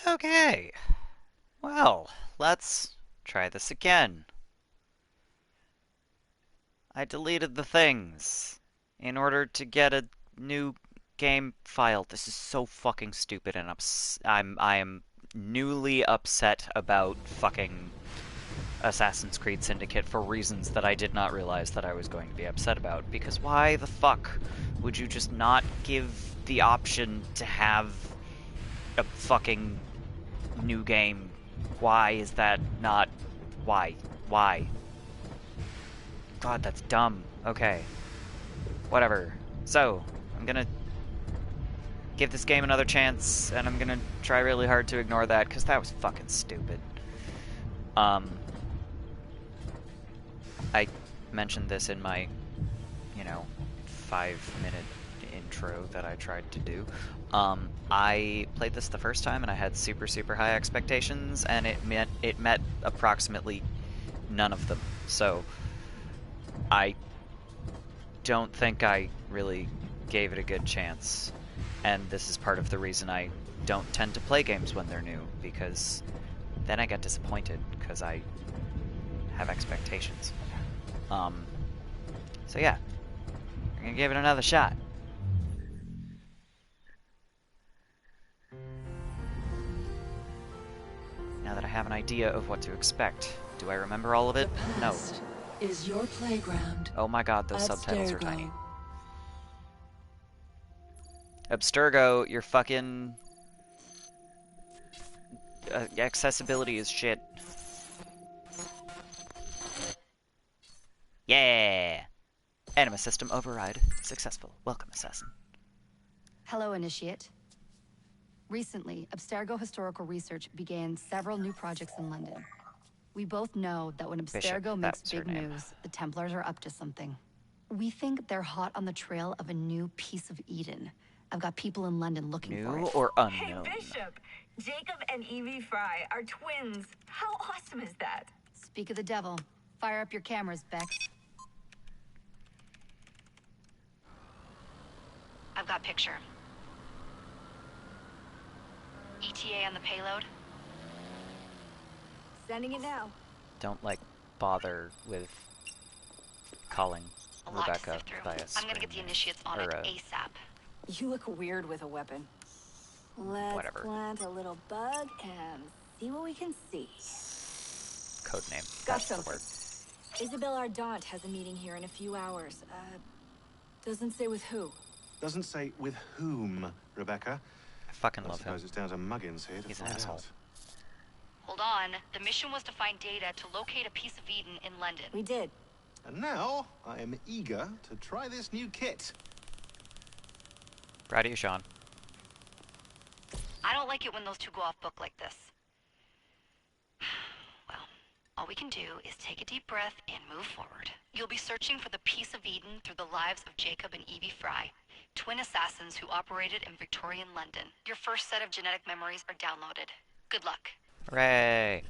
Okay, well, let's try this again. I deleted the things in order to get a new game file. This is so fucking stupid, and I am newly upset about fucking Assassin's Creed Syndicate for reasons that I did not realize that I was going to be upset about. Because why the fuck would you just not give the option to have a fucking new game? Why is that not... Why? Why? God, that's dumb. Okay. Whatever. So, I'm gonna give this game another chance, and I'm gonna try really hard to ignore that, because that was fucking stupid. I mentioned this in my, 5-minute intro that I tried to do. I played this the first time, and I had super, super high expectations, and it met approximately none of them. So, I don't think I really gave it a good chance. And this is part of the reason I don't tend to play games when they're new, because then I get disappointed, because I have expectations. So yeah, I'm gonna give it another shot. Now that I have an idea of what to expect, do I remember all of it? No. Is your playground. Oh my god, those subtitles are Abstergo. tiny. Abstergo, your fucking... accessibility is shit. Yeah! Anima system override successful. Welcome, Assassin. Hello, Initiate. Recently, Abstergo Historical Research began several new projects in London. We both know that when Bishop, Abstergo that makes was her big name. news, the Templars are up to something. We think they're hot on the trail of a new piece of Eden. I've got people in London looking for New it. or Hey, unknown? Bishop! Jacob and Evie Fry are twins. How awesome is that? Speak of the devil. Fire up your cameras, Bex. I've got picture. ETA on the payload? Sending it now. Don't, bother with calling A lot to Rebecca sift through. by a I'm gonna get the screen Initiates on name. it Or, ASAP. You look weird with a weapon. Let's Whatever. plant a little bug and see what we can see. code name. Got That's the something. word. Isabel Ardant has a meeting here in a few hours. Doesn't say with who. Doesn't say with whom, Rebecca. I fucking I love him. suppose it's down to Muggins here to He's an find asshole. out. Hold on. The mission was to find data to locate a piece of Eden in London. We did. And now, I am eager to try this new kit. Proud of you, Sean. I don't like it when those two go off book like this. Well, all we can do is take a deep breath and move forward. You'll be searching for the piece of Eden through the lives of Jacob and Evie Fry, twin assassins who operated in Victorian London. Your first set of genetic memories are downloaded. Good luck. Hooray!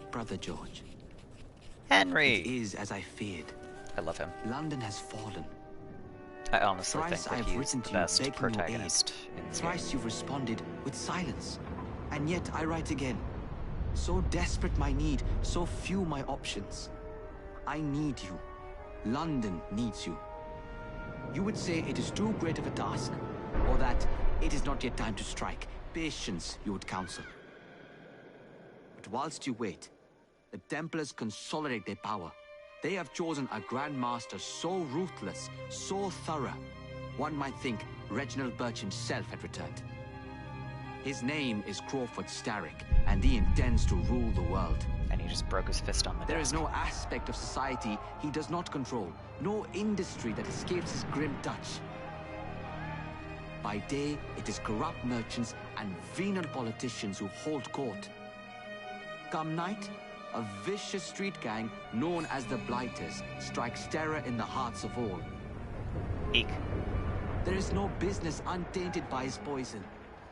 Brother George, Henry! it is as I feared. I love him. London has fallen. I honestly Thrice think I've that he's written the to you best begging your protagonist in this game. Thrice you've responded with silence. And yet I write again. So desperate my need, so few my options. I need you. London needs you. You would say it is too great of a task, or that it is not yet time to strike. Patience, you would counsel. But whilst you wait, the Templars consolidate their power. They have chosen a Grand Master so ruthless, so thorough, one might think Reginald Birch himself had returned. His name is Crawford Starrick, and he intends to rule the world. And he just broke his fist on the There desk. is no aspect of society he does not control, no industry that escapes his grim touch. By day, it is corrupt merchants and venal politicians who hold court. Come night, a vicious street gang known as the Blighters strikes terror in the hearts of all. Eek. There is no business untainted by his poison,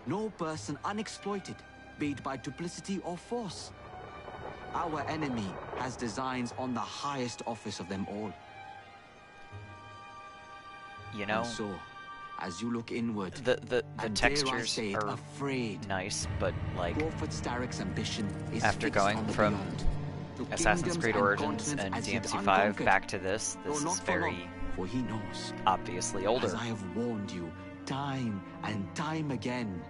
no person unexploited, be it by duplicity or force. Our enemy has designs on the highest office of them all. You know, And so, as you look inward. The and dare I textures say it, are afraid. nice, but like Gorford Starrick's ambition is after fixed going on the from beyond. To Assassin's kingdoms Creed and Origins and continents as yet DMC5 unconquered. back to this Though is not for very long, for he knows. obviously older. As I have warned you, time and time again.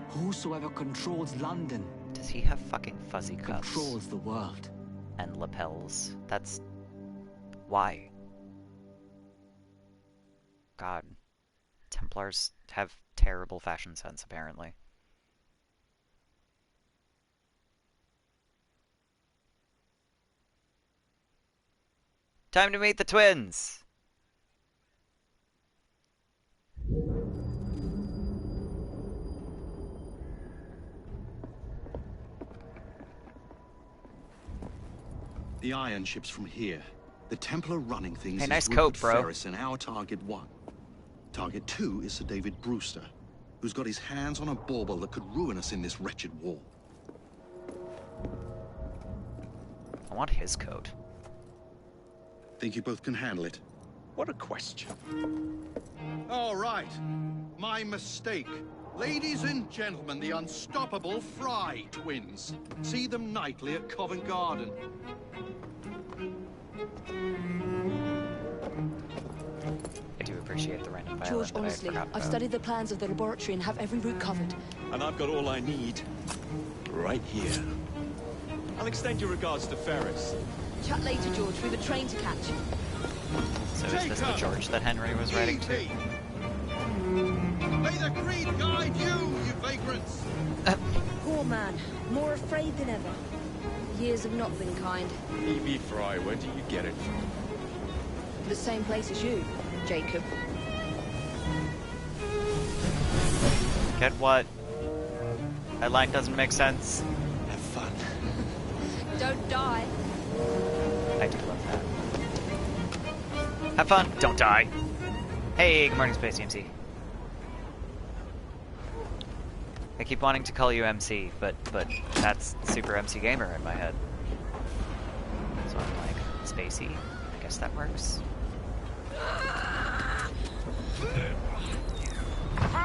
Whosoever controls London Does he have fucking fuzzy cuffs controls the world. and lapels? That's why. God, Templars have terrible fashion sense, apparently. Time to meet the twins! The iron ship's from here. The Templar running things Hey, is nice Rupert coat, bro. Ferris and our target 1. Target 2 is Sir David Brewster, who's got his hands on a bauble that could ruin us in this wretched war. I want his coat. Think you both can handle it? What a question. All right. My mistake. Ladies and gentlemen, the unstoppable Fry twins. See them nightly at Covent Garden. I do appreciate the random violin George, that honestly, I forgot I've about. studied the plans of the laboratory and have every route covered. And I've got all I need right here. I'll extend your regards to Ferris. Chat later, George. We've a train to catch. So is this the George that Henry was writing to? May the creed guide you, you vagrants! Poor man, more afraid than ever. Years have not been kind. E.B. Fry, where do you get it from? The same place as you, Jacob. Get what? That line doesn't make sense. Have fun. Don't die. I do love that. Have fun, don't die. Hey, good morning, Space MC. I keep wanting to call you MC, but that's Super MC Gamer in my head. So I'm like, Spacey? I guess that works.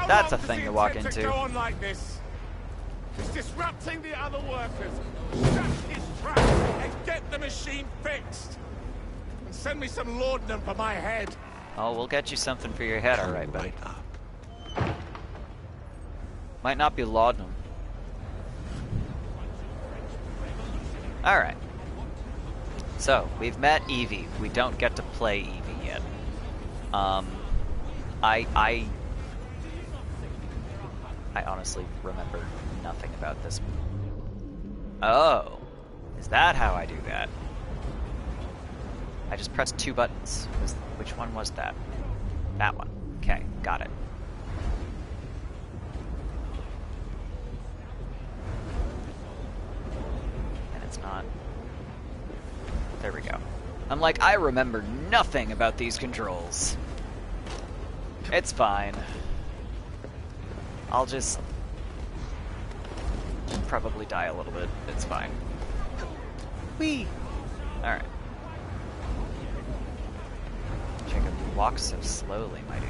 That's a thing to walk into. Go on like this. It's disrupting the other workers. Shut his trap and get the machine fixed. And send me some laudanum for my head. Oh, we'll get you something for your head, alright, buddy. Right up. Might not be laudanum. Alright. So, we've met Evie. We don't get to play Evie yet. I honestly remember nothing about this. Oh. Is that how I do that? I just pressed 2 buttons. Which one was that? That one. Okay, got it. And it's not... There we go. I'm like, I remember nothing about these controls. It's fine. I'll just... probably die a little bit. It's fine. Whee! Alright. Jacob, you walk so slowly, my dude.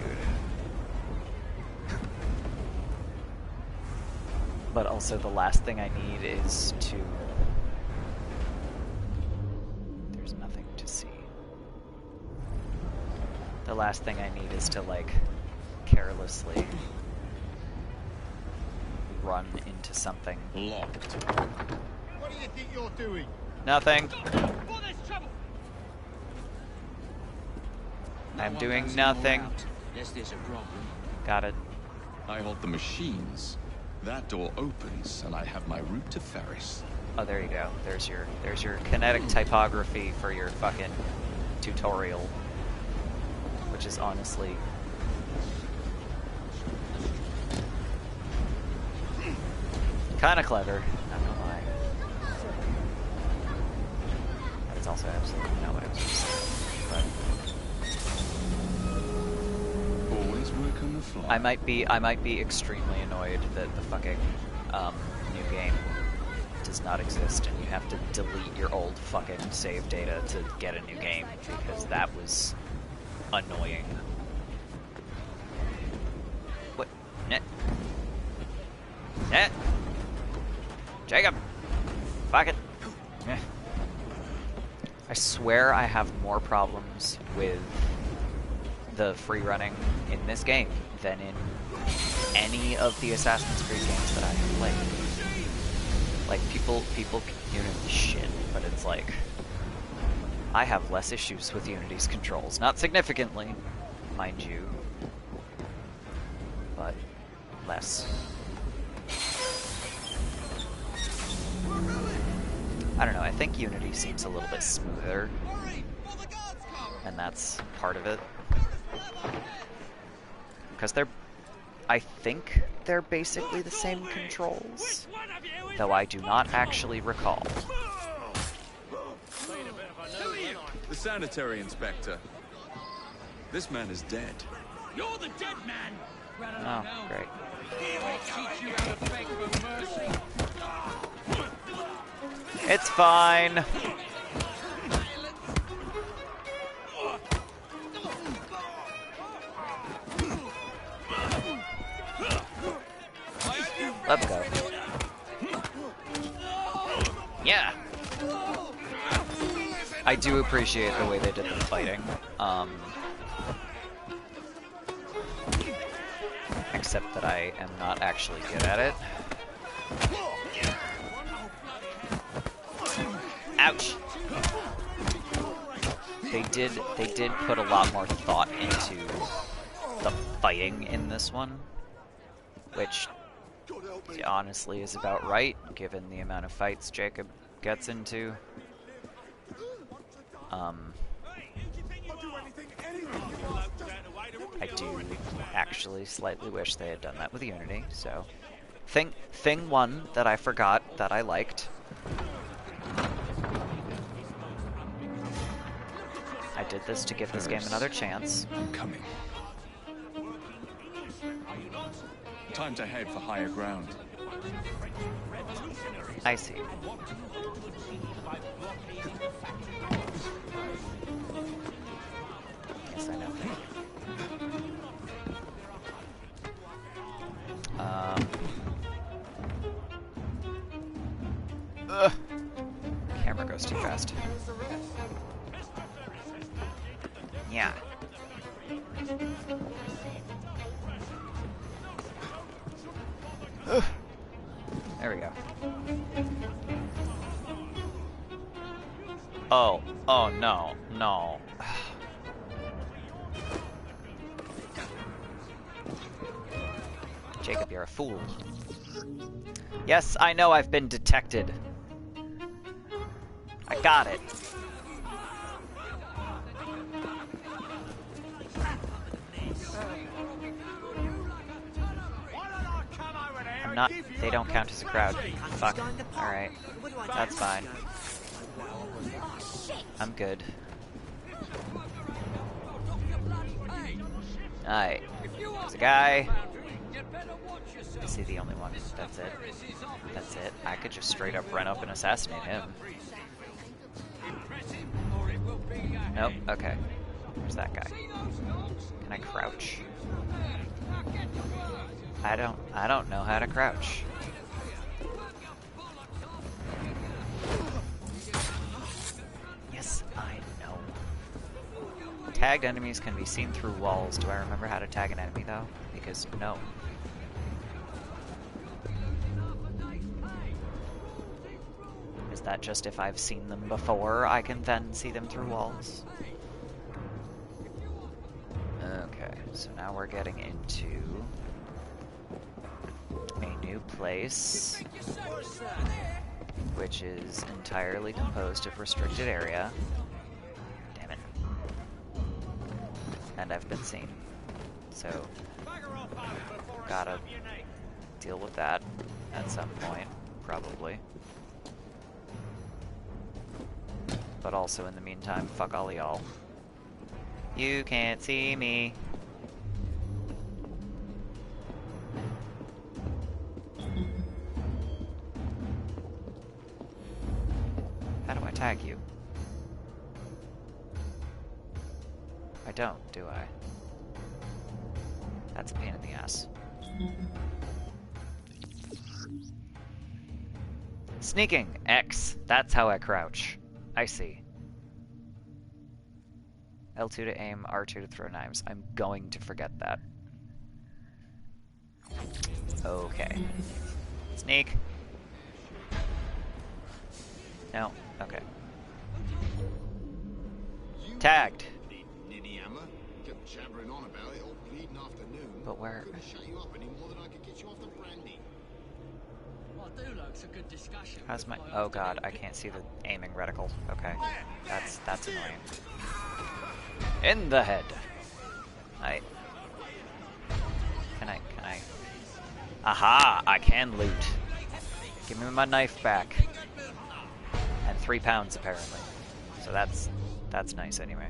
But also the last thing I need is to... There's nothing to see. The last thing I need is to, like, carelessly run into something. Locked. What do you think you're doing? Nothing. For this trouble. I'm doing nothing. Yes, there's a problem. Got it. I hold the machines. That door opens, and I have my route to Ferris. Oh, there you go. There's your kinetic typography for your fucking tutorial, which is honestly kind of clever. Not gonna lie. But it's also absolutely not what I was going to say. Always work on the fly. But I might be extremely annoyed that the fucking new game does not exist and you have to delete your old fucking save data to get a new game, because that was annoying. Nah. Nah. Jacob! Fuck it. Yeah. I swear I have more problems with the free running in this game than in any of the Assassin's Creed games that I have played. Like, people can Unity shit, but it's like, I have less issues with Unity's controls. Not significantly, mind you, but less. I don't know, I think Unity seems a little bit smoother, and that's part of it. Because I think they're basically the same controls, though I do not actually recall. The sanitary inspector. This man is dead. You're the dead man! Oh, great. It's fine. Let's go. Yeah. I do appreciate the way they did the fighting. Except that I am not actually good at it. Ouch! They did put a lot more thought into the fighting in this one, which honestly is about right, given the amount of fights Jacob gets into. I do actually slightly wish they had done that with Unity, so... Thing one that I forgot that I liked. I did this to give this game another chance. I'm coming. Time to head for higher ground. I see. Yes, I know. Camera goes too fast. Yeah. There we go. Oh no, no. Jacob, you're a fool. Yes, I know I've been detected. I got it. I'm not... They don't count as a crowd. Fuck. Alright. That's fine. I'm good. Alright. There's a guy. Is he the only one? That's it. That's it. I could just straight up run up and assassinate him. Nope. Okay. There's that guy. Can I crouch? I don't know how to crouch. Yes, I know. Tagged enemies can be seen through walls. Do I remember how to tag an enemy though? Because no. Is that just if I've seen them before, I can then see them through walls? Okay, so now we're getting into a new place, which is entirely composed of restricted area. Damn it. And I've been seen. So, gotta deal with that at some point, probably. But also in the meantime, fuck all y'all. You can't see me. How do I tag you? I don't, do I? That's a pain in the ass. Sneaking, X. That's how I crouch. I see. L2 to aim, R2 to throw knives. I'm going to forget that. Okay. Sneak. No. Okay. Tagged. But where? How's my? Oh god, I can't see the aiming reticle. Okay, that's annoying. In the head. Can I? Aha! I can loot. Give me my knife back. And 3 pounds apparently. So that's nice anyway.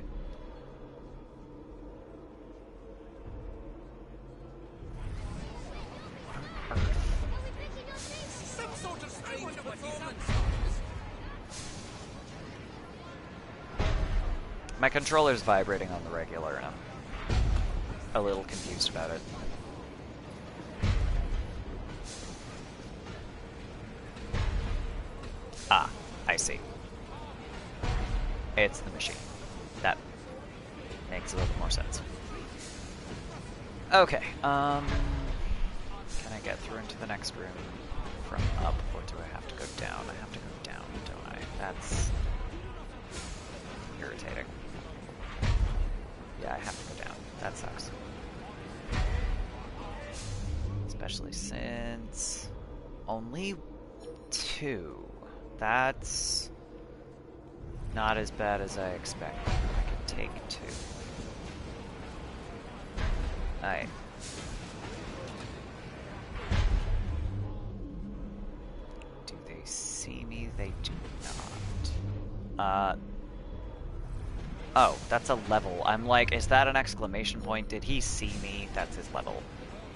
My controller's vibrating on the regular, and I'm a little confused about it. Ah, I see. It's the machine. That makes a little more sense. Okay, can I get through into the next room from up, or do I have to go down? I have to go down, don't I? That's irritating. Yeah, I have to go down. That sucks. Especially since only 2. That's not as bad as I expected. I could take 2. Alright. Do they see me? They do not. Oh, that's a level. I'm like, is that an exclamation point? Did he see me? That's his level.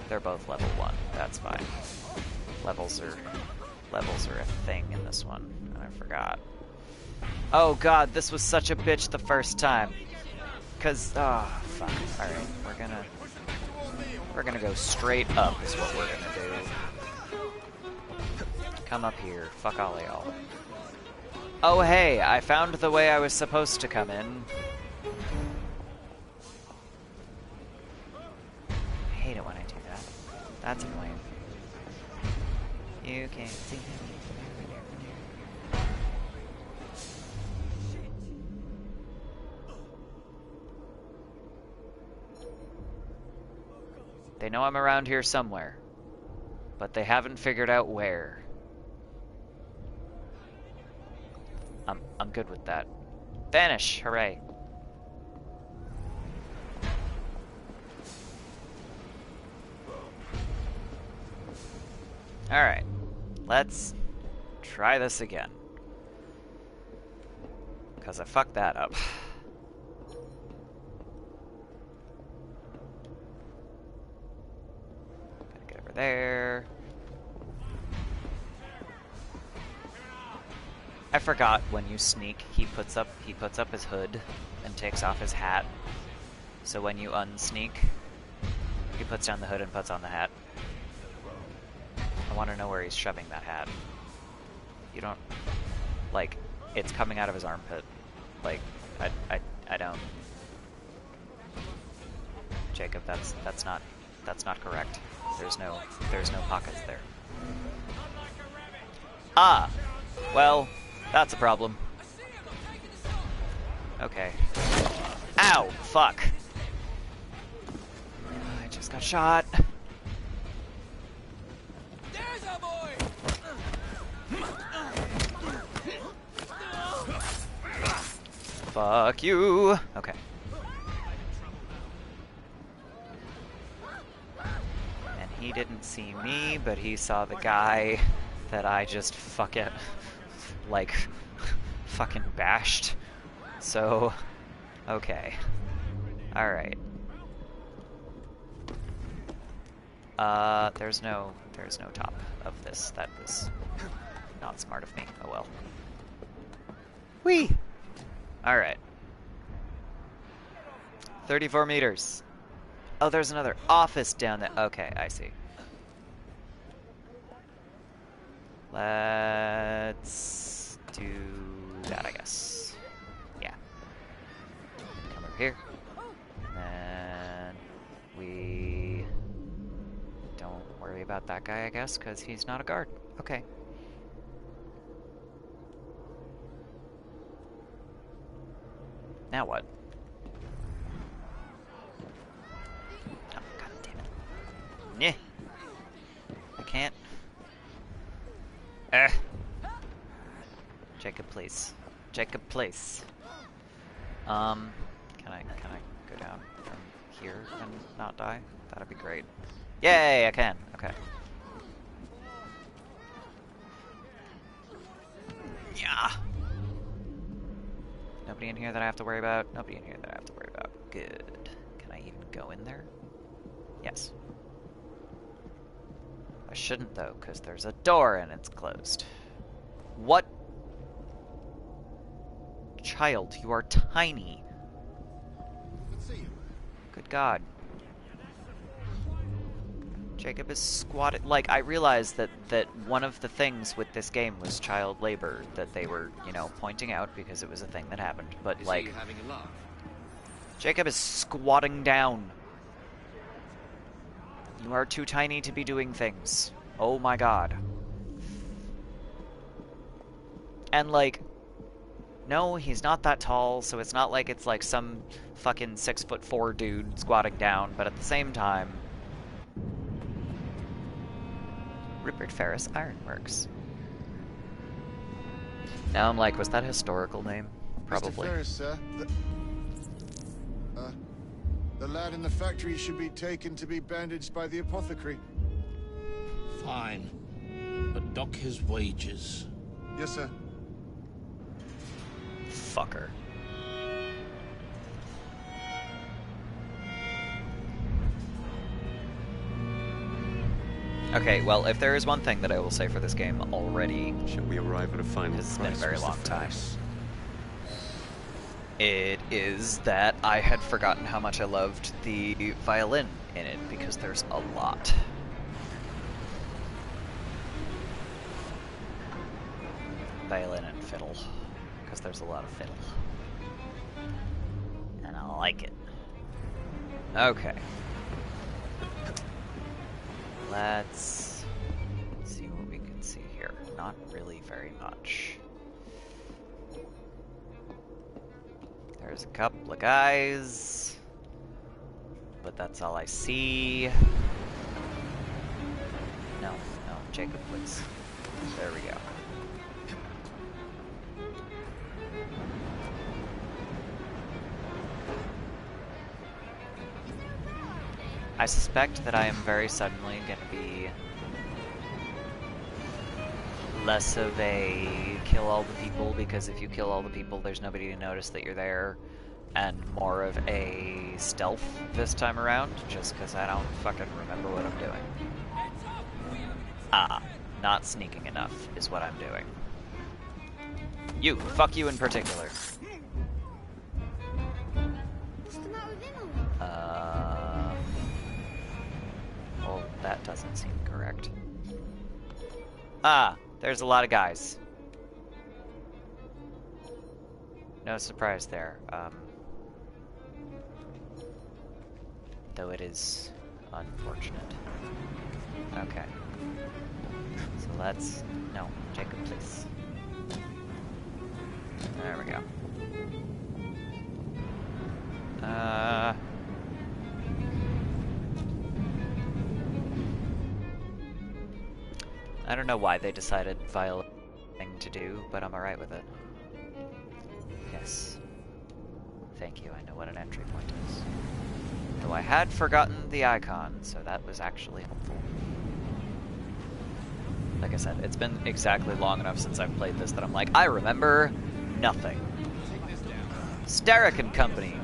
They're both level 1. That's fine. Levels are a thing in this one. I forgot. Oh god, this was such a bitch the first time. Cause fuck. Alright, we're gonna go straight up is what we're gonna do. Come up here. Fuck all y'all. Oh hey, I found the way I was supposed to come in. I hate it when I do that. That's annoying. You can't see me. They know I'm around here somewhere, but they haven't figured out where. I'm good with that. Vanish! Hooray. Alright. Let's try this again. Because I fucked that up. Gotta get over there. I forgot when you sneak, he puts up his hood and takes off his hat. So when you unsneak, he puts down the hood and puts on the hat. I want to know where he's shoving that hat. You don't, like, it's coming out of his armpit. Like, I don't. Jacob, that's not correct. There's no pockets there. Ah, well. That's a problem. Okay. Ow! Fuck. I just got shot. There's a boy! Fuck you. Okay. And he didn't see me, but he saw the guy that I just fucking bashed. So, okay. Alright. There's no top of this. That was not smart of me. Oh well. Whee! Alright. 34 meters. Oh, there's another office down there. Okay, I see. Let's do that, I guess. Yeah. Come over here. And we don't worry about that guy, I guess, because he's not a guard. Okay. Now what? Oh, god damn it. Nyeh. I can't. Jacob, please. Jacob, please. Can I go down from here and not die? That'd be great. Yay, I can. Okay. Yeah. Nobody in here that I have to worry about? Nobody in here that I have to worry about. Good. Can I even go in there? Yes. I shouldn't, though, because there's a door and it's closed. What? Child, you are tiny. Good God. Jacob is squatted. Like, I realized that one of the things with this game was child labor that they were, you know, pointing out because it was a thing that happened. But, like, having a laugh? Jacob is squatting down. You are too tiny to be doing things. Oh my god. And, like, no, he's not that tall, so it's not like it's like some fucking 6'4" dude squatting down, but at the same time... Rupert Ferris Ironworks. Now I'm like, was that a historical name? Probably. Mr. Ferris, sir. The lad in the factory should be taken to be bandaged by the apothecary. Fine. But dock his wages. Yes, sir. Fucker. Okay, well, if there is one thing that I will say for this game already... Shall we arrive at a final It's been a very Mr. long time. Ferris? It is that I had forgotten how much I loved the violin in it, because there's a lot. Violin and fiddle, because there's a lot of fiddle. And I like it. Okay. Let's see what we can see here. Not really very much. There's a couple of guys, but that's all I see. No, Jacob, please. There we go. I suspect that I am very suddenly going to be less of a kill all the people, because if you kill all the people, there's nobody to notice that you're there, and more of a stealth this time around, just because I don't fucking remember what I'm doing. Not sneaking enough is what I'm doing. You, fuck you in particular. Well, that doesn't seem correct. There's a lot of guys. No surprise there. Though it is unfortunate. Okay. So let's... No, Jacob, please. There we go. I don't know why they decided violin thing to do, but I'm alright with it. Yes. Thank you, I know what an entry point is. Though I had forgotten the icon, so that was actually helpful. Like I said, it's been exactly long enough since I've played this that I'm like, I remember nothing. Starrick and Company.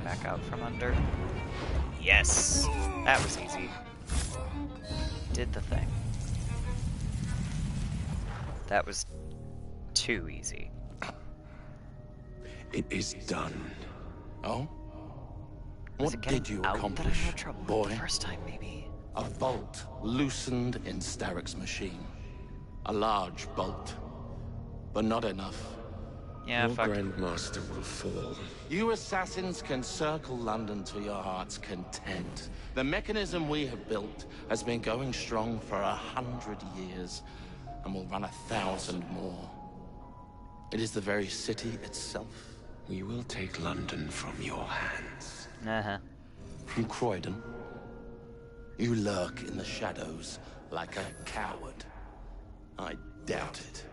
Back out from under. Yes! That was easy. Did the thing. That was too easy. It is done. Oh? Was What it getting did you out accomplish, that I had trouble with boy? the first time, maybe? A bolt loosened in Starrick's machine. A large bolt. But not enough. Yeah, Your fuck. Grandmaster will fall. You assassins can circle London to your heart's content. The mechanism we have built has been going strong for 100 years, and will run 1,000 more. It is the very city itself. We will take London from your hands. Uh-huh. From Croydon. You lurk in the shadows like a coward. I doubt it.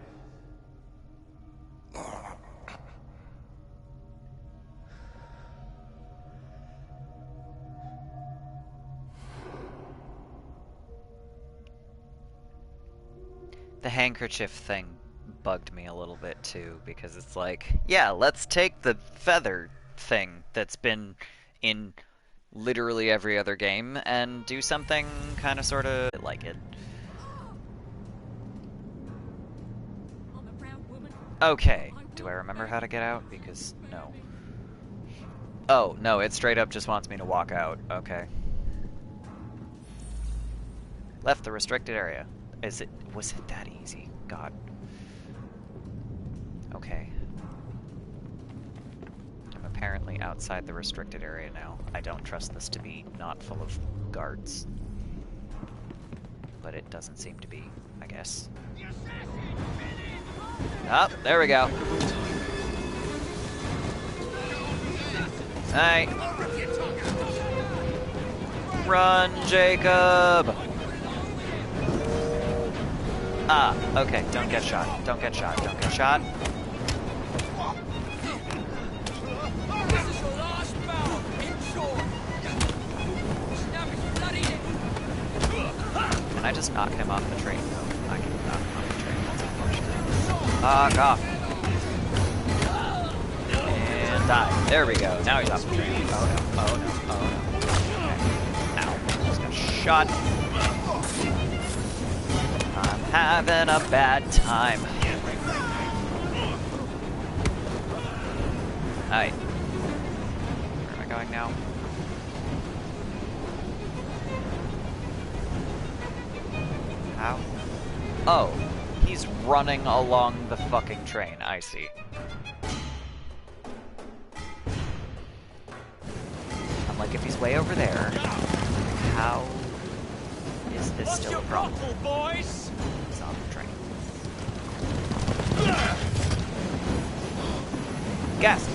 The handkerchief thing bugged me a little bit too, because it's like, yeah, let's take the feather thing that's been in literally every other game and do something kind of sort of like it. Okay, do I remember how to get out? Because no. Oh, no, it straight up just wants me to walk out. Okay. Left the restricted area. Was it that easy? God. Okay. I'm apparently outside the restricted area now. I don't trust this to be not full of guards. But it doesn't seem to be, I guess. Oh, there we go. Hey. Run, Jacob! Ah, okay, don't get shot. Don't get shot. Don't get shot. Can I just knock him off the train? No, I can knock him off the train. That's unfortunate. Fuck off. And die. There we go. Now he's off the train. Oh no. Oh no. Oh no. Okay. Ow. Just got shot. I'm having a bad time. Alright. Where am I going now? How? Oh, he's running along the fucking train. I see. I'm like, if he's way over there, how is this still a problem? Boys? He's on the train. Gas!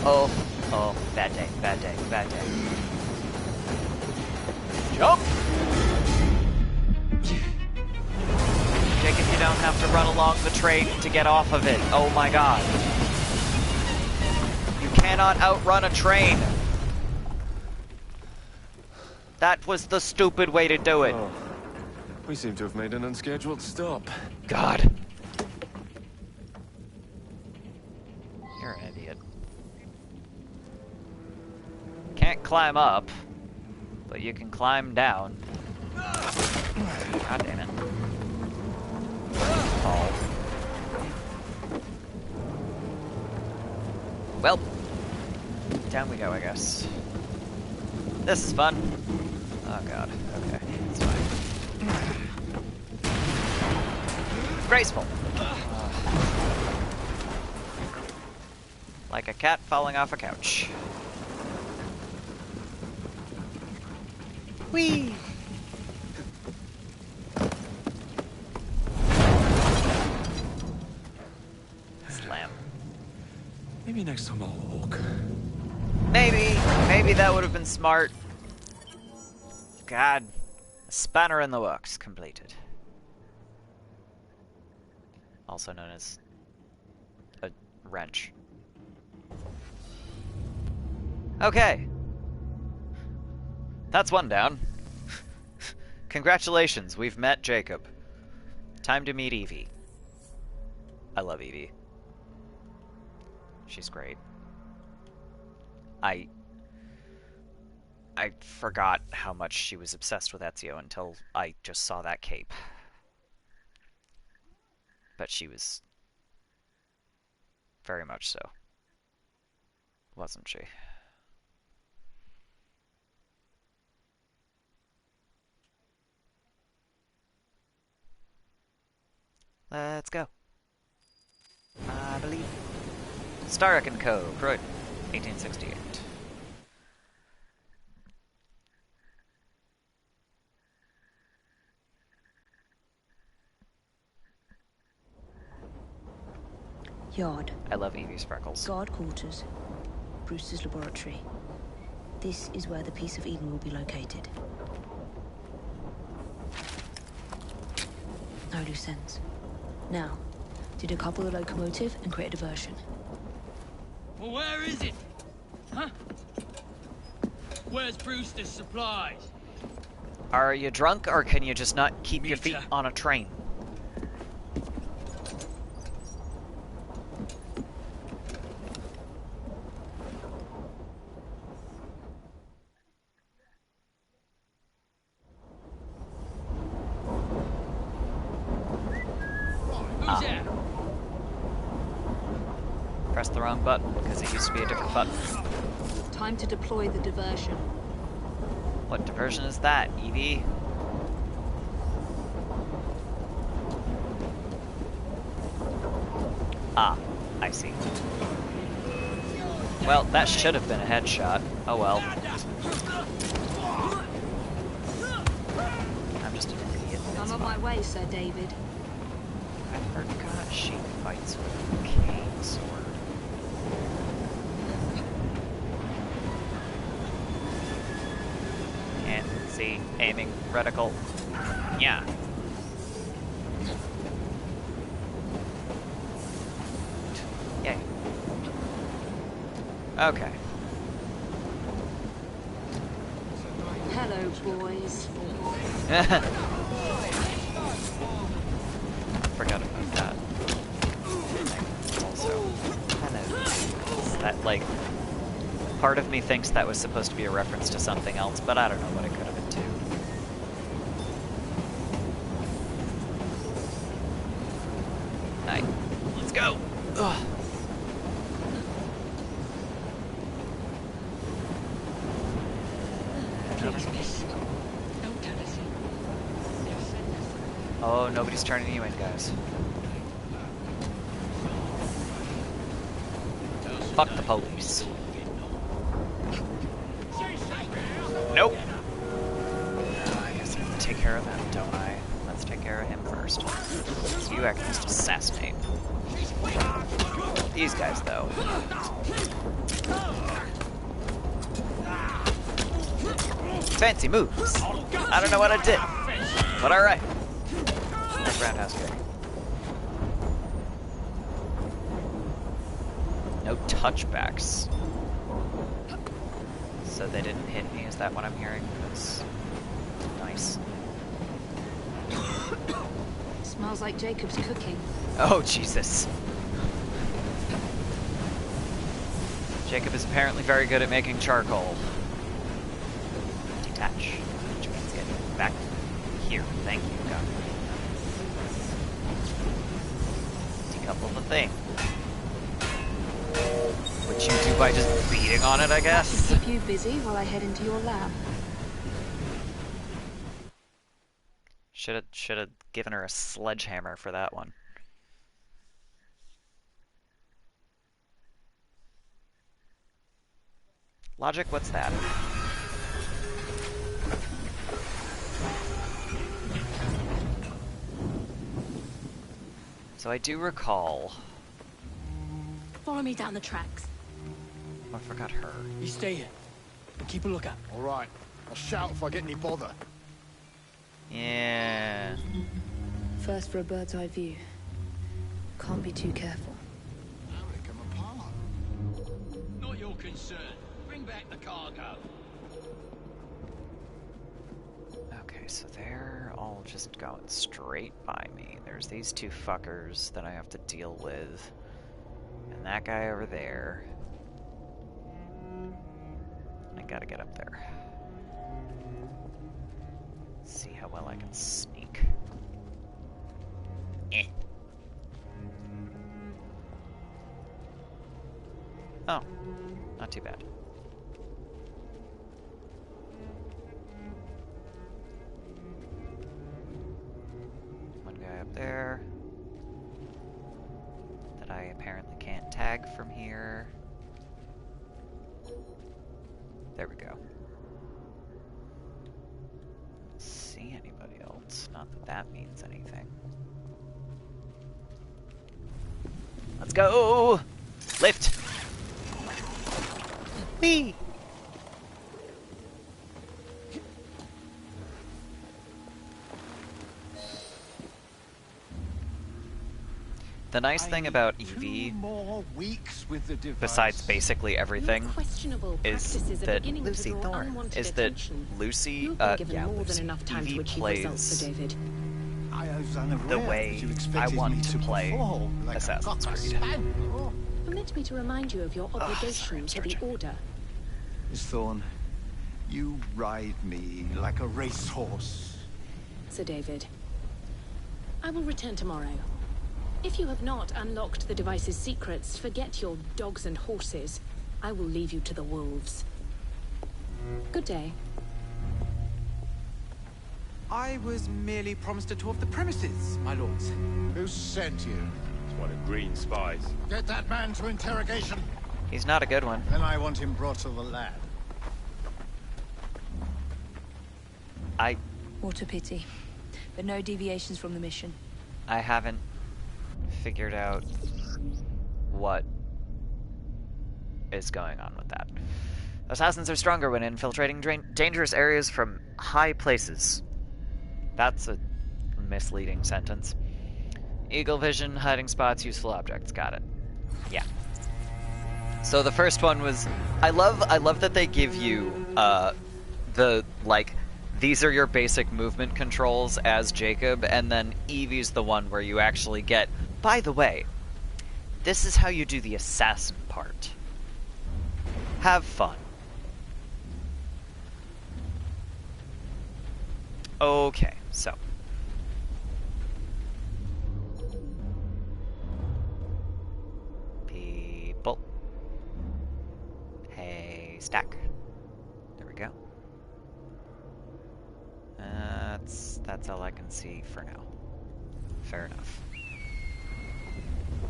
Oh, oh, bad day, bad day, bad day. Jump! Jacob, you don't have to run along the train to get off of it. Oh my god. You cannot outrun a train. That was the stupid way to do it. Oh, we seem to have made an unscheduled stop. God. You're an idiot. Can't climb up, but you can climb down. God damn it. Oh. Well, down we go, I guess. This is fun. Oh god, okay, it's fine. Graceful. Like a cat falling off a couch. Whee! Slam. Maybe next time I'll walk. Maybe that would have been smart. God. A spanner in the works, completed. Also known as a wrench. Okay. That's one down. Congratulations, we've met Jacob. Time to meet Evie. I love Evie. She's great. I forgot how much she was obsessed with Ezio until I just saw that cape. But she was very much so, wasn't she? Let's go. I believe. Starrick & Co., Croydon, 1868. Yard. I love Evie's freckles. Guard quarters. Brewster's laboratory. This is where the piece of Eden will be located. No loose ends. Now, to decouple the locomotive and create a diversion. Well, where is it? Huh? Where's Brewster's supplies? Are you drunk, or can you just not keep your feet on a train? Who's that? Press the wrong button, because it used to be a different button. Time to deploy the diversion. What diversion is that, Evie? Ah, I see. Well, that should have been a headshot. Oh well. I'm just an idiot. I'm on my way, Sir David. I forgot she fights with a cane sword. Can't see. Aiming. Reticle. Yeah. Yay. Okay. Hello, boys. Forgot about that. Also, hello. That, like, part of me thinks that was supposed to be a reference to something else, but I don't know what it could have been too. Alright, let's go! Ugh. Oh, nobody's turning you in, guys. Fuck the police. Nope. I guess I have to take care of them, don't I? Let's take care of him first. So you actually just assassinate. These guys, though. Fancy moves. I don't know what I did, but alright. Nice roundhouse kick. No touchbacks. So they didn't hit me, is that what I'm hearing? Because... nice. Smells like Jacob's cooking. Oh, Jesus. Jacob is apparently very good at making charcoal. Detach. Which means get back here. Thank you, God. Decouple the thing. Which you do by just beating on it, I guess? That should keep you busy while I head into your lab. Should have given her a sledgehammer for that one. Logic, what's that? So I do recall... Follow me down the tracks. I forgot her. You stay here and keep a lookout. All right. I'll shout if I get any bother. Yeah. First for a bird's eye view. Can't be too careful. How they come apart? Not your concern. Bring back the cargo. Okay, so they're all just going straight by me. There's these two fuckers that I have to deal with. And And that guy over there. I gotta get up there. See how well I can sneak. Eh. Oh, not too bad. One guy up there that I apparently can't tag from here. There we go. See anybody else? Not that that means anything. Let's go! Lift! Whee! The nice thing about EV, besides basically everything, is that Lucy Thorne is that Lucy, EV plays the way I want to play Assassin's Creed. Permit me to remind you of your obligation to the Order. Miss Thorne, you ride me like a racehorse. Sir David, I will return tomorrow. If you have not unlocked the device's secrets, forget your dogs and horses. I will leave you to the wolves. Good day. I was merely promised a tour of the premises, my lords. Who sent you? It's one of Green's spies. Get that man to interrogation. He's not a good one. Then I want him brought to the lab. What a pity. But no deviations from the mission. I haven't figured out what is going on with that. Assassins are stronger when infiltrating dangerous areas from high places. That's a misleading sentence. Eagle vision, hiding spots, useful objects. Got it. Yeah. So the first one was, I love that they give you the like, these are your basic movement controls as Jacob, and then Evie's the one where you actually get, by the way, this is how you do the assassin part. Have fun. Okay, so. People. Hey, stack. There we go. That's all I can see for now. Fair enough.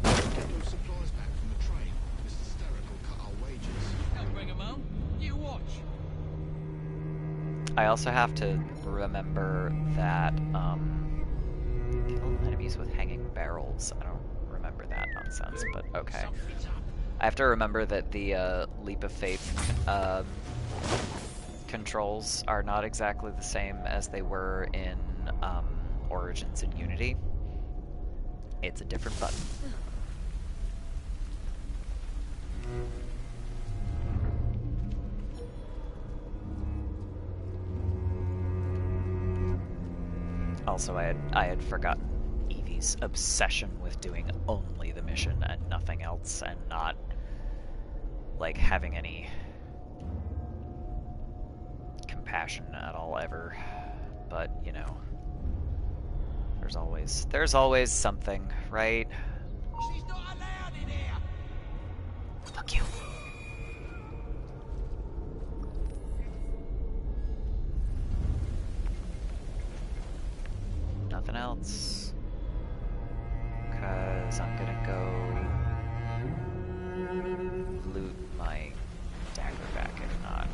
Get those supplies back from the train. This hysterical cut our wages. I'll bring 'em home. You watch. I also have to remember that, kill enemies with hanging barrels. I don't remember that nonsense, but okay. I have to remember that the, Leap of Faith, controls are not exactly the same as they were in, Origins and Unity. It's a different button. Also, I had forgotten Evie's obsession with doing only the mission and nothing else, and not, like, having any compassion at all ever. But, you know, there's always something, right? She's not allowed in here. Fuck you. Nothing else. 'Cause I'm gonna go loot my dagger back if not.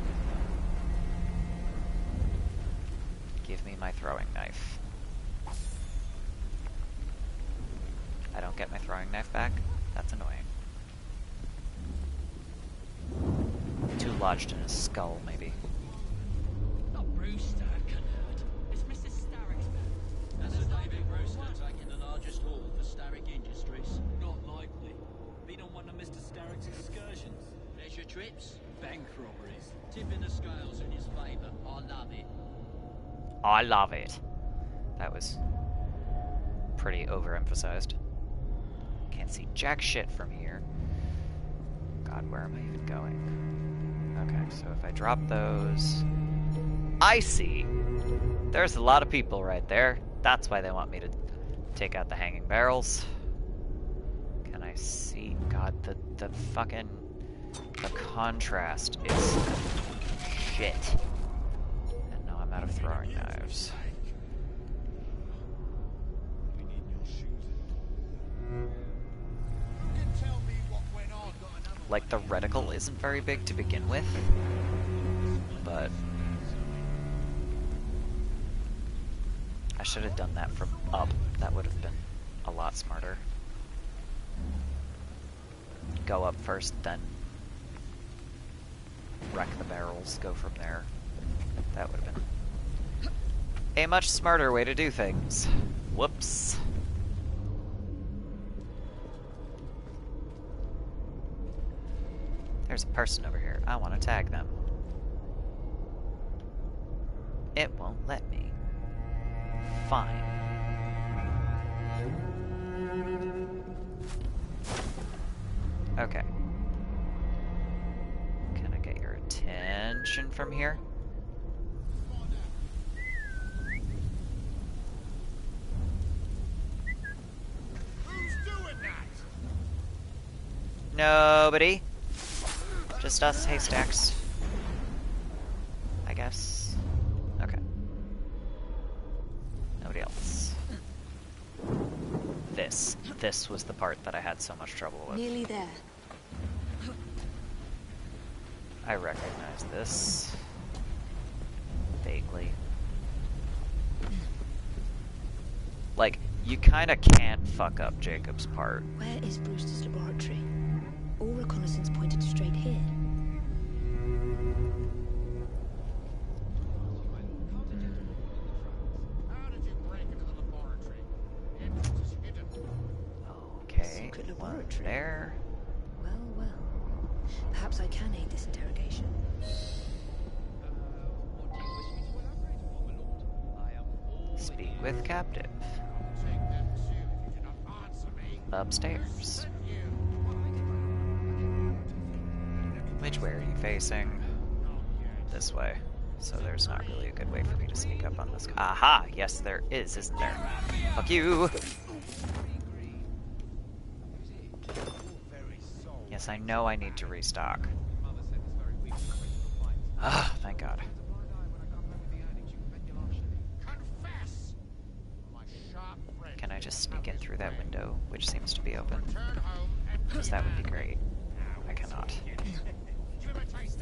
Give me my throwing knife. I don't get my throwing knife back? That's annoying. Too lodged in his skull, maybe. Not Brewster, canard. It's Mr. Starrick's man. That's a David Brewster taking the largest haul for Starrick Industries. Not likely. Been on one of Mr. Starrick's excursions. Pleasure trips, Bank robberies. tipping the scales in his favour. I love it. I love it. That was pretty overemphasized. Can't see jack shit from here. God, where am I even going? Okay, so if I drop those... I see! There's a lot of people right there. That's why they want me to take out the hanging barrels. Can I see? God, the fucking... The contrast is shit. And now I'm out of throwing knives. Like, the reticle isn't very big to begin with, but I should have done that from up. That would have been a lot smarter. Go up first, then wreck the barrels, go from there. That would have been a much smarter way to do things. Whoops. There's a person over here. I want to tag them. It won't let me. Fine. Okay. Can I get your attention from here? Who's doing that? Nobody. Just us haystacks. I guess. Okay. Nobody else. This was the part that I had so much trouble with. Nearly there. I recognize this. Vaguely. Like, you kinda can't fuck up Jacob's part. Where is Brewster's laboratory? All reconnaissance pointed straight here. Okay, Secret one laboratory. there. Well, well. Perhaps I can aid this interrogation. Speak with captive. Upstairs. Which way are you facing? This way. So there's not really a good way for me to sneak up on this. Aha! Yes, there is, isn't there? Fuck you! Yes, I know I need to restock. Ah, thank God. Can I just sneak in through that window, which seems to be open? Because that would be great. I cannot.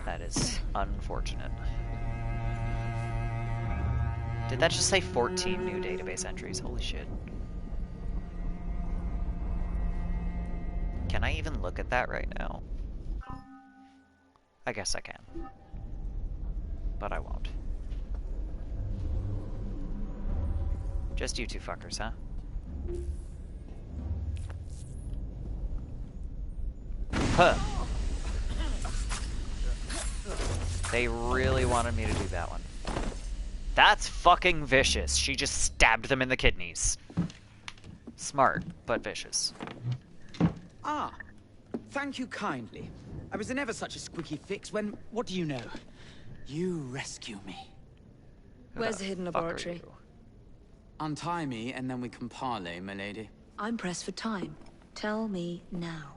That is unfortunate. Did that just say 14 new database entries? Holy shit. Can I even look at that right now? I guess I can. But I won't. Just you two fuckers, huh? Huh. They really wanted me to do that one. That's fucking vicious. She just stabbed them in the kidneys. Smart, but vicious. Ah, thank you kindly. I was in ever such a squeaky fix when, what do you know? You rescue me. Where's the hidden laboratory? Untie me and then we can parley, milady. I'm pressed for time. Tell me now.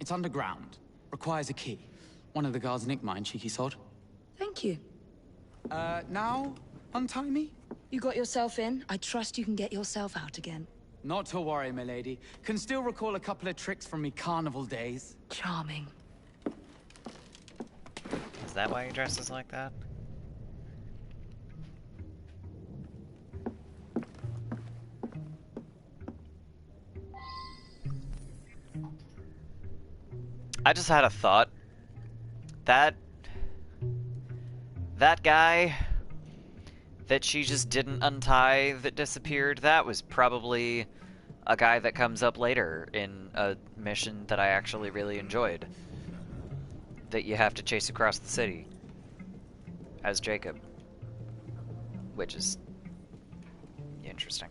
It's underground. Requires a key. One of the guards nicked mine, cheeky sod. Thank you. Now? Untie me? You got yourself in. I trust you can get yourself out again. Not to worry, milady. Can still recall a couple of tricks from me carnival days. Charming. Is that why he dresses like that? I just had a thought. That guy that she just didn't untie that disappeared, that was probably a guy that comes up later in a mission that I actually really enjoyed. That you have to chase across the city as Jacob. Which is interesting.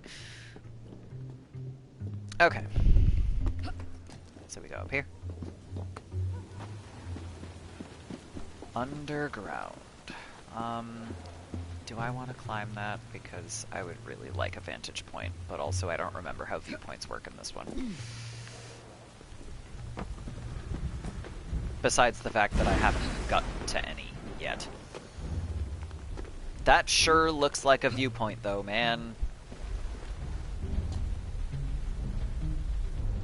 Okay. So we go up here. Underground. Do I want to climb that? Because I would really like a vantage point, but also I don't remember how viewpoints work in this one. Besides the fact that I haven't gotten to any yet. That sure looks like a viewpoint though, man.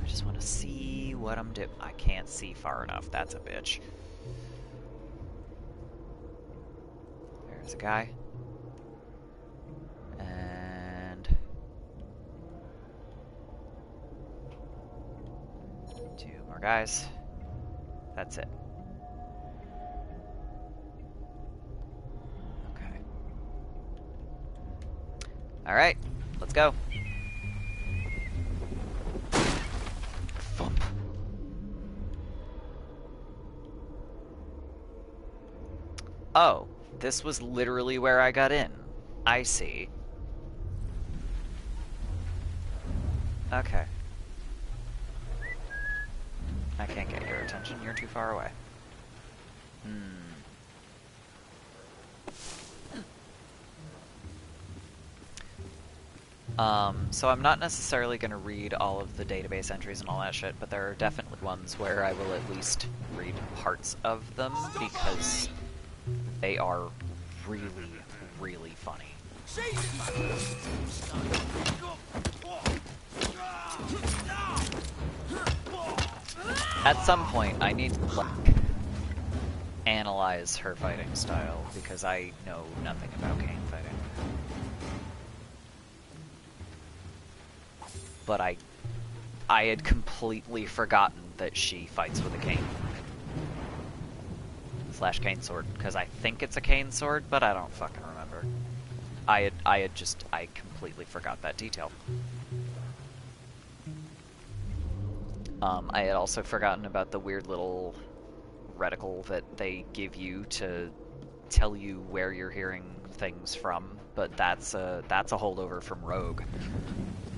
I just want to see what I'm doing. I can't see far enough, that's a bitch. There's a guy. And... 2 more guys. That's it. Okay. Alright, let's go. Thump. Oh, this was literally where I got in. I see. Okay. I can't get your attention, you're too far away. So I'm not necessarily going to read all of the database entries and all that shit, but there are definitely ones where I will at least read parts of them, because they are really, really funny. At some point, I need to, like, analyze her fighting style, because I know nothing about cane fighting. But I had completely forgotten that she fights with a cane. Slash cane sword, because I think it's a cane sword, but I don't fucking remember. I completely forgot that detail. I had also forgotten about the weird little reticle that they give you to tell you where you're hearing things from, but that's a holdover from Rogue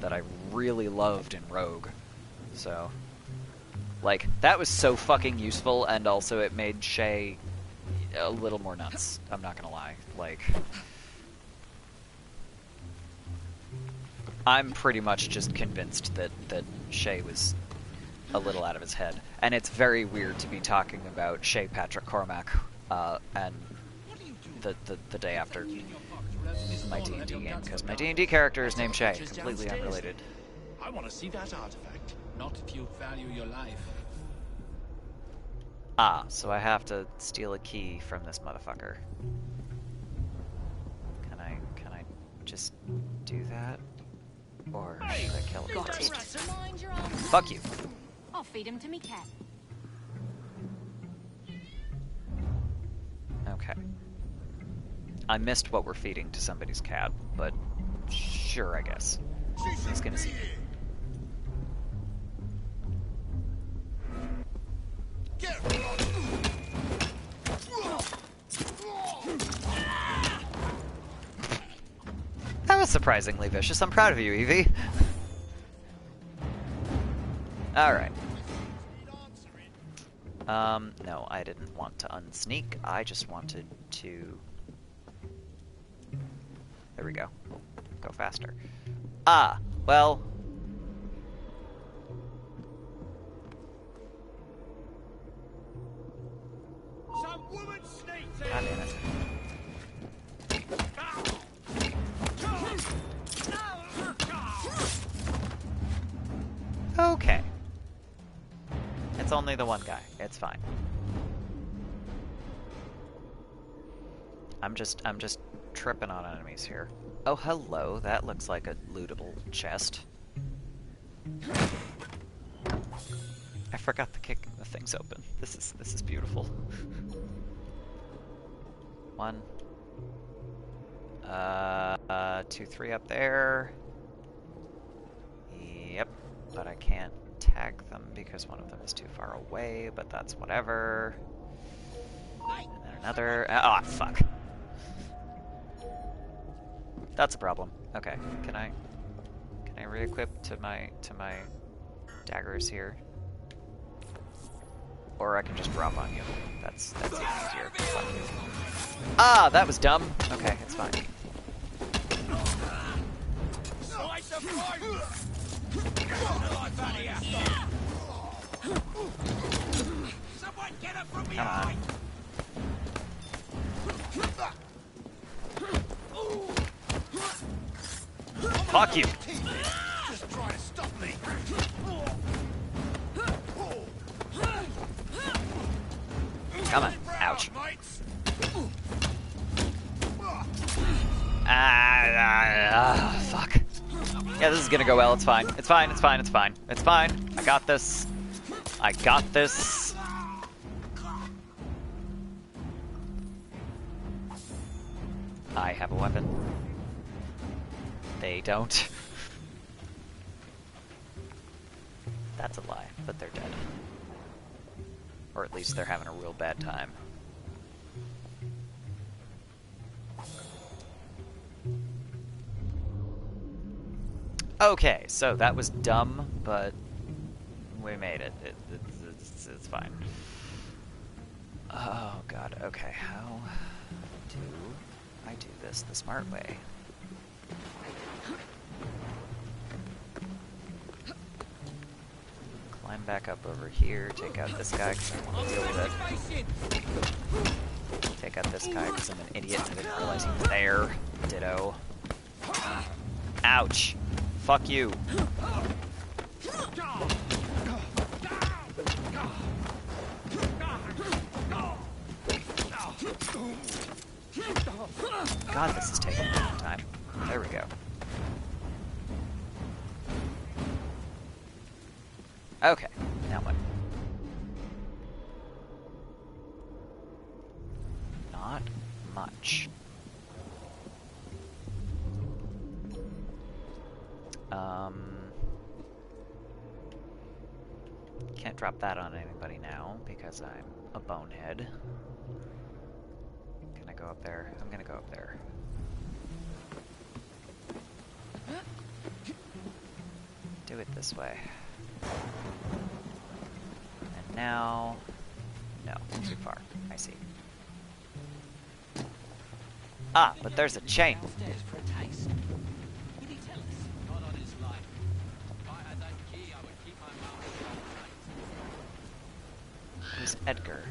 that I really loved in Rogue. So, like, that was so fucking useful, and also it made Shay a little more nuts. I'm not gonna lie. Like, I'm pretty much just convinced that Shay was a little out of his head. And it's very weird to be talking about Shay Patrick Cormac and the day after my D&D game, because my D&D character is named Shay, completely unrelated. I want to see that artifact. Not if you value your life. Ah, so I have to steal a key from this motherfucker. Can I just do that? Or should I kill him first? Fuck you. I'll feed him to me cat. Okay. I missed what we're feeding to somebody's cat, but sure, I guess. He's gonna see me. That was surprisingly vicious. I'm proud of you, Evie. Alright. No, I didn't want to unsneak. I just wanted to... There we go. Go faster. Ah, well... Some woman sneaked in. God damn it. Okay. It's only the one guy. It's fine. I'm just tripping on enemies here. Oh, hello. That looks like a lootable chest. I forgot to kick the things open. This is beautiful. 1, 2, 3 up there. Yep, but I can't tag them because one of them is too far away, but that's whatever. And then another. Ah, fuck. That's a problem. Okay, can I re-equip to my daggers here? Or I can just drop on you. That's easier. Fuck you. Ah, that was dumb. Okay, it's fine. Come on. Fuck you. Just try to stop me. Come on. Ouch. Fuck. Yeah, this is gonna go well. It's fine. It's fine. It's fine. It's fine. It's fine. I got this. I got this. I have a weapon. They don't. That's a lie, but they're dead. Or at least they're having a real bad time. Okay, so that was dumb, but we made it. It's fine. Oh god, okay, how do I do this the smart way? Climb back up over here, take out this guy because I want to deal with it. Take out this guy because I'm an idiot and I didn't realize he was there. Ditto. Ouch. Fuck you. God, this is taking a long time. There we go. Okay, now what? Not much. Can't drop that on anybody now because I'm a bonehead. Can I go up there? I'm gonna go up there. Do it this way. And now... No, too far. I see. Ah, but there's a chain. Who's Edgar?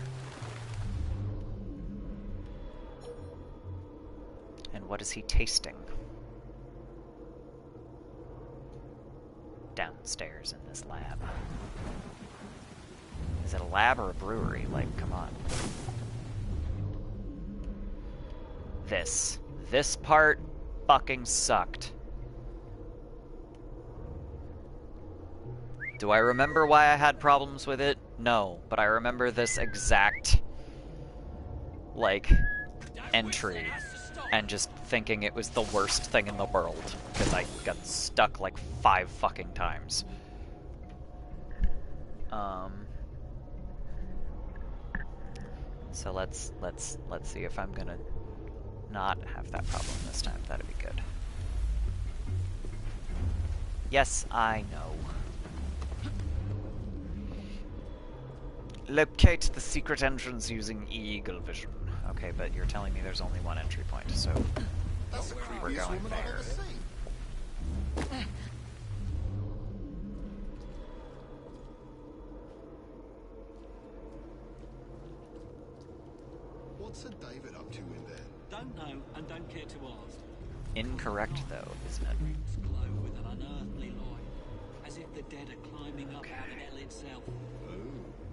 And what is he tasting? Downstairs in this lab. Is it a lab or a brewery? Like, come on. This part fucking sucked. Do I remember why I had problems with it? No, but I remember this exact, like, entry and just thinking it was the worst thing in the world because I got stuck like 5 fucking times. So let's see if I'm gonna not have that problem this time. That'd be good. Yes, I know. Locate the secret entrance using eagle vision. Okay, but you're telling me there's only one entry point, so we're going there. What's Sir David up to in there? Don't know and don't care to ask. Incorrect, though, isn't it? Roots glow with an unearthly light, as if the dead are climbing up out of hell itself.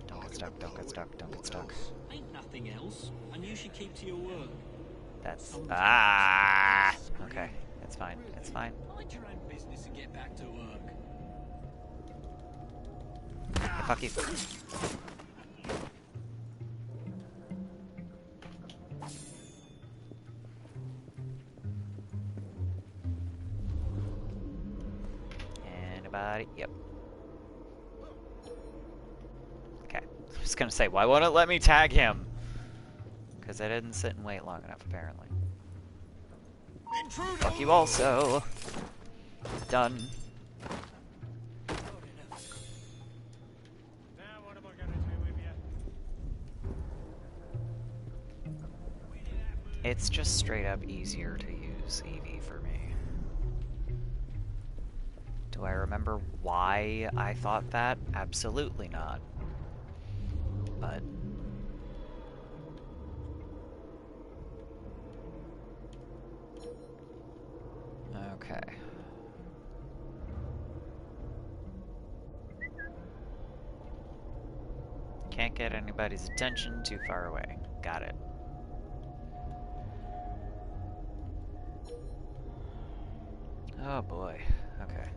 Don't get stuck, don't get stuck, don't get stuck. Ain't nothing else, and you should keep to your work. That's... Ah! Okay, it's fine, it's fine. Mind your own business and get back to work. Hey, fuck you. Anybody? Yep. Okay. I was gonna say, why won't it let me tag him? Because I didn't sit and wait long enough, apparently. Intruder! Fuck you also. Done. Now what am I going to do with you? It's just straight up easier to use EV for me. Do I remember why I thought that? Absolutely not. But... okay. Can't get anybody's attention too far away. Got it. Oh boy. Okay.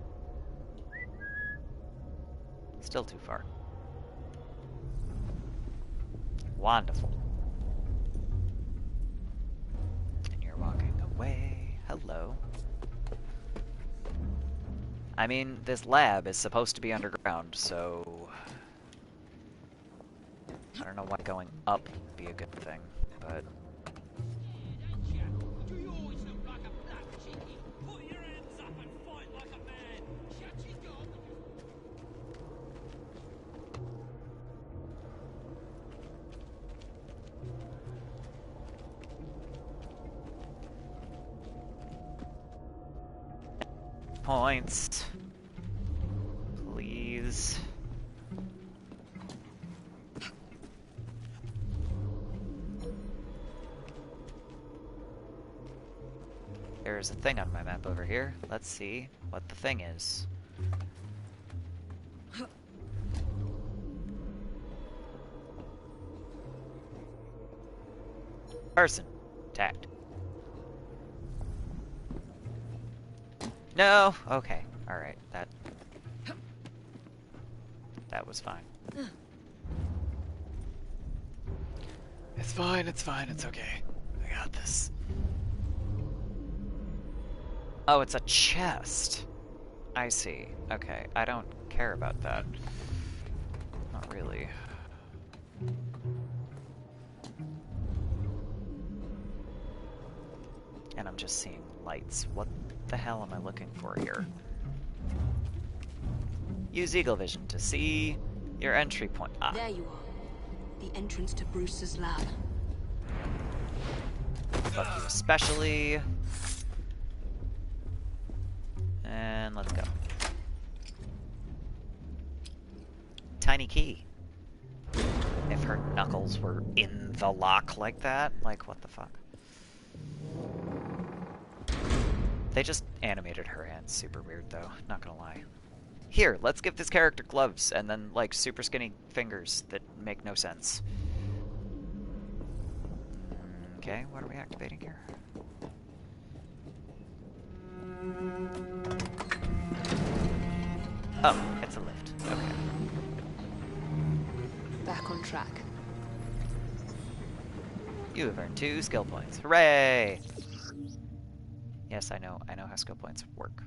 Still too far. Wonderful. And you're walking away. Hello. I mean, this lab is supposed to be underground, so... I don't know why going up would be a good thing, but... Points. Please. There's a thing on my map over here. Let's see what the thing is. Person. Tagged. No! Okay. Alright. That was fine. It's fine, it's fine, it's okay. I got this. Oh, it's a chest. I see. Okay, I don't care about that. Not really. And I'm just seeing lights. What the hell am I looking for here? Use Eagle Vision to see your entry point. Ah. There you are. The entrance to Bruce's lab. Fuck you especially. And let's go. Tiny key. If her knuckles were in the lock like that, like what the fuck? They just animated her hands super weird though, not gonna lie. Here, let's give this character gloves and then like super skinny fingers that make no sense. Okay, what are we activating here? Oh, it's a lift. Okay. Back on track. You have earned 2 skill points. Hooray! Yes, I know how skill points work.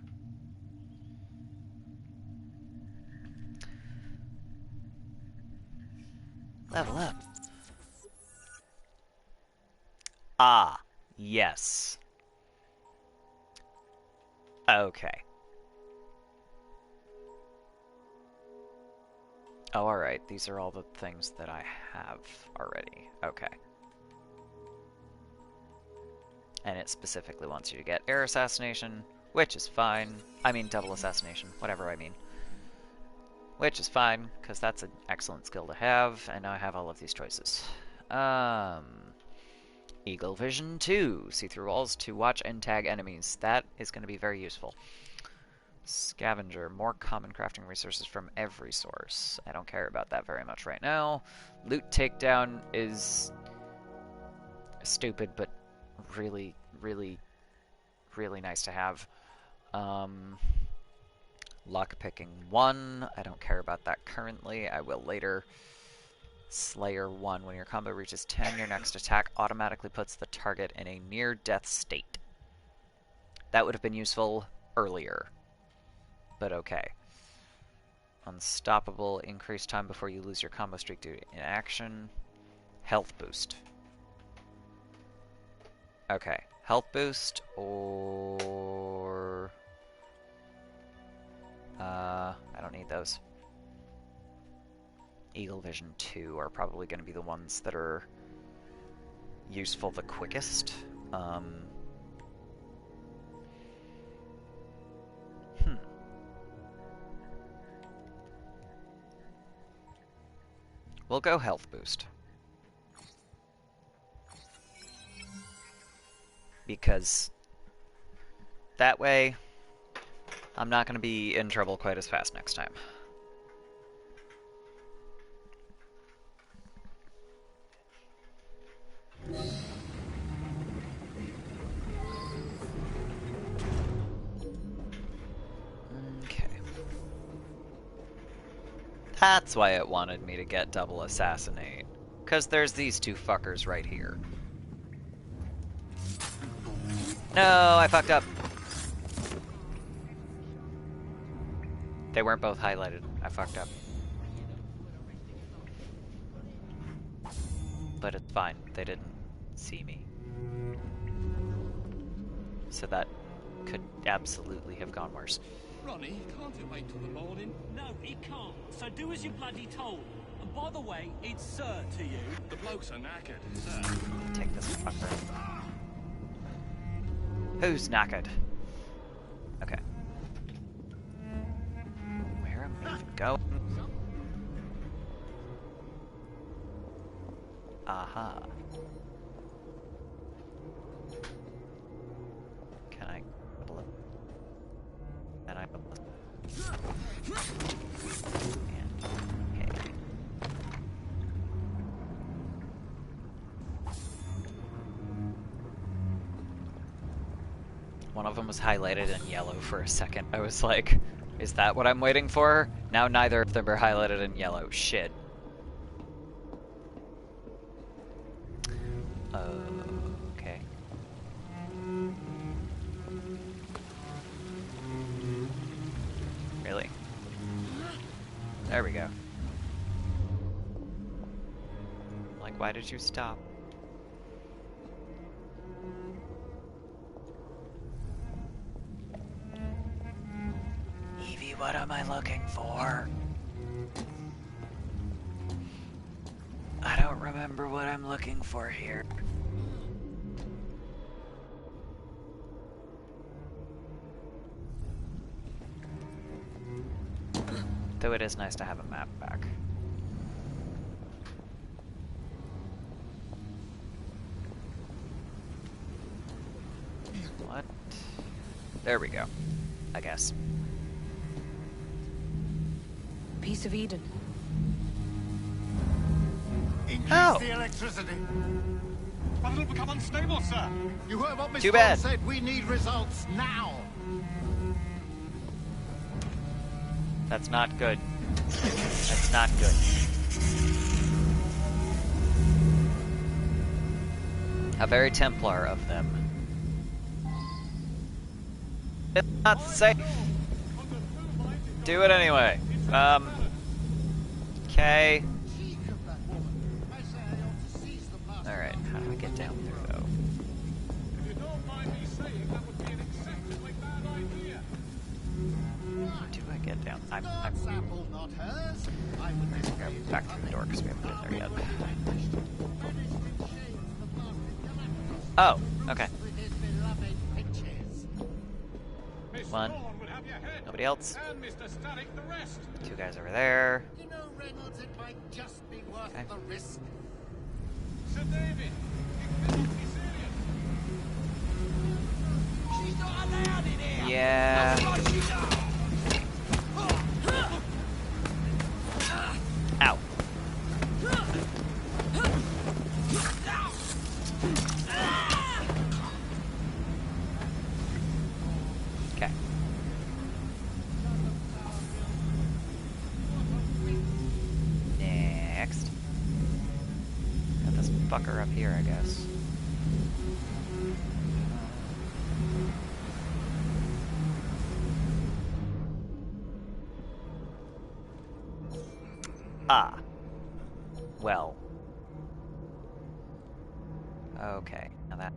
Level up. Ah, yes. Okay. Oh, alright. These are all the things that I have already. Okay. And it specifically wants you to get air assassination, which is fine. I mean double assassination, whatever I mean. Which is fine, because that's an excellent skill to have, and now I have all of these choices. Eagle Vision 2. See through walls to watch and tag enemies. That is going to be very useful. Scavenger. More common crafting resources from every source. I don't care about that very much right now. Loot takedown is stupid, but really, really, really nice to have. Lockpicking 1. I don't care about that currently. I will later. Slayer 1. When your combo reaches 10, your next attack automatically puts the target in a near-death state. That would have been useful earlier. But okay. Unstoppable. Increase time before you lose your combo streak due to inaction. Health boost. Okay. Health boost or... I don't need those. Eagle Vision 2 are probably going to be the ones that are useful the quickest. Um... We'll go health boost. Because that way, I'm not going to be in trouble quite as fast next time. Okay. That's why it wanted me to get double assassinate. Because there's these two fuckers right here. No, I fucked up. They weren't both highlighted. I fucked up. But it's fine. They didn't see me. So that could absolutely have gone worse. Ronnie, can't it wait till the morning? No, it can't. So do as you're bloody told. And by the way, it's sir to you. The blokes are knackered, sir. Take this fucker. Who's knackered? Okay. Where am I even going? Aha. Can I bubble it? Can I bubble it? And hey. One of them was highlighted in yellow for a second. I was like, is that what I'm waiting for? Now neither of them are highlighted in yellow. Shit. Okay. Really? There we go. Like, why did you stop? Evie, what am I looking for? I don't remember what I'm looking for here. Though it is nice to have a map back. What? There we go. I guess. Piece of Eden. Increase the electricity. But it'll become unstable, sir. You heard what Miss Too bad. Bond said. We need results now. That's not good. That's not good. How very Templar of them. It's not safe. Do it anyway. Okay. Alright, how do I get down there, though? If you don't mind me saying, that would be an exceptionally bad idea. Do I get down? I'm Apple, not hers. I would gonna go back through the door because we haven't been there yet. Oh, okay. One. Nobody else. And Mr. Static the rest. Two guys over there. You know, Reynolds, it might just be worth Okay. the risk. Sir David, you cannot be serious. She's not allowed in here. Yeah. Ow. Okay. Next. Got this fucker up here, I guess. Ah. Well. Okay. Now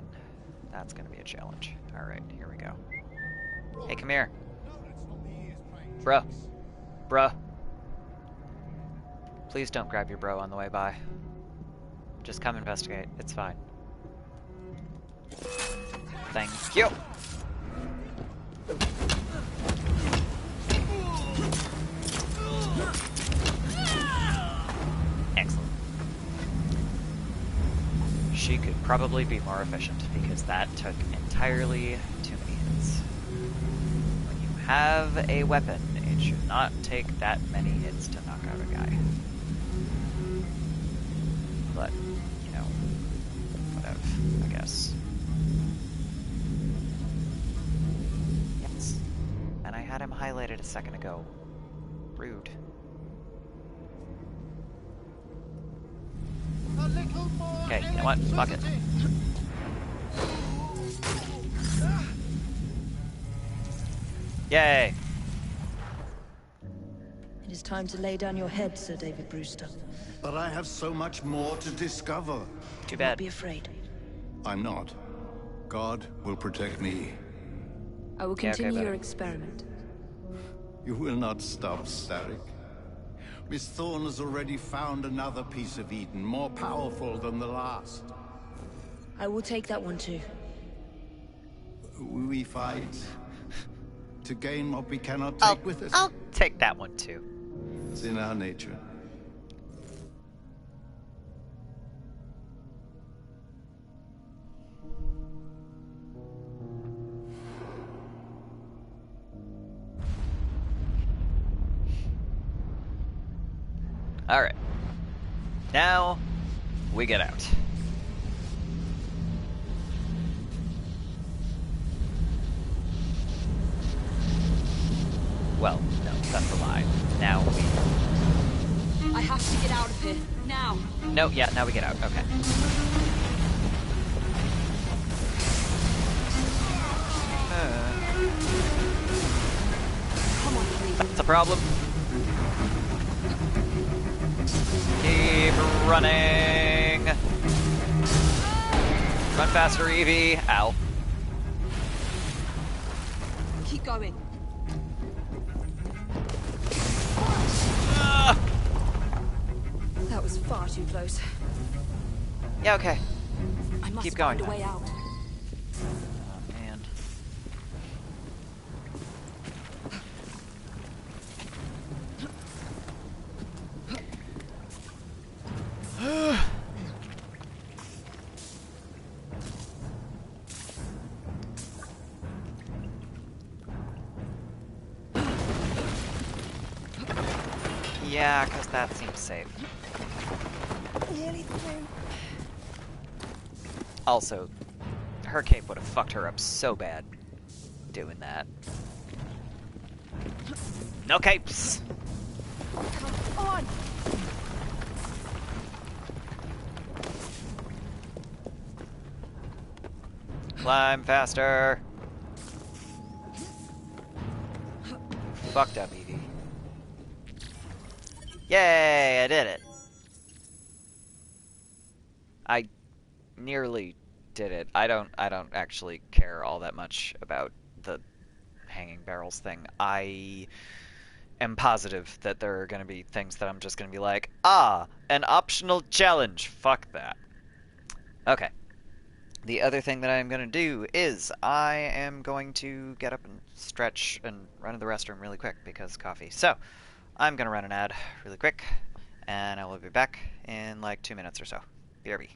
that's gonna be a challenge. Alright, here we go. Hey, come here. Bruh. Bruh. Please don't grab your bro on the way by. Just come investigate. It's fine. Thank you. Excellent. She could probably be more efficient, because that took entirely too many hits. When you have a weapon, it should not take that many hits to knock out a guy. But, you know, whatever, I guess. Yes. And I had him highlighted a second ago. Rude. Okay, you know what? Fuck it. Yay! It is time to lay down your head, Sir David Brewster. But I have so much more to discover. Too Do not bad. be afraid. I'm not. God will protect me. I will Yeah, okay, continue your buddy. experiment. You will not stop, Starrick. Miss Thorne has already found another piece of Eden, more powerful than the last. I will take that one too. We fight to gain what we cannot I'll take with us. take that one too. It's in our nature. Alright. Now, we get out. Well, no, that's a lie. Now we... I have to get out of here, now! No, yeah, now we get out. Okay. Come on, please. That's a problem. Keep running. Run faster, Evie. Ow. Keep going. That was far too close. Yeah, okay. I must Keep going. find a way out. Oh, man. Yeah, because that seems safe. Nearly through. Also, her cape would have fucked her up so bad doing that. No capes! Come on! Climb faster! Fucked up, Evie. Yay, I did it! I nearly did it. I don't actually care all that much about the hanging barrels thing. I am positive that there are going to be things that I'm just going to be like, ah, an optional challenge. Fuck that. Okay. The other thing that I'm going to do is I am going to get up and stretch and run to the restroom really quick because coffee. So, I'm going to run an ad really quick, and I will be back in like 2 minutes or so. BRB.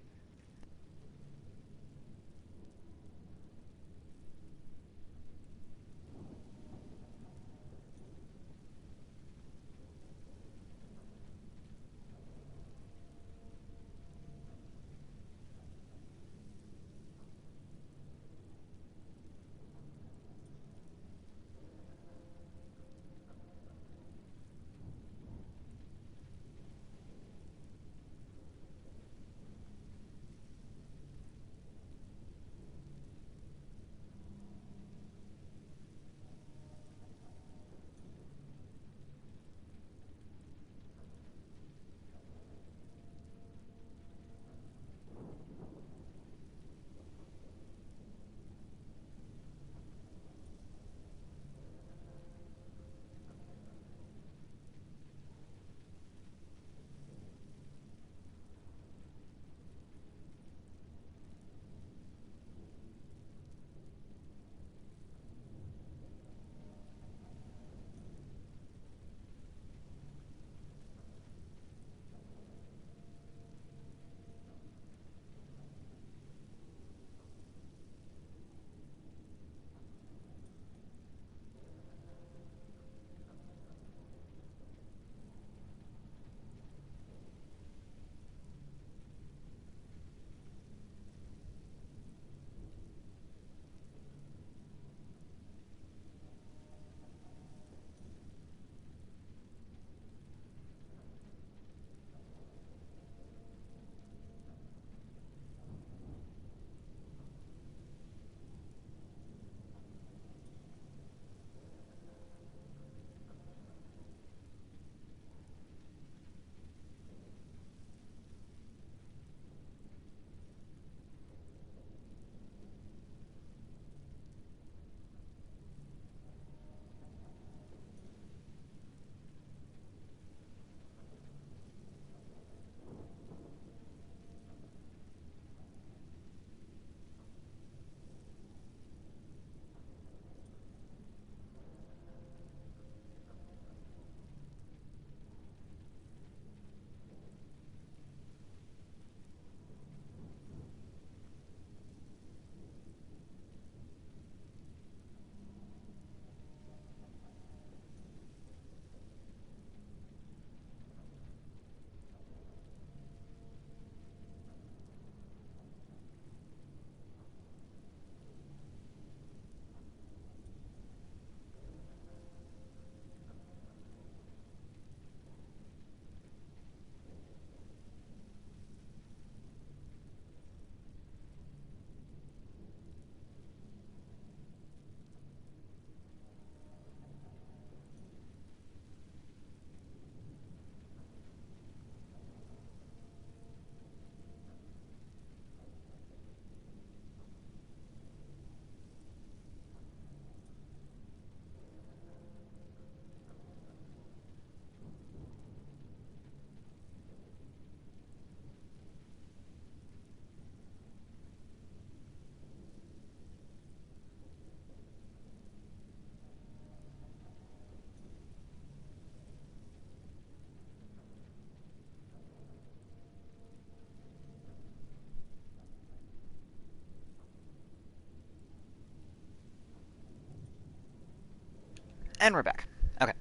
And we're back. Okay.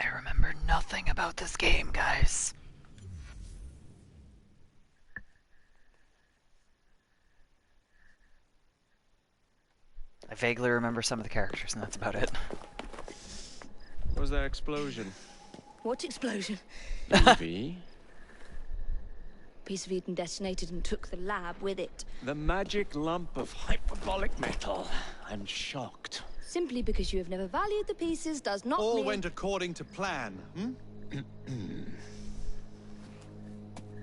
I remember nothing about this game, guys. I vaguely remember some of the characters, and that's about it. What was that explosion? What explosion? Evie? Piece of Eden detonated and took the lab with it. The magic lump of hyperbolic metal. I'm shocked. Simply because you have never valued the pieces does not All mean... went according to plan, hmm?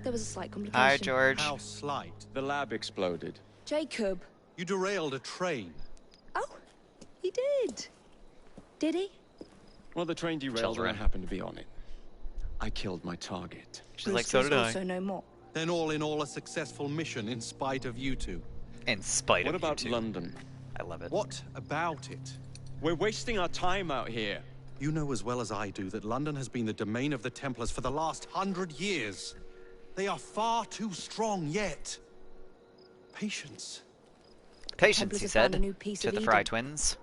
There was a slight complication. Hi, George. How slight? The lab exploded. Jacob. You derailed a train. Oh, he did. Did he? Well, the train derailed Children. and I happened to be on it. I killed my target. She's like, so did I. Also no more. Then all in all, a successful mission in spite of you two. In spite What of about you two. London? I love it. What about it? We're wasting our time out here. You know as well as I do that London has been the domain of the Templars for the last 100 years. They are far too strong yet. Patience. Patience, he Templars have found said, a new piece to of the Fry Eden. twins.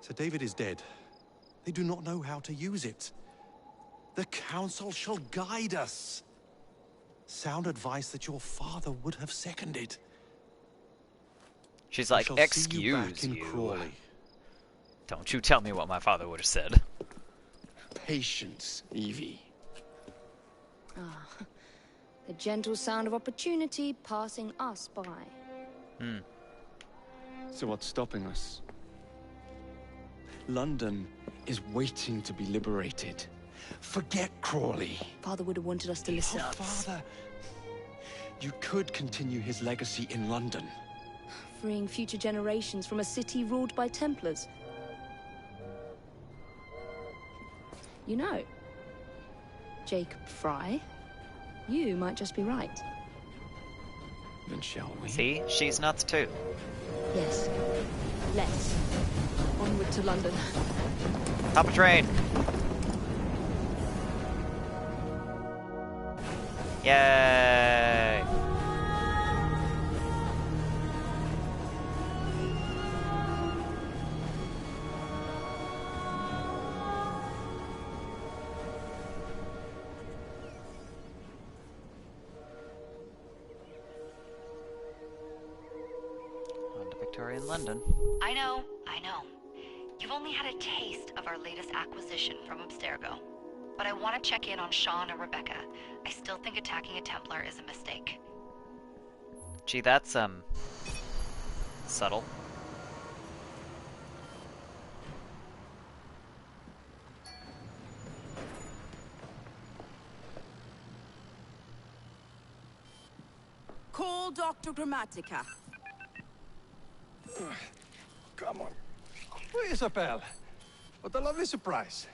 Sir David is dead. They do not know how to use it. The Council shall guide us. Sound advice that your father would have seconded. She's I like, shall see you excuse back in you. Crawley. Don't you tell me what my father would have said. Patience, Evie. Ah, the gentle sound of opportunity passing us by. So what's stopping us? London is waiting to be liberated. Forget Crawley. Father would have wanted us to listen. Your father. You could continue his legacy in London. Freeing future generations from a city ruled by Templars. You know, Jacob Fry, you might just be right. Then shall we? See? She's nuts too. Yes. Let's. Onward to London. Hop a train. Yay! On to Victorian London. I know. You've only had a taste of our latest acquisition from Abstergo. But I want to check in on Sean and Rebecca. I still think attacking a Templar is a mistake. Gee, that's, subtle. Call Dr. Grammatica. Come on. Isabel. What a lovely surprise.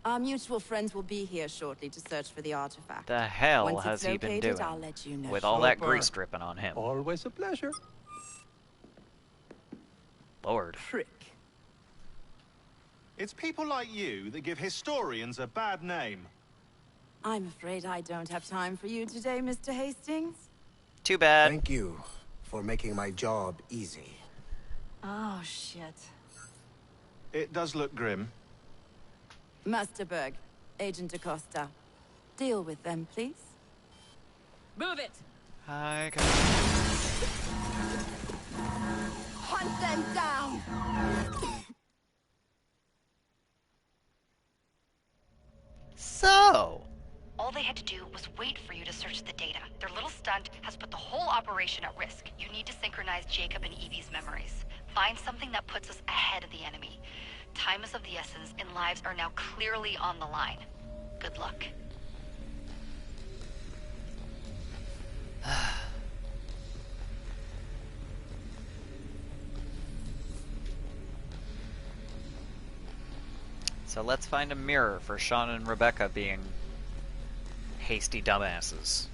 Our mutual friends will be here shortly to search for the artifact. The hell Once has it's he been located, doing? I'll let you know. With all that Super. grease dripping on him. Always a pleasure. Lord. Prick. It's people like you that give historians a bad name. I'm afraid I don't have time for you today, Mr. Hastings. Too bad. Thank you for making my job easy. Oh, shit. It does look grim. Masterberg, Agent Acosta. Deal with them, please. Move it! Hi, Hunt them down! So... All they had to do was wait for you to search the data. Their little stunt has put the whole operation at risk. You need to synchronize Jacob and Evie's memories. Find something that puts us ahead of the enemy. Time is of the essence, and lives are now clearly on the line. Good luck. So let's find a mirror for Sean and Rebecca being hasty dumbasses.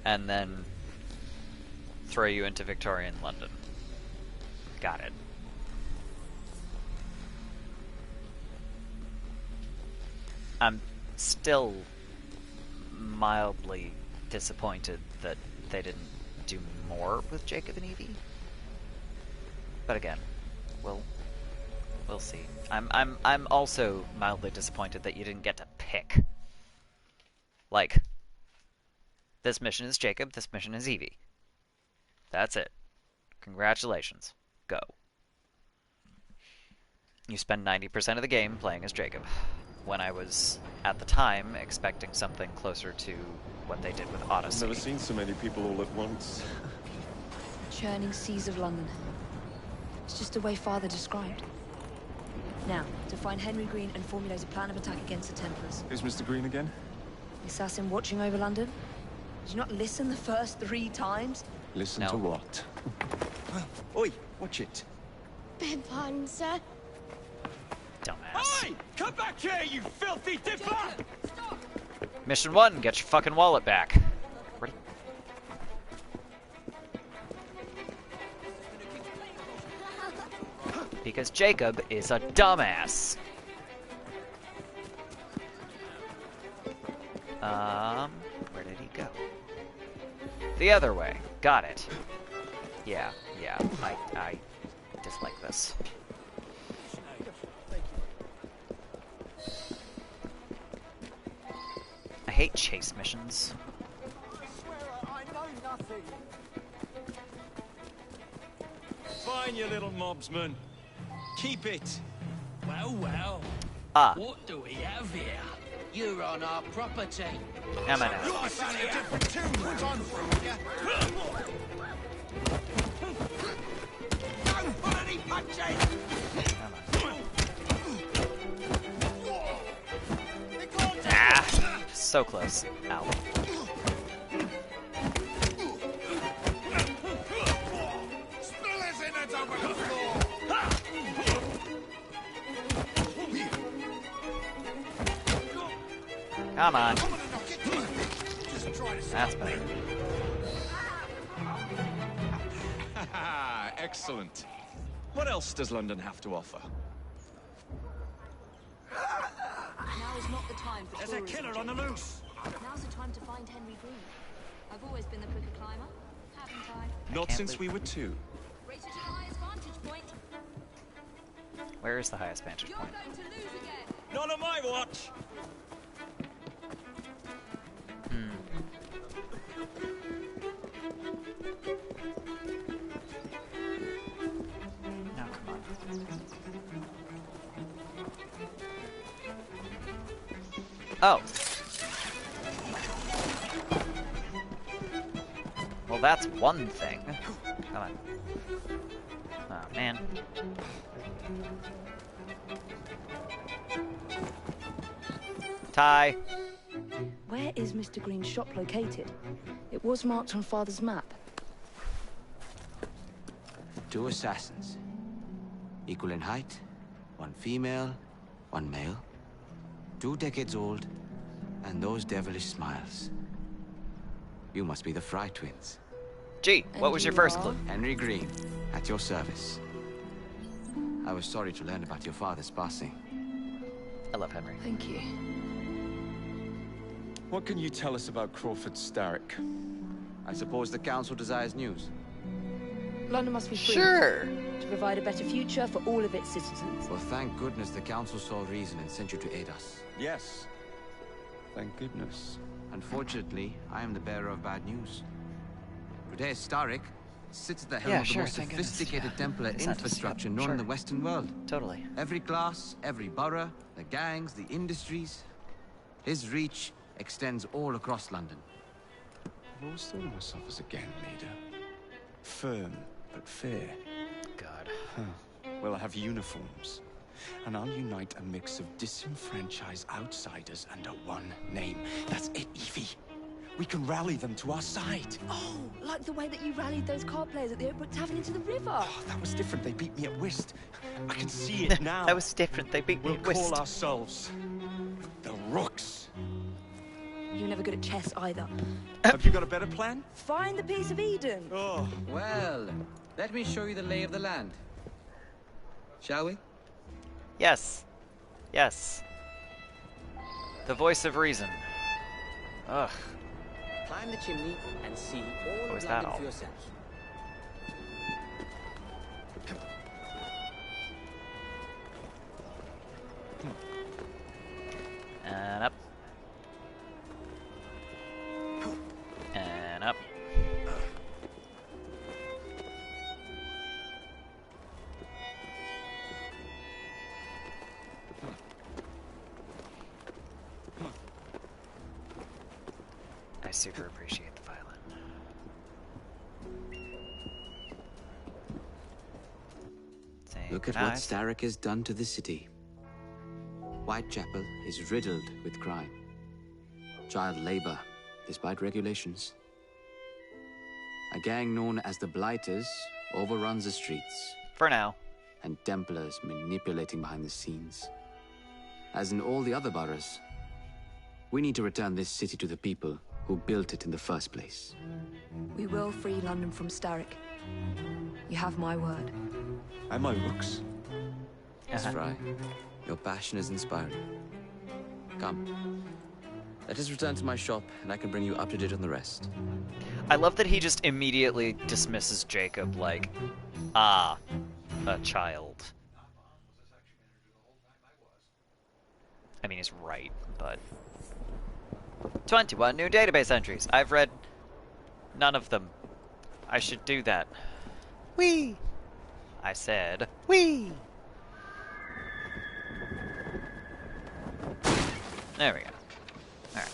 And then throw you into Victorian London. Got it. I'm still mildly disappointed that they didn't do more with Jacob and Evie. But again, we'll We'll see. I'm also mildly disappointed that you didn't get to pick. Like, this mission is Jacob, this mission is Evie. That's it. Congratulations. Go. You spend 90% of the game playing as Jacob, when I was, at the time, expecting something closer to what they did with Odyssey. I've never seen so many people all at once. Churning seas of London. It's just the way Father described. Now, to find Henry Green and formulate a plan of attack against the Templars. Who's Mr. Green again? The assassin watching over London? Did you not listen the first 3 times? Listen to what? Oi, watch it. Beg pardon, sir. Dumbass. Oi! Come back here, you filthy dipper! Mission 1, get your fucking wallet back. Ready? Because Jacob is a dumbass. Where did he go? The other way. Got it. Yeah, I dislike this. I hate chase missions. Fine, you little mobsman. Keep it. Well, well. Ah. What do we have here? You're on our property. Am I now? You're a different tune. What's on for you? Don't pull any punches! Ah, so close. Ow. Come on. That's better. Excellent. What else does London have to offer? Now is not the time for There's a killer on the loose! Now's the time to find Henry Green. I've always been the quicker climber, haven't I? Not since we were 2. Race you to the highest vantage point. Where is the highest vantage point? Going to lose again. Not on my watch! Now, come on. Oh. Well, that's one thing. Come on. Oh, man. Ty. Where is Mr. Green's shop located? It was marked on Father's map. 2 assassins. Equal in height. 1 female, 1 male. 2 decades old. And those devilish smiles. You must be the Fry twins. Gee, what was your first clue? Henry Green, at your service. I was sorry to learn about your father's passing. I love Henry. Thank you. What can you tell us about Crawford Starrick? I suppose the Council desires news. London must be free. Sure. To provide a better future for all of its citizens. Well, thank goodness the Council saw reason and sent you to aid us. Yes. Thank goodness. Unfortunately, I am the bearer of bad news. Today, Starrick sits at the helm of the most sophisticated Templar infrastructure known in the Western world. Totally. Every class, every borough, the gangs, the industries. His reach extends all across London. I've always thought of myself as a gang leader. Firm, but fair. God. Huh. Well, I have uniforms. And I'll unite a mix of disenfranchised outsiders under one name. That's it, Evie. We can rally them to our side. Oh, like the way that you rallied those card players at the Oakbrook Tavern into the river. Oh, that was different. They beat me at whist. I can see it now. That was different. They beat me at whist. We'll call ourselves the Rooks. You're never good at chess either. Have you got a better plan? Find the piece of Eden. Oh. Well, let me show you the lay of the land. Shall we? Yes. Yes. The voice of reason. Ugh. Climb the chimney and see all Oh, of is that London all? for yourself. And up. And up. I super appreciate the violin. Look at what Starrick has done to the city. Whitechapel is riddled with crime. Child labor, despite regulations. A gang known as the Blighters overruns the streets. For now. And Templars manipulating behind the scenes. As in all the other boroughs, we need to return this city to the people who built it in the first place. We will free London from Starrick. You have my word. And my looks. Miss Fry, your passion is inspiring. Come. Let us return to my shop, and I can bring you up to date on the rest. I love that he just immediately dismisses Jacob like, a child. I mean, he's right, but... 21 new database entries. I've read none of them. I should do that. Whee! I said, whee! There we go. Alright.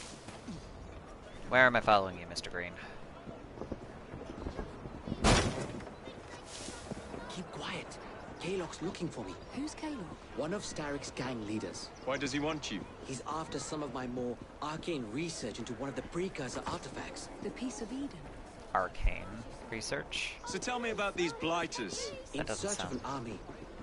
Where am I following you, Mr. Green? Keep quiet. Kaylock's looking for me. Who's Kaylock? One of Starrick's gang leaders. Why does he want you? He's after some of my more arcane research into one of the precursor artifacts. The Piece of Eden. Arcane research? So tell me about these blighters. In search of an army,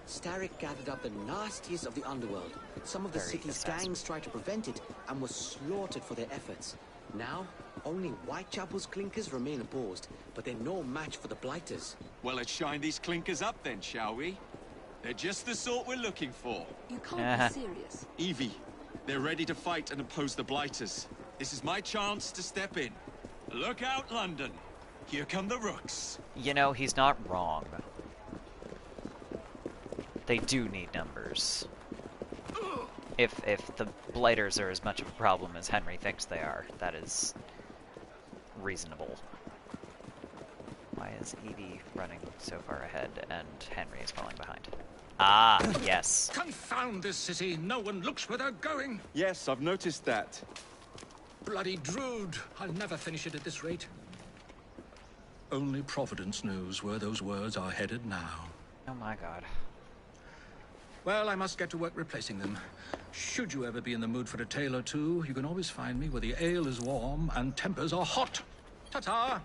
Starrick gathered up the nastiest of the underworld. Some of the city's gangs tried to prevent it and were slaughtered for their efforts. Now, only Whitechapel's clinkers remain opposed, but they're no match for the Blighters. Well, let's shine these clinkers up then, shall we? They're just the sort we're looking for. You can't be serious. Evie, they're ready to fight and oppose the Blighters. This is my chance to step in. Look out, London. Here come the Rooks. You know, he's not wrong. They do need numbers. If the Blighters are as much of a problem as Henry thinks they are, that is reasonable. Why is Evie running so far ahead and Henry is falling behind? Ah, yes. Confound this city. No one looks where they're going. Yes, I've noticed that. Bloody Drood. I'll never finish it at this rate. Only Providence knows where those words are headed now. Oh my god. Well, I must get to work replacing them. Should you ever be in the mood for a tale or two, you can always find me where the ale is warm and tempers are hot. Ta-ta!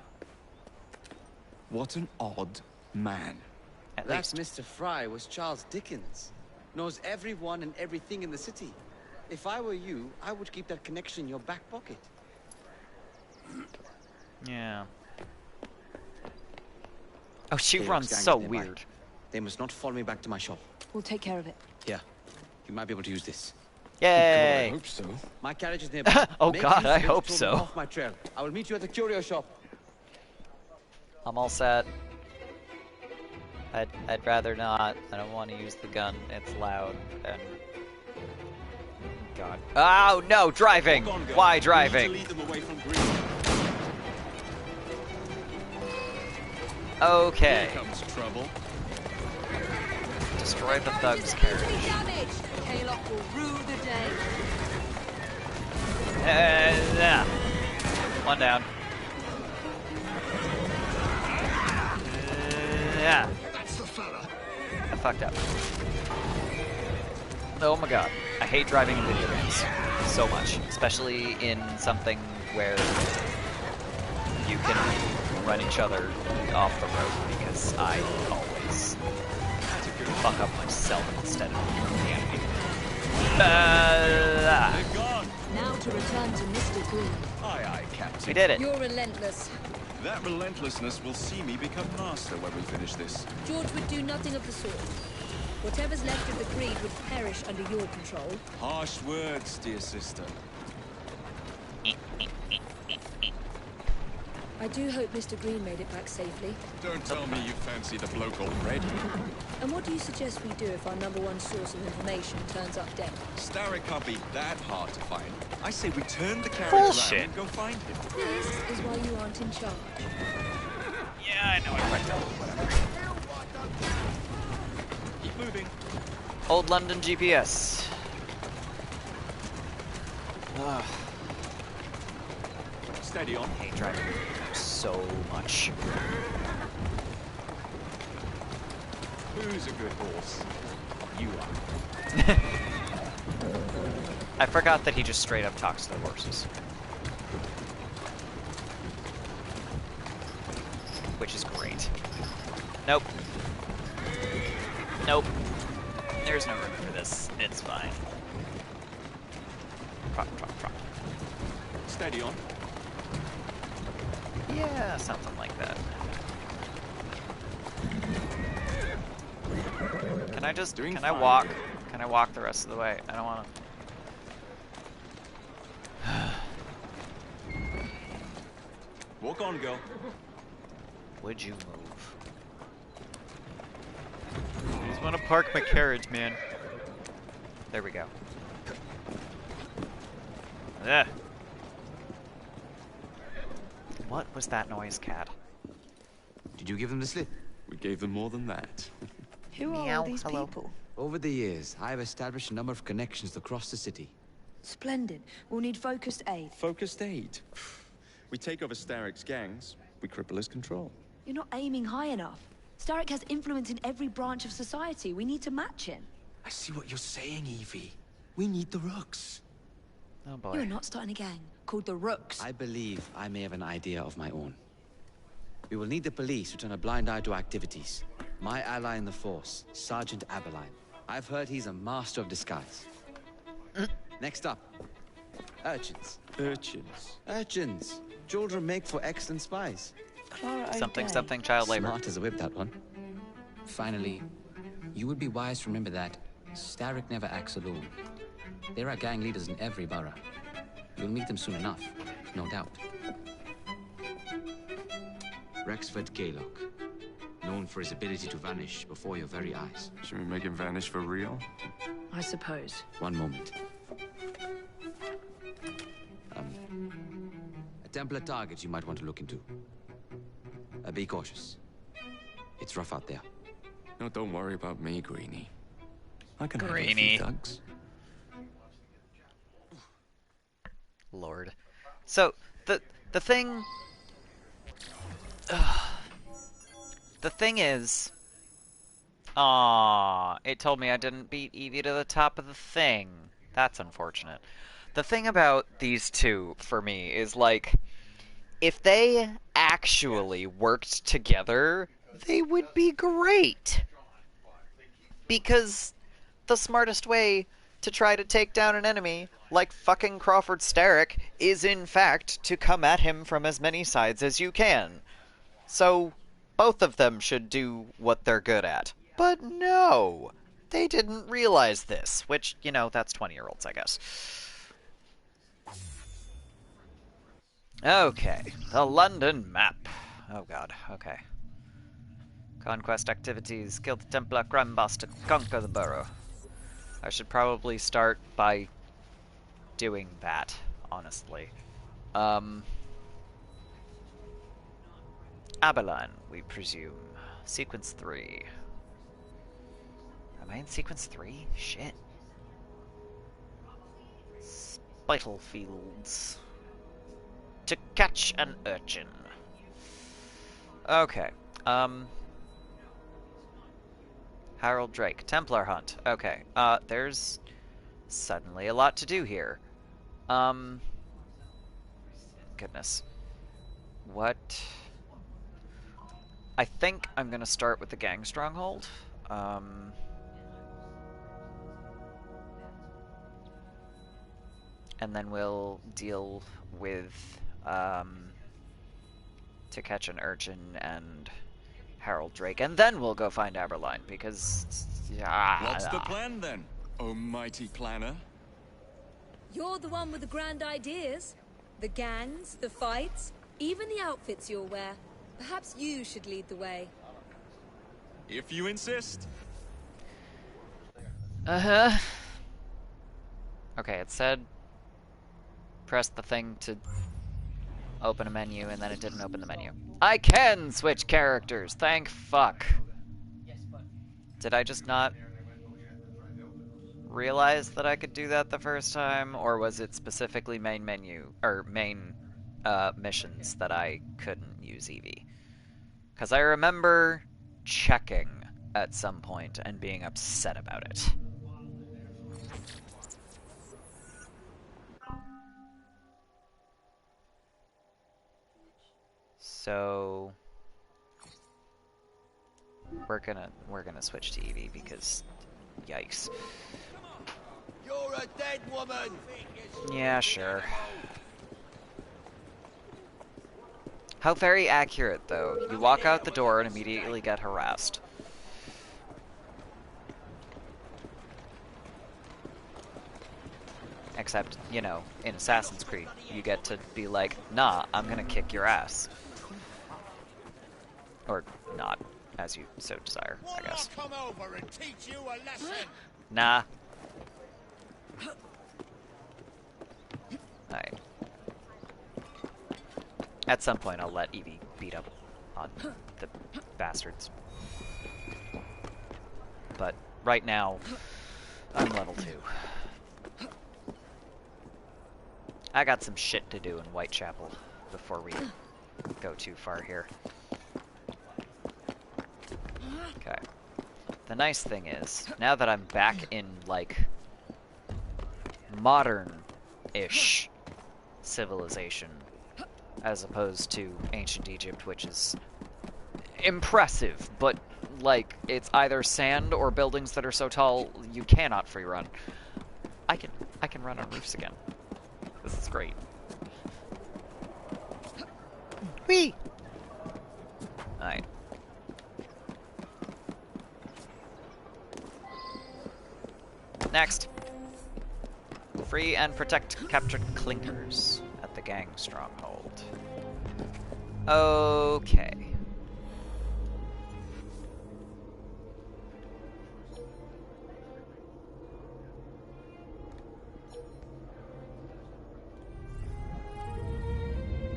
What an odd man. That Mr. Fry was Charles Dickens. Knows everyone and everything in the city. If I were you, I would keep that connection in your back pocket. Yeah. Oh, she Kaylock's runs gang is so nearby. weird. They must not follow me back to my shop. We'll take care of it. Here. You might be able to use this. Yay! I hope so. My carriage is nearby. Oh Make god, use I of it hope to throw so. me off my trail. I will meet you at the curio shop. I'm all set. I'd rather not. I don't want to use the gun. It's loud and... God. Oh, no! Driving! On, Why We driving? need to lead them away from Green. Okay. Here comes trouble. Destroy the thug's carriage. Kaylock will rue the day. Yeah. One down. Yeah. That's the fella. I fucked up. Oh my god. I hate driving in video games so much. Especially in something where you can run each other off the road, because I always fuck up myself instead of the enemy. Now to return to Mr. Green. Aye, aye, Captain. We did it. You're relentless. That relentlessness will see me become master when we finish this. George would do nothing of the sort. Whatever's left of the Creed would perish under your control. Harsh words, dear sister. I do hope Mr. Green made it back safely. Don't tell me you fancy the bloke already. And what do you suggest we do if our number one source of information turns up dead? Starrick can't be that hard to find. I say we turn the carriage Bullshit. around and go find him. This is why you aren't in charge. Yeah, I know I fucked up. Whatever. Keep moving. Old London GPS. Ugh. Steady on. I hate driving so much. Who's a good horse? You are. I forgot that he just straight up talks to the horses. Which is great. Nope. Nope. There's no room for this. It's fine. Prop, prop, prop. Steady on. Yeah, something like that. Can I just, can I walk? Can I walk the rest of the way? I don't want to. Walk on, girl. Would you move? I just want to park my carriage, man. There we go. Ugh. What was that noise, Cat? Did you give them the slip? We gave them more than that. Who are all these people? Over the years, I have established a number of connections across the city. Splendid. We'll need focused aid. Focused aid. We take over Starrick's gangs, we cripple his control. You're not aiming high enough. Starrick has influence in every branch of society. We need to match him. I see what you're saying, Evie. We need the Rooks. Oh boy. You're not starting a gang called the Rooks. I believe I may have an idea of my own. We will need the police to turn a blind eye to activities. My ally in the force, Sergeant Albion. I've heard he's a master of disguise. Next up, urchins. Urchins? Urchins. Children make for excellent spies. Clara Something, O'Day. something, child labor. Smart as a whip, that one. Finally, you would be wise to remember that Starrick never acts alone. There are gang leaders in every borough. You'll meet them soon enough, no doubt. Rexford Gaylock, known for his ability to vanish before your very eyes. Should we make him vanish for real? I suppose. One moment. A Templar target you might want to look into. Be cautious. It's rough out there. No, don't worry about me, Greenie. I can handle a Greenie. few thugs. Lord. So, the thing... the thing is... Aww, it told me I didn't beat Evie to the top of the thing. That's unfortunate. The thing about these two, for me, is like... if they actually worked together, they would be great. Because the smartest way to try to take down an enemy, like fucking Crawford Starrick, is in fact to come at him from as many sides as you can. So, both of them should do what they're good at. But no! They didn't realize this, which, you know, that's 20-year-olds, I guess. Okay, the London map. Oh god, okay. Conquest activities, kill the Templar crime boss to conquer the borough. I should probably start by doing that, honestly. Albion, we presume. Sequence 3. Am I in sequence 3? Shit. Spital fields. To catch an urchin. Okay. Harold Drake. Templar hunt. Okay. There's suddenly a lot to do here. Goodness. What? I think I'm gonna start with the gang stronghold. And then we'll deal with To Catch an Urchin and Harold Drake, and then we'll go find Aberline, because What's the plan then, oh mighty planner? You're the one with the grand ideas. The gangs, the fights, Even the outfits you'll wear. Perhaps you should lead the way. If you insist. Uh-huh. Okay, it said press the thing to open a menu, and then it didn't open the menu. I can switch characters! Thank fuck. Did I just not realize that I could do that the first time, or was it specifically main menu, or main missions that I couldn't use Eevee? Because I remember checking at some point and being upset about it. So we're gonna switch to Eevee because yikes. You're a dead woman. Yeah, sure. How very accurate, though. You walk out the door and immediately get harassed. Except, you know, in Assassin's Creed, you get to be like, nah, I'm gonna kick your ass. Or not, as you so desire, I guess. Come over and teach you a lesson. Nah. Alright. At some point, I'll let Eevee beat up on the bastards. But right now, I'm level 2. I got some shit to do in Whitechapel before we go too far here. Okay. The nice thing is, now that I'm back in, like, modern-ish civilization, as opposed to ancient Egypt, which is impressive, but, like, it's either sand or buildings that are so tall you cannot free run. I can run on roofs again. This is great. Whee! Alright. Next. Free and protect captured clinkers at the gang stronghold. Okay.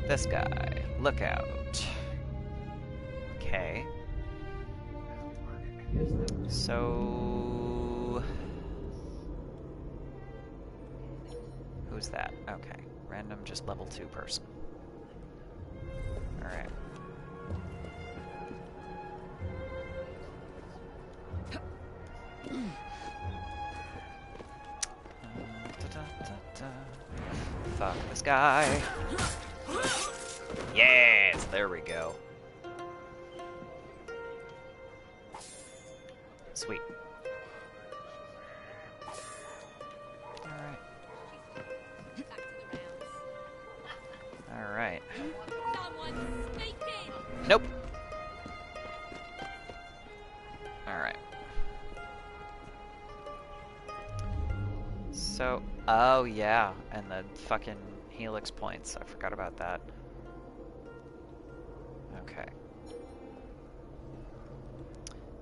This guy. Look out. Okay. So... who's that? Okay. Random, just level 2 person. Alright. Fuck this guy. Yes, there we go. Sweet. Alright. Alright. Nope. Alright. So, oh yeah, and the fucking helix points. I forgot about that. Okay.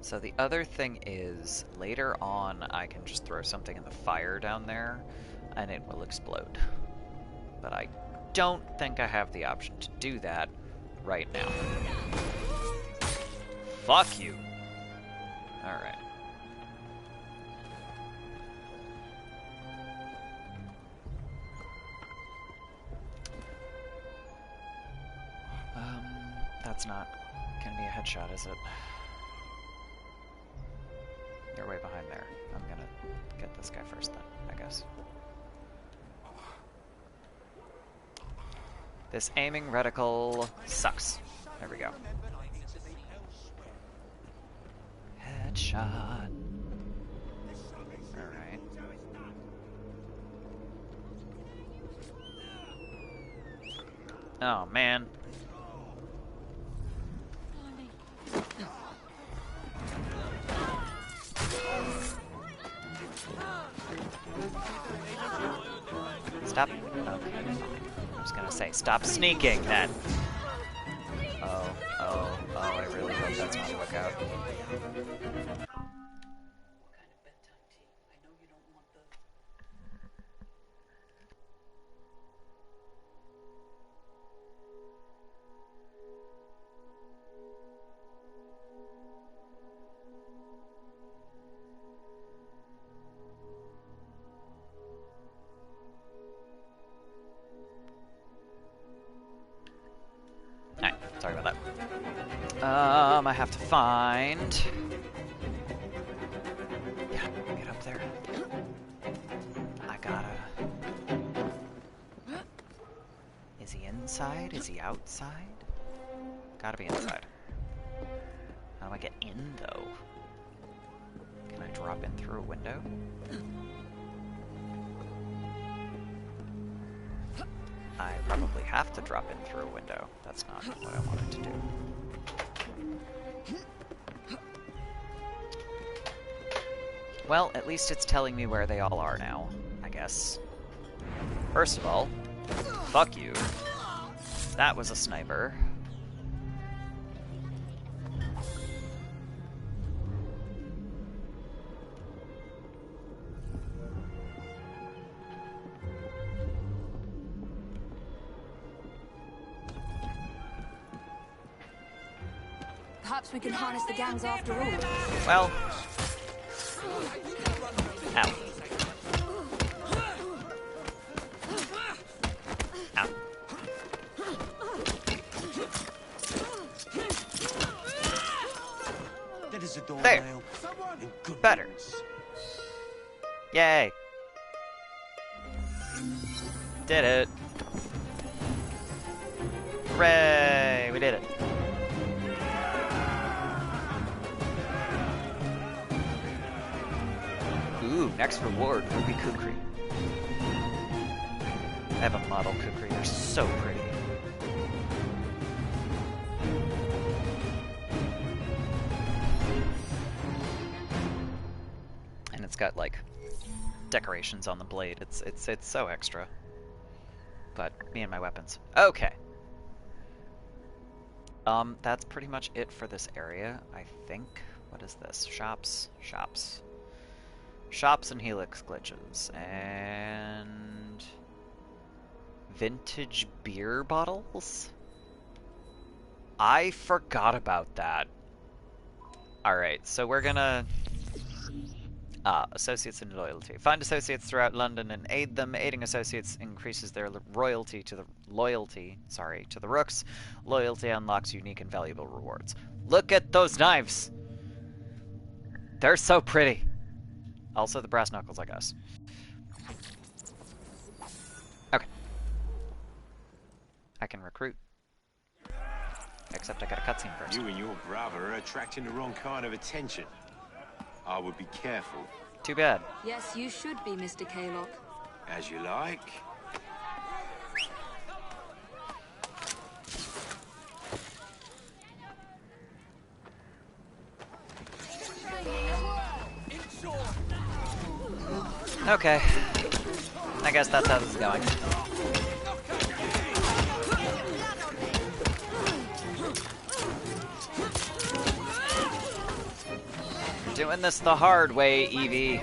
So the other thing is, later on I can just throw something in the fire down there, and it will explode. But I don't think I have the option to do that right now. Fuck you! Alright. That's not gonna be a headshot, is it? You're way behind there. I'm gonna get this guy first then, I guess. This aiming reticle sucks. There we go. Headshot. Alright. Oh, man. Stop. Okay, fine. I was gonna say, stop sneaking then. Oh, I really hope that's not a lookout. Alright, sorry about that. I have to find... Yeah, get up there. I gotta... Is he inside? Is he outside? Gotta be inside. How do I get in, though? Can I drop in through a window? I probably have to drop in through a window. That's not what I wanted to do. Well, at least it's telling me where they all are now, I guess. First of all, fuck you. That was a sniper. Perhaps we can harness the gangs after all. Well... Ow. Ow. That is a door There. nail. Better. Yay. Did it. Hooray! We did it. Ooh, next reward, Ruby Kukri. I have a model Kukri, they're so pretty. And it's got, like, decorations on the blade. It's so extra. But, me and my weapons. Okay. That's pretty much it for this area, I think. What is this? Shops? Shops. Shops and helix glitches. And... vintage beer bottles? I forgot about that. Alright, so we're gonna... associates and loyalty. Find associates throughout London and aid them. Aiding associates increases their loyalty to the Rooks. Loyalty unlocks unique and valuable rewards. Look at those knives! They're so pretty! Also the brass knuckles, I guess. Okay. I can recruit. Except I got a cutscene first. You and your brother are attracting the wrong kind of attention. I would be careful. Too bad. Yes, you should be, Mr. Kaylock. As you like. Okay. I guess that's how this is going. Doing this the hard way, Evie.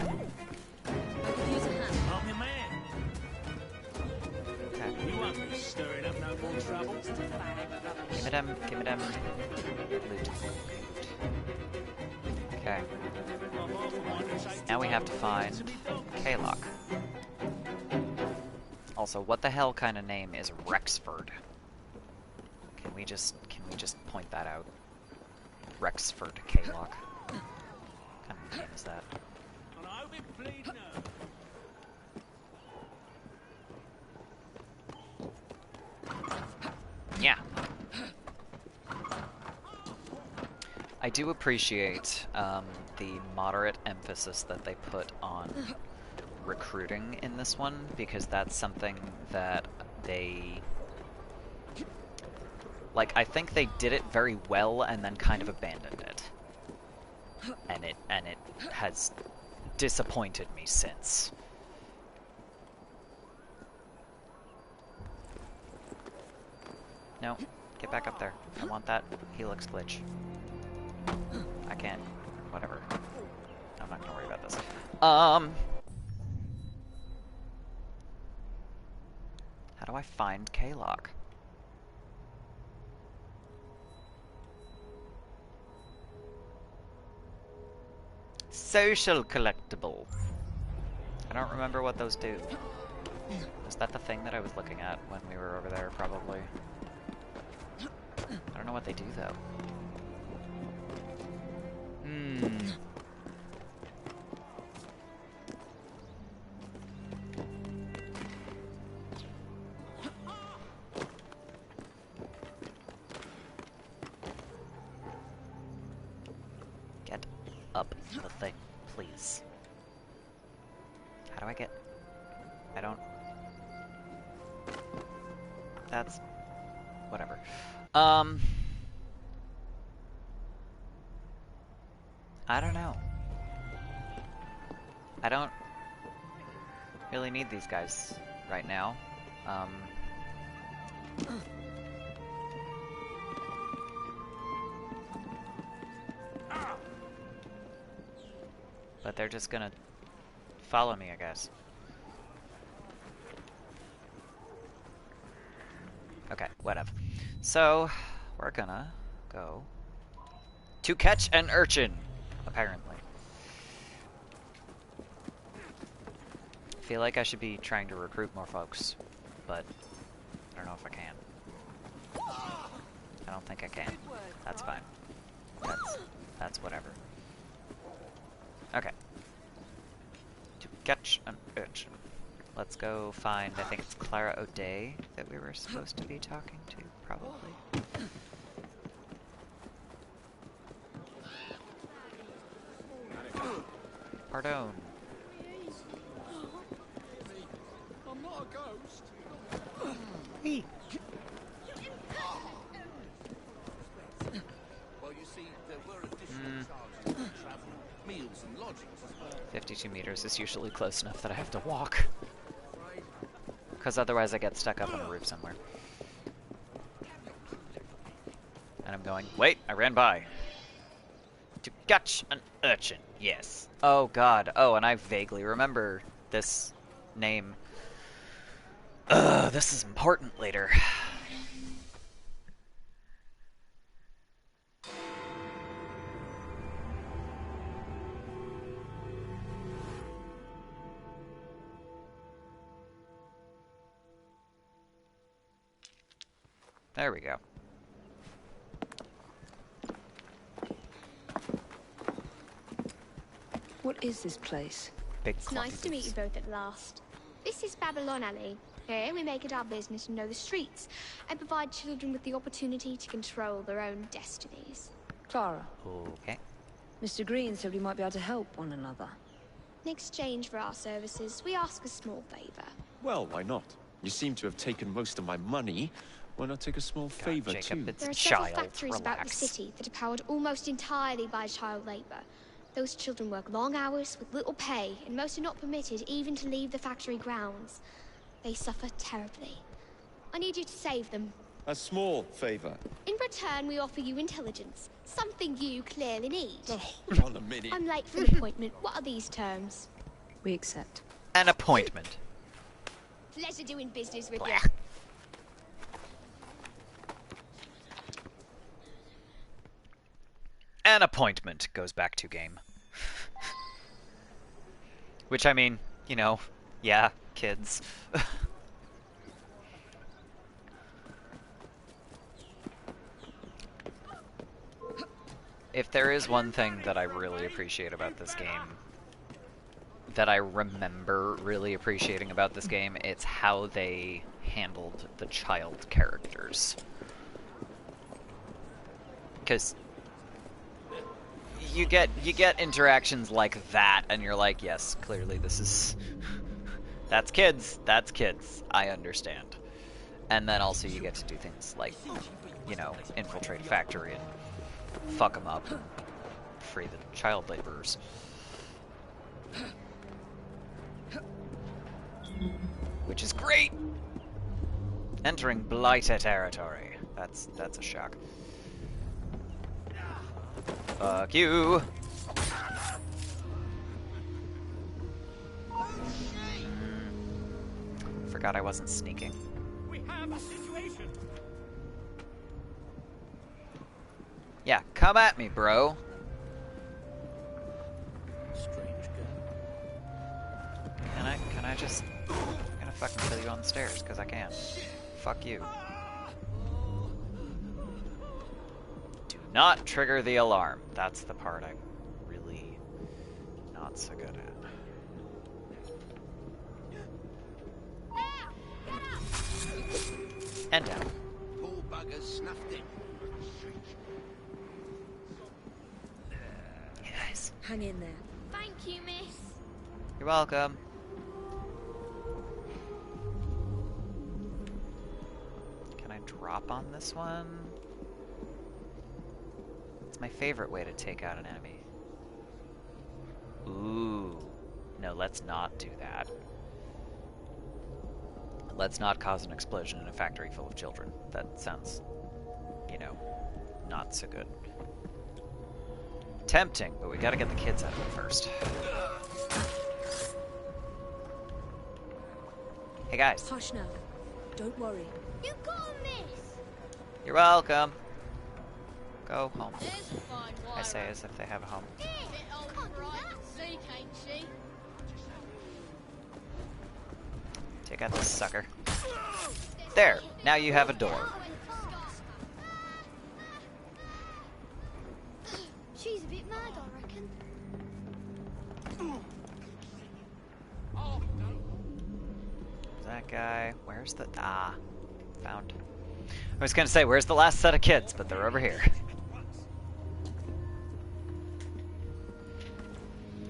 Okay. Give me them, give me them. Loot. Okay. Now we have to find Kaylock. Also, what the hell kind of name is Rexford? Can we just point that out? Rexford Kaylock. What kind of name is that? Yeah. I do appreciate the moderate emphasis that they put on recruiting in this one, because that's something that they... like, I think they did it very well and then kind of abandoned it. And it has disappointed me since. No. Get back up there. I want that helix glitch. I can't. Whatever. I'm not gonna worry about this. How do I find K-Lock? Social collectible. I don't remember what those do. Was that the thing that I was looking at when we were over there, probably? I don't know what they do, though. Get up the thing, please. How do I get... I don't... That's... whatever. I don't know. I don't really need these guys right now. But they're just gonna follow me, I guess. Okay, whatever. So, we're gonna go to catch an urchin, apparently. I feel like I should be trying to recruit more folks, but I don't know if I can. I don't think I can. That's fine. That's whatever. Okay. To catch an urchin. Let's go find, I think it's Clara O'Day that we were supposed to be talking to, probably. Pardon. I'm not a ghost. Hey. Well, you see, there were additional charges for travel, meals, and lodgings as well. 52 meters is usually close enough that I have to walk. Because otherwise I get stuck up on a roof somewhere. And I'm going, wait, I ran by. To catch an urchin, yes. Oh god, oh, and I vaguely remember this name. This is important later. There we go. What is this place? Big It's nice to meet you both at last. This is Babylon Alley. Here we make it our business to know the streets and provide children with the opportunity to control their own destinies. Clara. Okay. Mr. Green said we might be able to help one another. In exchange for our services, we ask a small favor. Well, why not? You seem to have taken most of my money. Why not take a small favor, Jacob, too? it's There are a several child. factories about the Relax. city that are powered almost entirely by child labor. Those children work long hours with little pay, and most are not permitted even to leave the factory grounds. They suffer terribly. I need you to save them. A small favor. In return, we offer you intelligence, something you clearly need. Hold on a minute. I'm late for an appointment. What are these terms? We accept. An appointment. Pleasure doing business with you. An appointment goes back to game. Which, I mean, you know, yeah, kids. If there is one thing that I really appreciate about this game, that I remember really appreciating about this game, it's how they handled the child characters. Because you get interactions like that, and you're like, yes, clearly this is... that's kids, I understand. And then also you get to do things like, you know, infiltrate a factory and fuck them up and free the child laborers. Which is great! Entering Blighter territory. That's a shock. Fuck you! Forgot I wasn't sneaking. We have a situation. Yeah, come at me, bro. Strange girl. Can I just... I'm gonna fucking kill you on the stairs, because I can. Fuck you. Do not trigger the alarm. That's the part I'm really not so good at. And down. Poor buggers snuffed it. Hey guys. Hang in there. Thank you, miss. You're welcome. Can I drop on this one? It's my favorite way to take out an enemy. Ooh. No, let's not do that. Let's not cause an explosion in a factory full of children. That sounds, you know, not so good. Tempting, but we gotta get the kids out of it first. Hey guys. Hush now. Don't worry. You got a miss. You're welcome. Go home. There's a fine I say wire. as if they have a home. Bit old right see, can't she? Take out this sucker. There! Now you have a door. She's a bit mad, I reckon. That guy. Where's the... Ah. Found. I was gonna say, where's the last set of kids? But they're over here.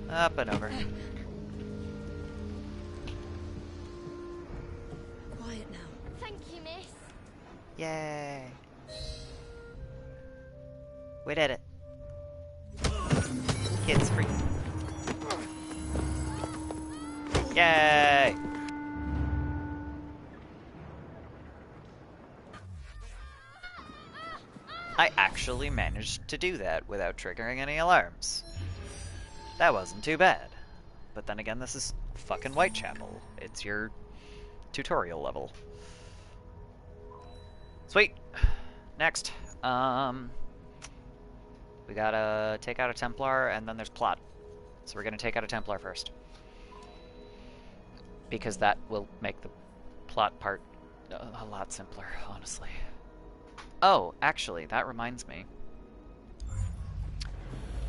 Up and over. Quiet now. Thank you, miss. Yay. We did it. Kids free. Yay! I actually managed to do that without triggering any alarms. That wasn't too bad. But then again, this is fucking Whitechapel. It's your tutorial level. Sweet. Next. We gotta take out a Templar, and then there's plot. So we're gonna take out a Templar first. Because that will make the plot part a lot simpler, honestly. Oh, actually, that reminds me.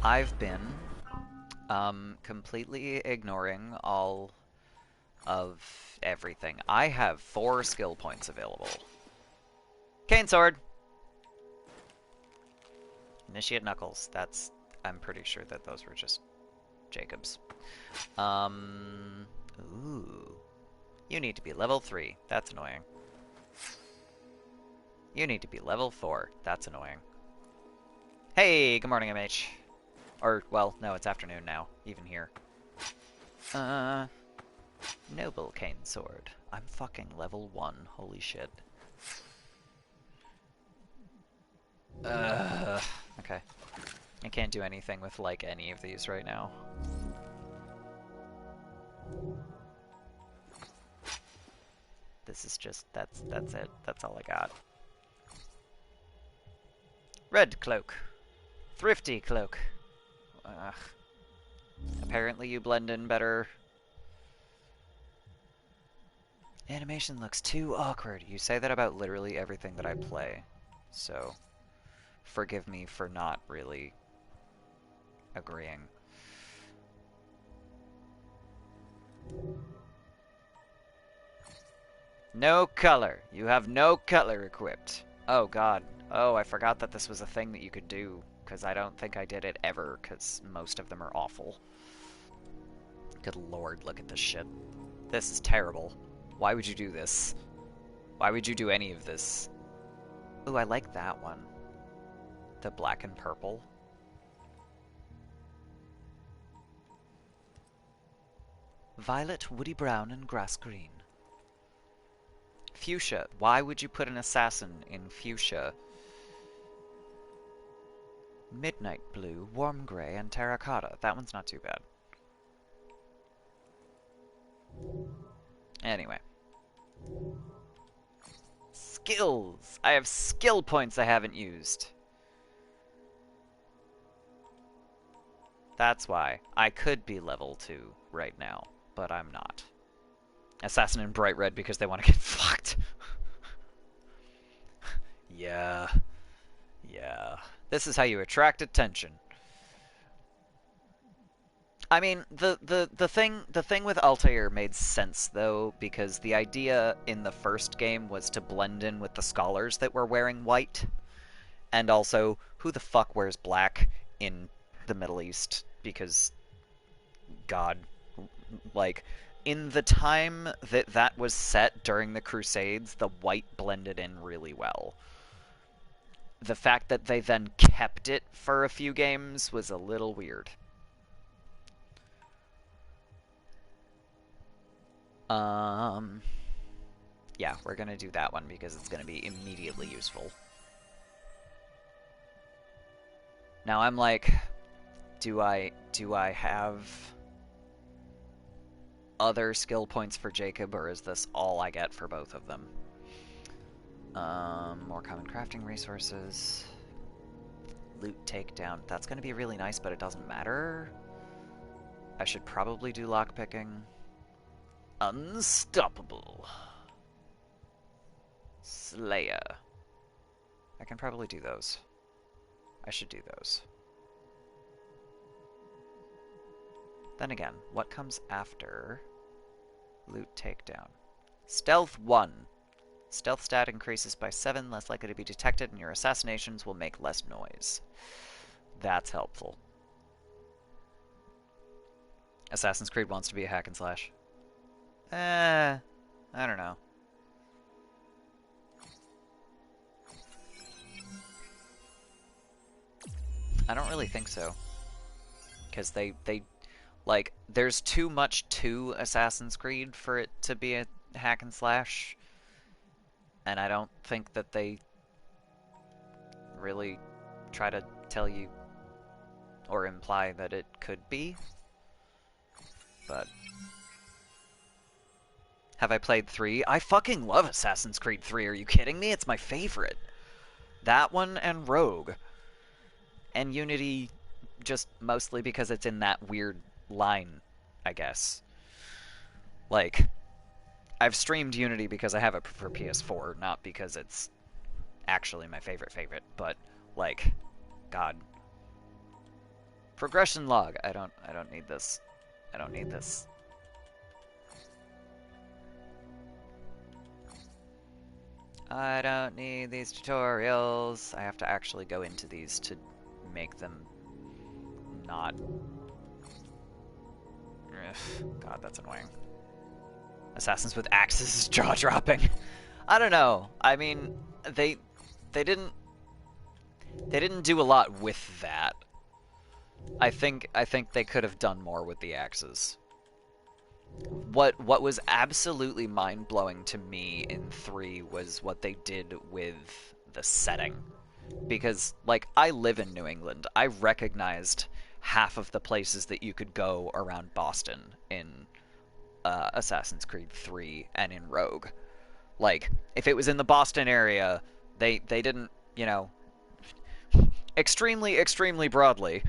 I've been completely ignoring all of everything. I have 4 skill points available. Cane Sword! Initiate Knuckles. That's... I'm pretty sure that those were just Jacob's. Ooh. You need to be level 3. That's annoying. You need to be level 4. That's annoying. Hey, good morning, MH. Or, well, no, it's afternoon now, even here. Noble Cane Sword. I'm fucking level 1. Holy shit. Okay. I can't do anything with, like, any of these right now. This is just, that's it. That's all I got. Red Cloak. Thrifty Cloak. Ugh. Apparently you blend in better. Animation looks too awkward. You say that about literally everything that I play. So, forgive me for not really agreeing. No color. You have no color equipped. Oh god. Oh, I forgot that this was a thing that you could do, because I don't think I did it ever, because most of them are awful. Good lord, look at this shit. This is terrible. Why would you do this? Why would you do any of this? Ooh, I like that one. The black and purple. Violet, woody brown, and grass green. Fuchsia. Why would you put an assassin in fuchsia? Midnight blue, warm gray, and terracotta. That one's not too bad. Anyway. Skills! I have skill points I haven't used. That's why. I could be level 2 right now, but I'm not. Assassin in bright red because they want to get fucked. Yeah. Yeah. This is how you attract attention. I mean, the thing with Altair made sense though, because the idea in the first game was to blend in with the scholars that were wearing white, and also who the fuck wears black in the Middle East? Because God, like in the time that was set during the Crusades, the white blended in really well. The fact that they then kept it for a few games was a little weird. Yeah, we're gonna do that one because it's gonna be immediately useful. Now I'm like, do I have other skill points for Jacob, or is this all I get for both of them? More common crafting resources. Loot takedown. That's gonna be really nice, but it doesn't matter. I should probably do lockpicking. Unstoppable. Slayer. I can probably do those. I should do those. Then again, what comes after loot takedown? Stealth 1. Stealth stat increases by 7, less likely to be detected, and your assassinations will make less noise. That's helpful. Assassin's Creed wants to be a hack and slash. I don't know. I don't really think so. Because they like, there's too much to Assassin's Creed for it to be a hack and slash. And I don't think that they really try to tell you or imply that it could be. But have I played 3? I fucking love Assassin's Creed 3. Are you kidding me? It's my favorite. That one and Rogue. And Unity just mostly because it's in that weird line, I guess. Like, I've streamed Unity because I have it for PS4, not because it's actually my favorite, but, like, God. Progression log. I don't need this. I don't need this. I don't need these tutorials. I have to actually go into these to make them not... Ugh, God, that's annoying. Assassins with axes is jaw-dropping. I don't know. I mean, they didn't do a lot with that. I think they could have done more with the axes. What was absolutely mind-blowing to me in 3 was what they did with the setting. Because, like, I live in New England. I recognized half of the places that you could go around Boston in Assassin's Creed 3 and in Rogue. Like, if it was in the Boston area, they didn't, you know, extremely broadly.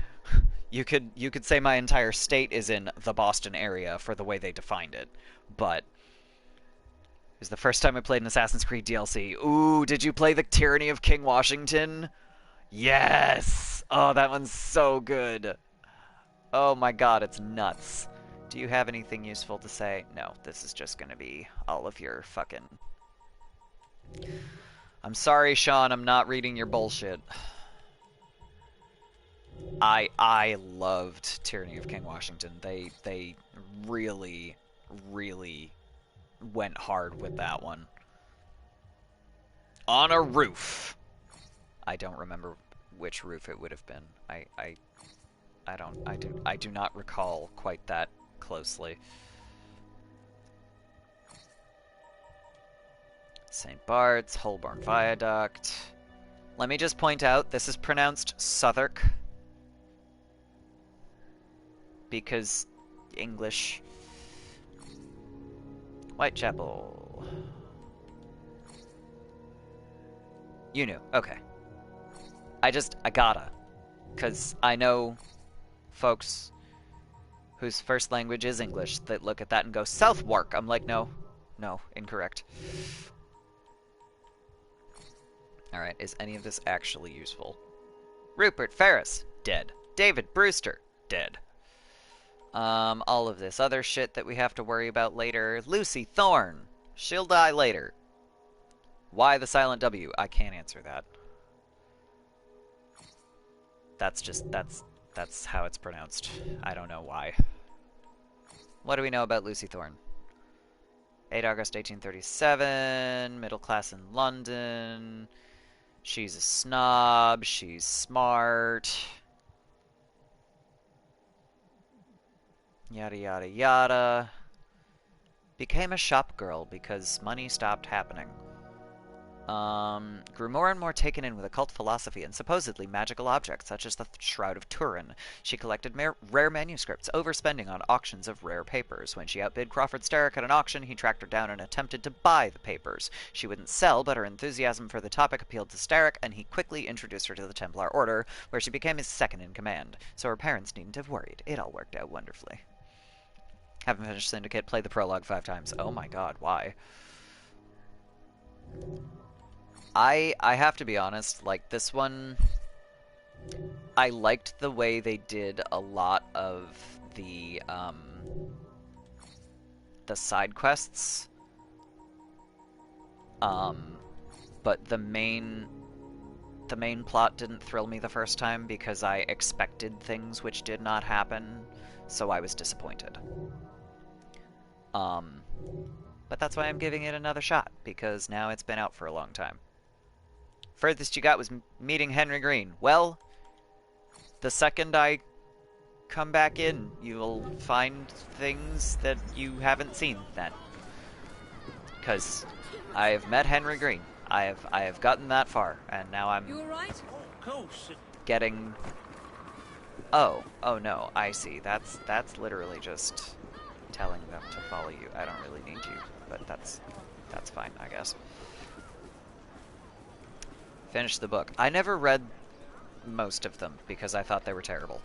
You could say my entire state is in the Boston area for the way they defined it, but it was the first time I played an Assassin's Creed DLC. Ooh, did you play the Tyranny of King Washington? Yes! Oh, that one's so good. Oh my god, it's nuts. Do you have anything useful to say? No, this is just gonna be all of your fucking... I'm sorry, Sean, I'm not reading your bullshit. I loved Tyranny of King Washington. They really went hard with that one. On a roof. I don't remember which roof it would have been. I do not recall quite that closely. St. Bart's, Holborn Viaduct. Let me just point out, this is pronounced Southwark. Because English. Whitechapel. You knew. Okay. I gotta. Because I know folks whose first language is English that look at that and go, Southwark. I'm like, no. No, incorrect. Alright, is any of this actually useful? Rupert Ferris, dead. David Brewster, dead. All of this other shit that we have to worry about later. Lucy Thorne, she'll die later. Why the silent W? I can't answer that. That's how it's pronounced. I don't know why. What do we know about Lucy Thorne? 8 August 1837, middle class in London. She's a snob, she's smart. Yada yada yada. Became a shop girl because money stopped happening. Grew more and more taken in with occult philosophy and supposedly magical objects, such as the Shroud of Turin. She collected rare manuscripts, overspending on auctions of rare papers. When she outbid Crawford Starrick at an auction, he tracked her down and attempted to buy the papers. She wouldn't sell, but her enthusiasm for the topic appealed to Starrick, and he quickly introduced her to the Templar Order, where she became his second-in-command. So her parents needn't have worried. It all worked out wonderfully. Haven't finished Syndicate, played the prologue 5 times. Oh my god, why? I have to be honest, like, this one, I liked the way they did a lot of the side quests, but the main plot didn't thrill me the first time because I expected things which did not happen, so I was disappointed. But that's why I'm giving it another shot, because now it's been out for a long time. Furthest you got was meeting Henry Green. Well, the second I come back in, you'll find things that you haven't seen then. Because I have met Henry Green. I have gotten that far, and now I'm getting... Oh no, I see. That's literally just telling them to follow you. I don't really need you, but that's fine, I guess. Finish the book. I never read most of them because I thought they were terrible.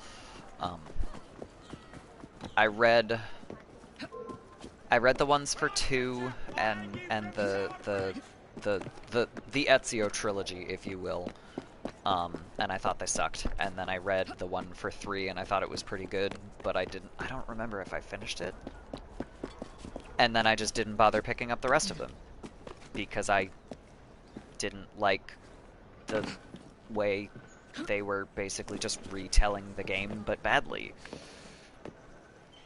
I read the ones for 2 and the Ezio trilogy, if you will. And I thought they sucked. And then I read the one for 3 and I thought it was pretty good, but I don't remember if I finished it. And then I just didn't bother picking up the rest of them because I didn't like the way they were basically just retelling the game, but badly.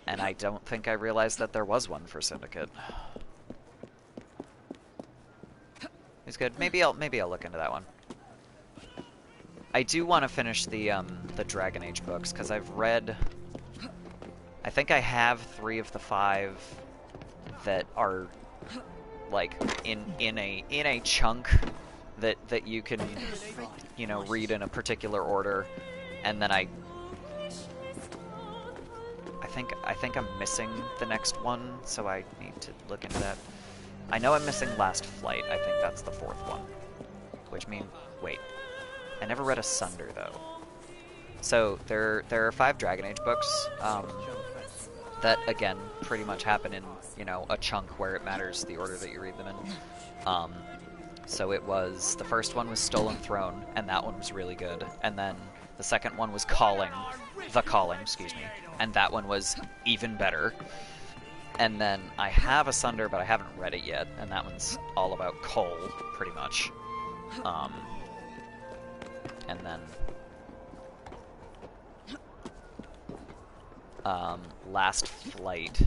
And I don't think I realized that there was one for Syndicate. It's good. Maybe I'll look into that one. I do want to finish the Dragon Age books because I've read. I think I have 3 of the 5 that are like in a chunk that you can, you know, read in a particular order, and then I think I'm missing the next one, so I need to look into that. I know I'm missing Last Flight. I think that's the 4th one, which means wait, I never read Asunder though. So there are 5 Dragon Age books that again pretty much happen in, you know, a chunk where it matters the order that you read them in. So it was, the first one was Stolen Throne, and that one was really good. And then the second one was The Calling, excuse me, and that one was even better. And then I have Asunder, but I haven't read it yet, and that one's all about Cole, pretty much. And then Last Flight,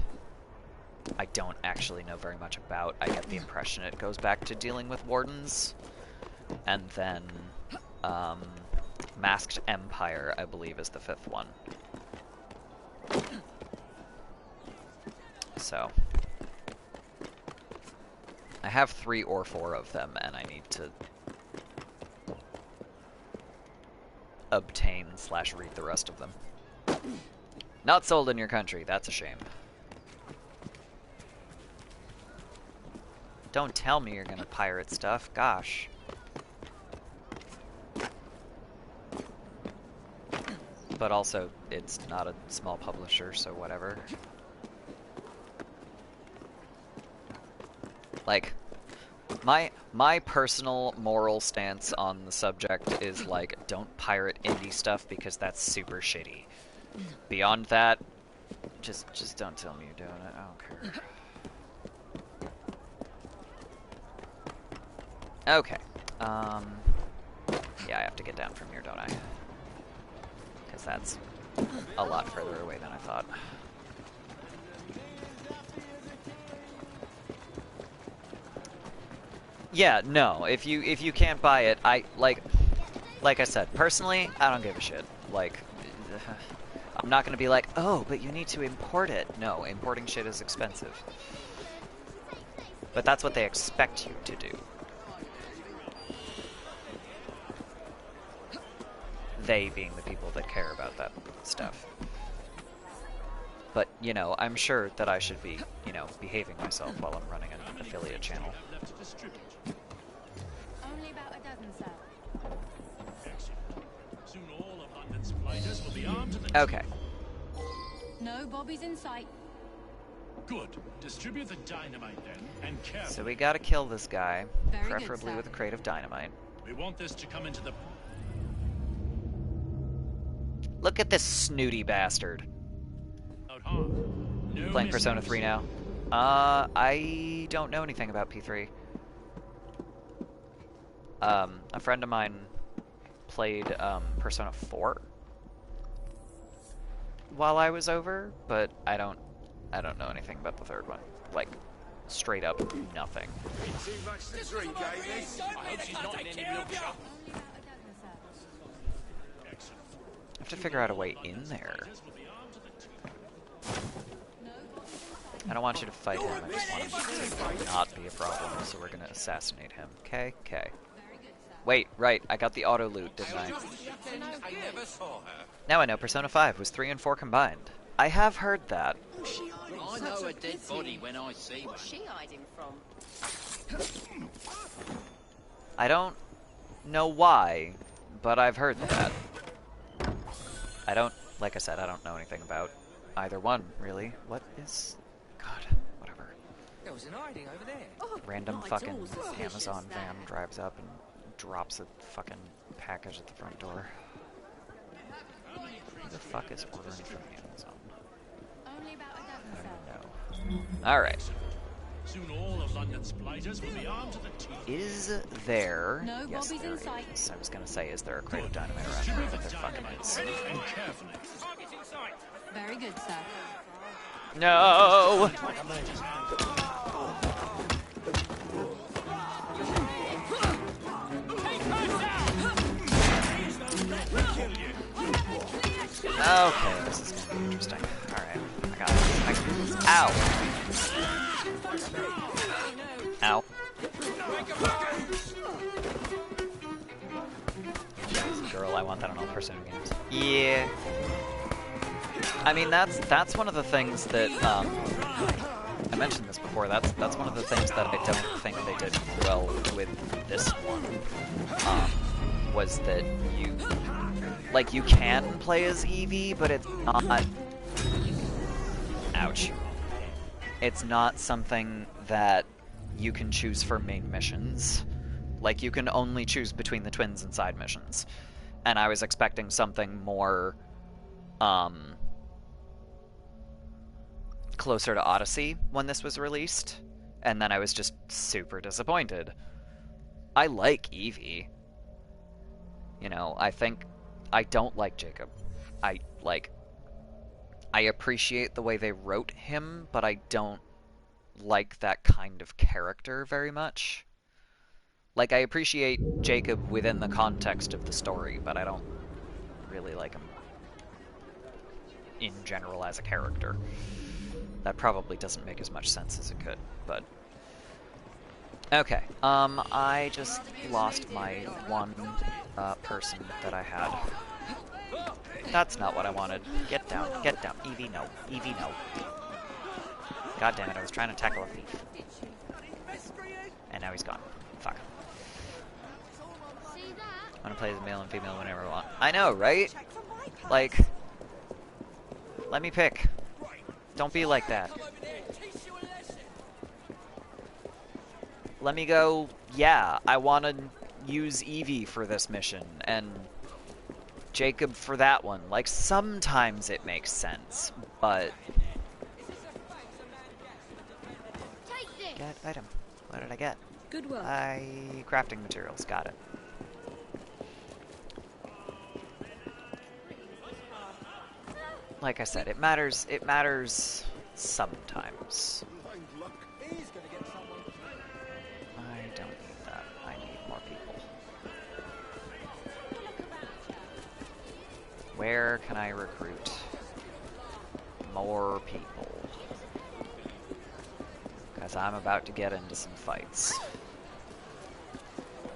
I don't actually know very much about. I get the impression it goes back to dealing with wardens. And then Masked Empire, I believe, is the 5th one. So I have 3 or 4 of them, and I need to obtain/read the rest of them. Not sold in your country, that's a shame. Don't tell me you're gonna pirate stuff, gosh. But also, it's not a small publisher, so whatever. Like, my personal moral stance on the subject is, like, don't pirate indie stuff because that's super shitty. Beyond that, just don't tell me you're doing it, I don't care. Okay, yeah, I have to get down from here, don't I? Because that's a lot further away than I thought. Yeah, no, if you can't buy it, like I said, personally, I don't give a shit. Like, I'm not gonna be like, oh, but you need to import it. No, importing shit is expensive. But that's what they expect you to do. They being the people that care about that stuff. But, you know, I'm sure that I should be, you know, behaving myself while I'm running an affiliate channel. Only about a dozen, sir. Soon all of London's fighters will be armed to the Okay. No bobbies in sight. Good. Distribute the dynamite then, and carefully. So we gotta kill this guy, Very good, preferably sir. with a crate of dynamite. We want this to come into the... Look at this snooty bastard. No Playing Persona 3 now. I don't know anything about P3. A friend of mine played Persona 4 while I was over, but I don't know anything about the third one. Like, straight up nothing. Too much to drink, eh, miss? I hope she's not in any milk shop. I have to figure out a way in there. I don't want you to fight him, I just want him to not be a problem, so we're gonna assassinate him. Okay, okay. Wait, right, I got the auto loot, didn't I? I never saw her. Now I know Persona 5 was 3 and 4 combined. I have heard that. I know a dead body when I see one. What's she hiding from? I don't know why, but I've heard that. Like I said, I don't know anything about either one, really. What is... God, whatever. There was an hiding over there. Random fucking Amazon van drives up and drops a fucking package at the front door. Who the fuck is ordering from Amazon? Only about a dozen, I don't know. Alright. Soon all of London's fighters will be armed to the teeth. Is there... No yes, bobbies there in sight. is. I was gonna say, is there a crate of dynamite around here? But there fucking is. And carefully. Very good, sir. No! Okay, this is gonna be interesting. Alright, I got it. Ow! Ow. Girl, I want that on all Persona games. Yeah. I mean, that's one of the things that, I mentioned this before, that's one of the things that I don't think they did well with this one, was that you can play as Eevee, but it's not, ouch. It's not something that you can choose for main missions. Like, you can only choose between the twins and side missions. And I was expecting something more, closer to Odyssey when this was released, and then I was just super disappointed. I like Eevee. You know, I don't like Jacob. I appreciate the way they wrote him, but I don't like that kind of character very much. Like, I appreciate Jacob within the context of the story, but I don't really like him in general as a character. That probably doesn't make as much sense as it could, but Okay, I just lost my one person that I had. That's not what I wanted. Get down, Evie, no. Evie, no. God damn it, I was trying to tackle a thief. And now he's gone. Fuck. I'm gonna play as male and female whenever I want. I know, right? Like, let me pick. Don't be like that. Let me go, yeah, I want to use Evie for this mission, and Jacob for that one. Like, sometimes it makes sense, but... Get item. What did I get? Good work. Crafting materials, got it. Like I said, it matters sometimes. I don't need that. I need more people. Where can I recruit more people? Because I'm about to get into some fights.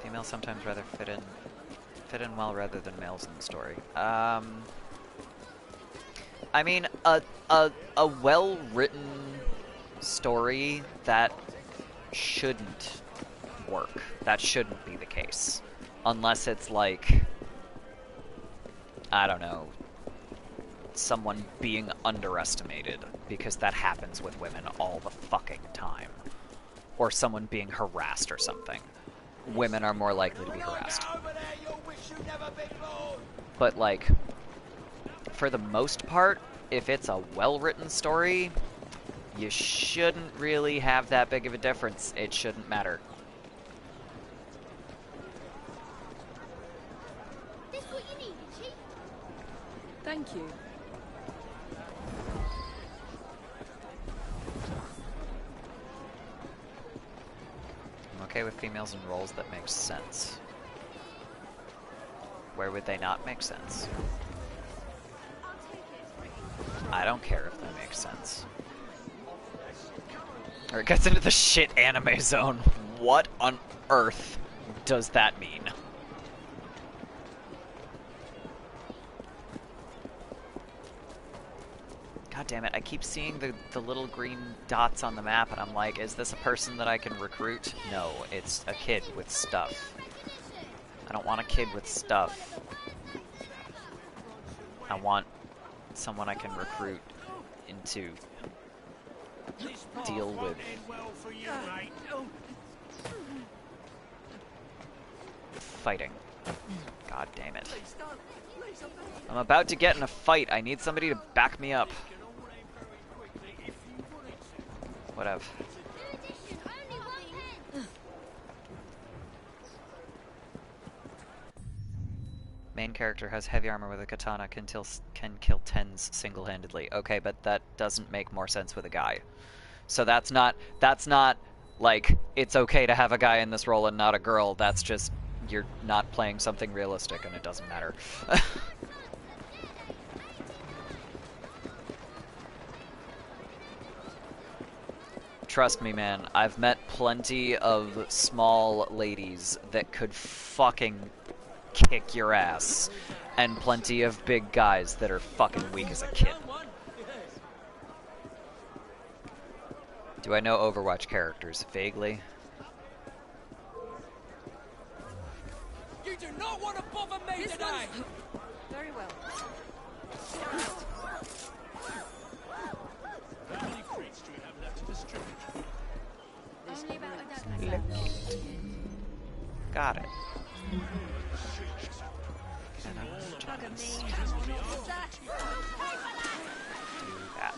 Females sometimes rather fit in well rather than males in the story. I mean, a well-written story that shouldn't work. That shouldn't be the case. Unless it's like, I don't know, someone being underestimated, because that happens with women all the fucking time. Or someone being harassed or something. Women are more likely to be harassed. But like, for the most part, if it's a well-written story, you shouldn't really have that big of a difference. It shouldn't matter. Thank you. I'm okay with females in roles that make sense. Where would they not make sense? I don't care if they make sense. Or it gets into the shit anime zone. What on earth does that mean? God damn it, I keep seeing the little green dots on the map and I'm like, is this a person that I can recruit? No, it's a kid with stuff. I don't want a kid with stuff. I want someone I can recruit into deal with fighting. God damn it. I'm about to get in a fight. I need somebody to back me up. Whatever. Main character has heavy armor with a katana, can kill tens single-handedly. Okay, but that doesn't make more sense with a guy. So that's not like it's okay to have a guy in this role and not a girl. That's just you're not playing something realistic and it doesn't matter. Trust me, man, I've met plenty of small ladies that could fucking kick your ass, and plenty of big guys that are fucking weak as a kid. Do I know Overwatch characters? Vaguely. You do not want to bother me today! Very well. How many crates do we have left to distribute? Only about a dozen. Got it. Do that.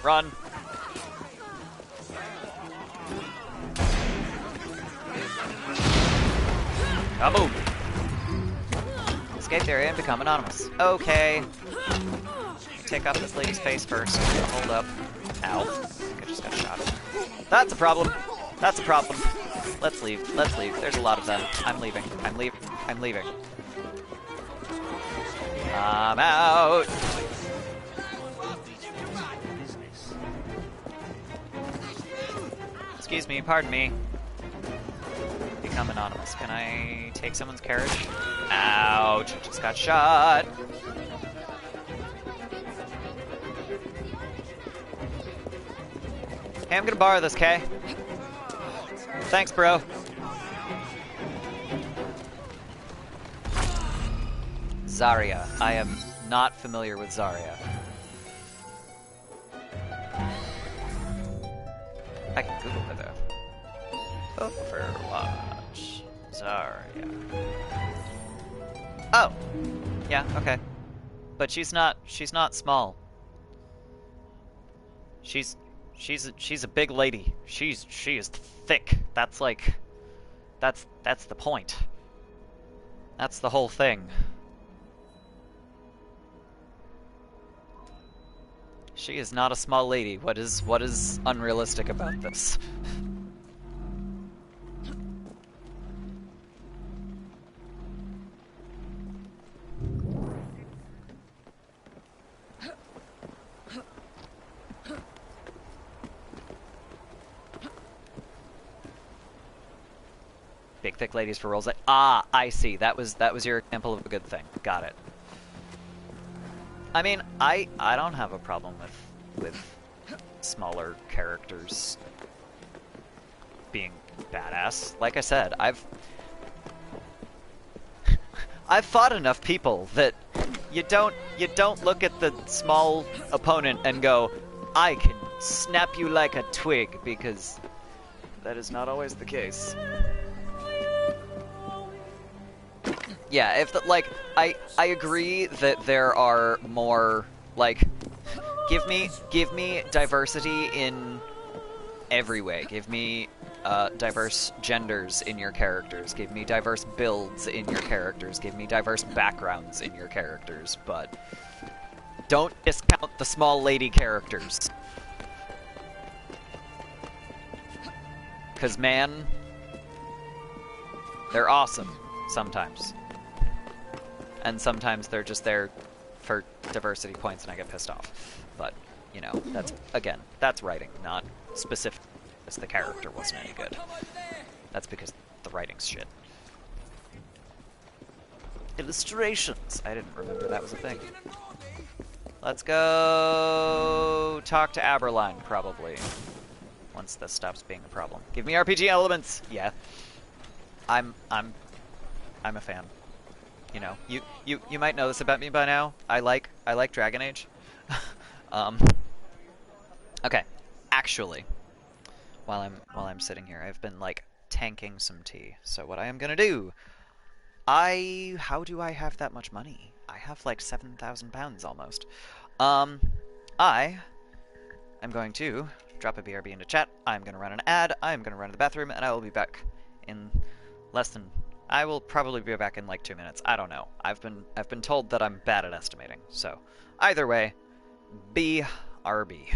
Run! Kaboom! Escape the area and become anonymous. Okay. Take off this lady's face first. Hold up. Ow. I think I just got shot. That's a problem. That's a problem. Let's leave. Let's leave. There's a lot of them. I'm leaving. I'm leaving. I'm leaving. I'm out. Excuse me. Pardon me. become anonymous. Can I take someone's carriage? Ouch, I just got shot. Hey, I'm gonna borrow this, Kay. Thanks, bro. Zarya. I am not familiar with Zarya. I can Google her though. Overwatch. Zarya. Oh! Yeah, okay. But she's not small. She's a big lady. She is thick. That's like that's the point. That's the whole thing. She is not a small lady. What is unrealistic about this? Big thick ladies for roles. I see. That was your example of a good thing. Got it. I mean, I don't have a problem with smaller characters being badass. Like I said, I've fought enough people that you don't look at the small opponent and go, I can snap you like a twig, because that is not always the case. Yeah, if the, like, I agree that there are more, like, give me diversity in every way. Give me diverse genders in your characters. Give me diverse builds in your characters. Give me diverse backgrounds in your characters, but don't discount the small lady characters. 'Cause man, they're awesome sometimes. And sometimes they're just there for diversity points and I get pissed off. But, you know, that's, again, that's writing, not specific because the character wasn't any good. That's because the writing's shit. Illustrations! I didn't remember that was a thing. Let's go talk to Aberline, probably. Once this stops being a problem. Give me RPG elements! Yeah. I'm a fan. You know, you might know this about me by now. I like Dragon Age. Okay. Actually, while I'm sitting here, I've been like tanking some tea. So what I am gonna do, how do I have that much money? I have like 7,000 pounds almost. I am going to drop a BRB into chat. I'm gonna run an ad. I'm gonna run to the bathroom, and I will be back in less than. I will probably be back in like 2 minutes. I don't know. I've been told that I'm bad at estimating. So, either way, BRB.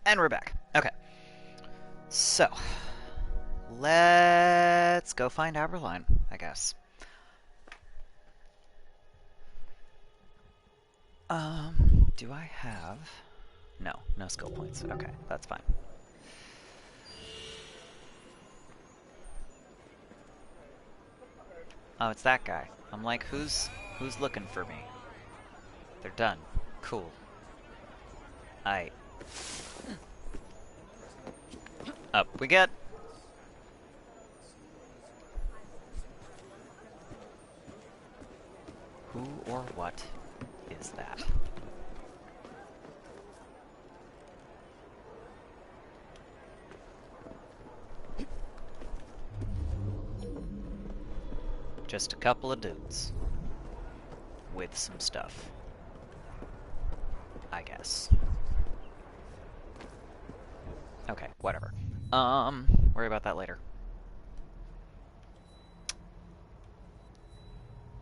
And we're back. Okay. So, let's go find Aberline, I guess. Do I have... No skill points. Okay, that's fine. Oh, it's that guy. I'm like, who's looking for me? They're done. Cool. Aight. Up we get. Who or what is that? Just a couple of dudes. With some stuff. I guess. Okay, whatever. Worry about that later.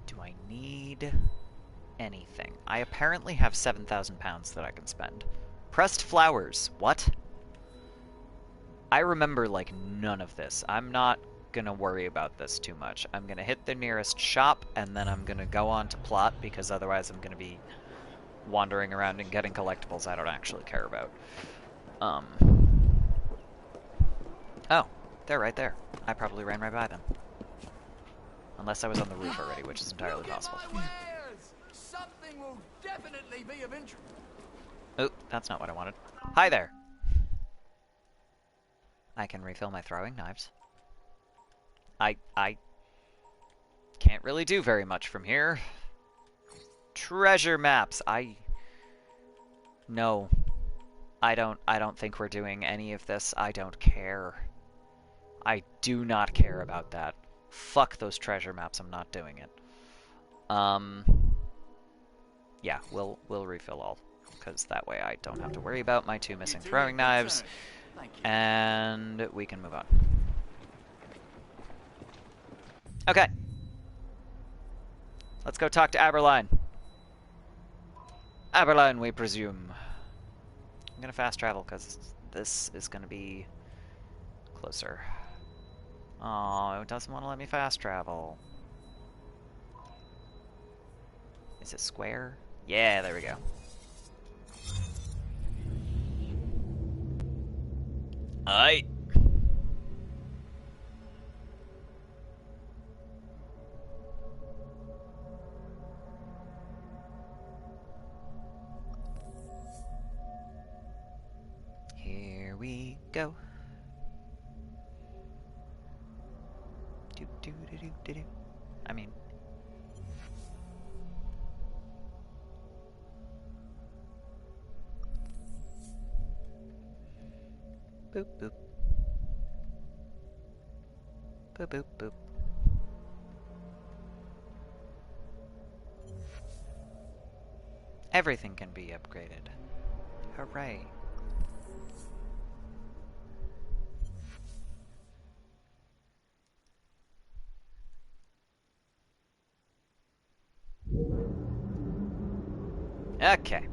Do I need anything? I apparently have 7,000 pounds that I can spend. Pressed flowers. What? I remember, like, none of this. I'm not gonna worry about this too much. I'm gonna hit the nearest shop, and then I'm gonna go on to plot, because otherwise I'm gonna be wandering around and getting collectibles I don't actually care about. Oh, they're right there. I probably ran right by them. Unless I was on the roof already, which is entirely possible. Something will definitely be of interest. Oh, that's not what I wanted. Hi there! I can refill my throwing knives. I can't really do very much from here. Treasure maps! No. I don't think we're doing any of this. I don't care. I do not care about that. Fuck those treasure maps, I'm not doing it. Yeah, we'll refill all. Because that way I don't have to worry about my 2 missing throwing knives. And we can move on. Okay. Let's go talk to Aberline. Aberline, we presume. I'm gonna fast travel because this is gonna be closer. Oh, it doesn't want to let me fast travel. Is it square? Yeah, there we go. Aight. Here we go. Do do do do do do. I mean. Boop boop. Boop boop boop. Everything can be upgraded. Hooray. Okay.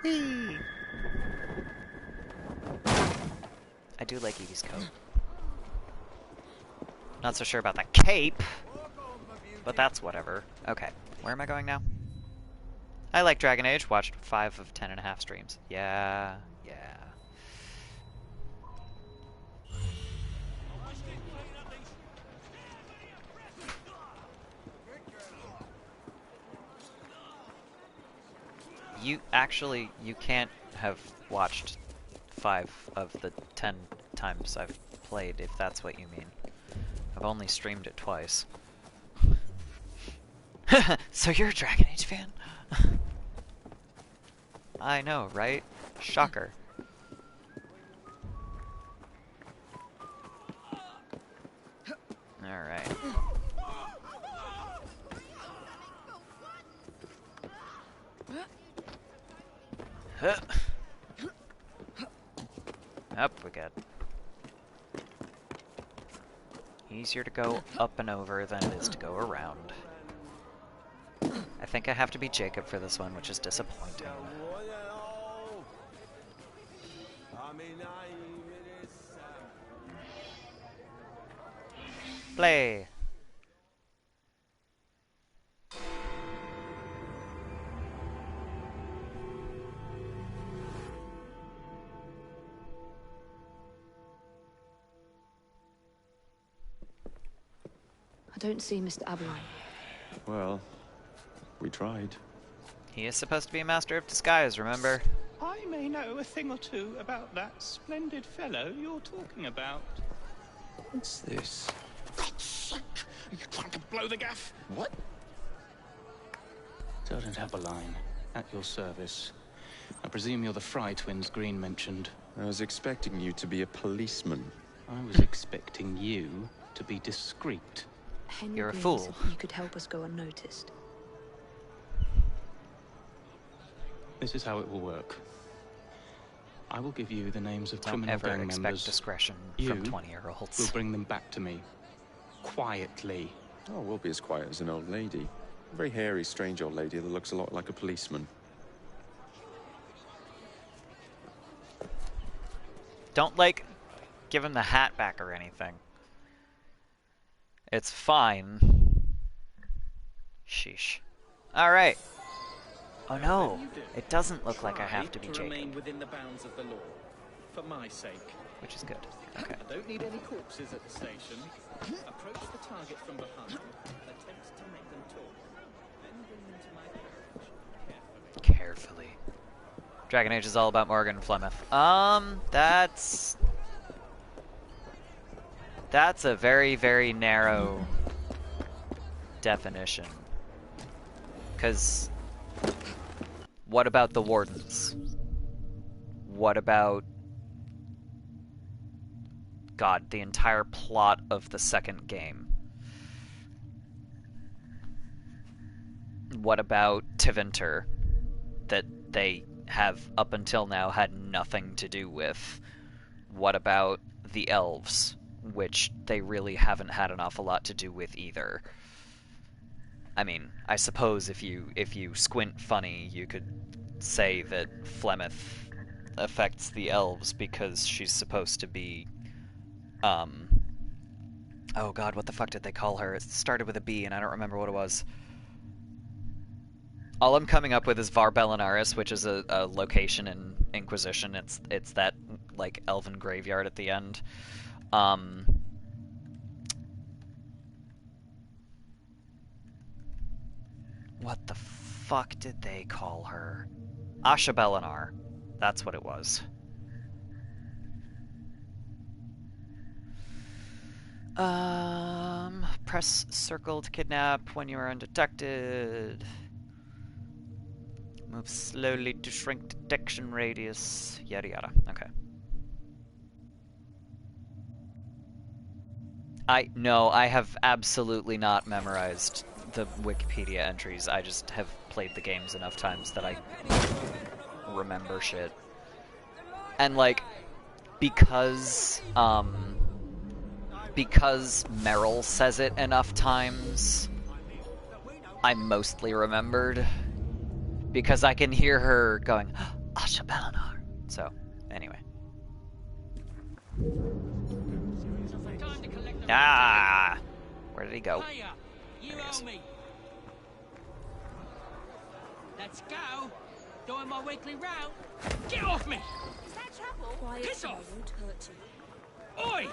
Whee! I do like Evie's coat. Not so sure about that cape, but that's whatever. Okay, where am I going now? I like Dragon Age, watched 5 of 10.5 streams. Yeah. You can't have watched 5 of the 10 times I've played, if that's what you mean. I've only streamed it twice. So you're a Dragon Age fan? I know, right? Shocker. Alright. Up we get. Easier to go up and over than it is to go around. I think I have to be Jacob for this one, which is disappointing. Play! I don't see Mr. Albion. Well, we tried. He is supposed to be a master of disguise, remember? I may know a thing or two about that splendid fellow you're talking about. What's this? God's sake! Are you trying to blow the gaff? What? Sergeant Aberline, at your service. I presume you're the Fry twins Green mentioned. I was expecting you to be a policeman. I was expecting you to be discreet. Henry You're a Green fool. said that you could help us go unnoticed. This is how it will work. I will give you the names of Don't criminal ever gang expect members. discretion You from 20-year-olds. will bring them back to me. Quietly. Oh, we'll be as quiet as an old lady. A very hairy, strange old lady that looks a lot like a policeman. Don't, like, give him the hat back or anything. It's fine. Sheesh. Alright. Oh no, it doesn't look like I have to be Jacob. Remain within the bounds of the law, for my sake. Which is good. Okay. I don't need any corpses at the station. Approach the target from behind and attempt to make them talk. Then bring them to my carriage. Carefully. Dragon Age is all about Morgan Flemeth. That's a very, very narrow definition. 'Cause what about the Wardens? What about... God, the entire plot of the second game? What about Tevinter? That they have, up until now, had nothing to do with. What about the elves? Which they really haven't had an awful lot to do with either. I mean, I suppose if you squint funny, you could say that Flemeth affects the elves because she's supposed to be, oh god, what the fuck did they call her? It started with a B and I don't remember what it was. All I'm coming up with is Var Bellinaris, which is a location in Inquisition. It's that, like, elven graveyard at the end. What the fuck did they call her? Asha Bellinar. That's what it was. Press circle to kidnap when you are undetected. Move slowly to shrink detection radius. Yada yada. Okay. I have absolutely not memorized the Wikipedia entries. I just have played the games enough times that I remember shit. And like, because Meryl says it enough times, I mostly remembered. Because I can hear her going, Asha Bellinar. So, anyway. Ah! Where did he go? Hiya, you owe me. Let's go. Doing my weekly round. Get off me! Is that trouble? Piss off! Oi!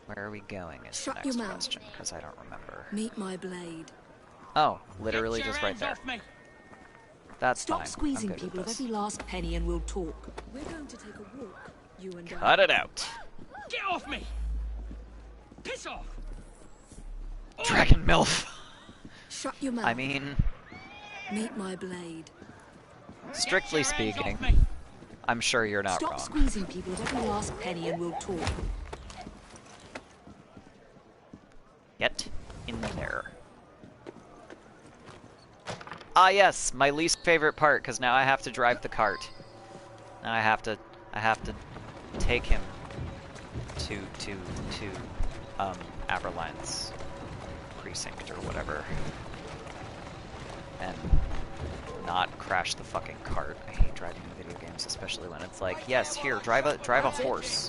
Where are we going is Shut the your next mouth. question, because I don't remember. Meet my blade. Oh, literally Get your just right hands there. off me. That's Stop fine. squeezing I'm good people with of this. every last penny and we'll talk. We're going to take a walk, you and I. Cut it out. Get off me! Piss off! Dragon MILF! Shut your mouth. I mean, Meet my blade. strictly Get your hands speaking, off me. I'm sure you're not Stop wrong. squeezing people of every last penny and we'll talk. Get in there. Ah yes, my least favorite part, because now I have to drive the cart. Now I have to take him to Aberline's precinct or whatever. And not crash the fucking cart. I hate driving in video games, especially when it's like, yes, here, drive a horse.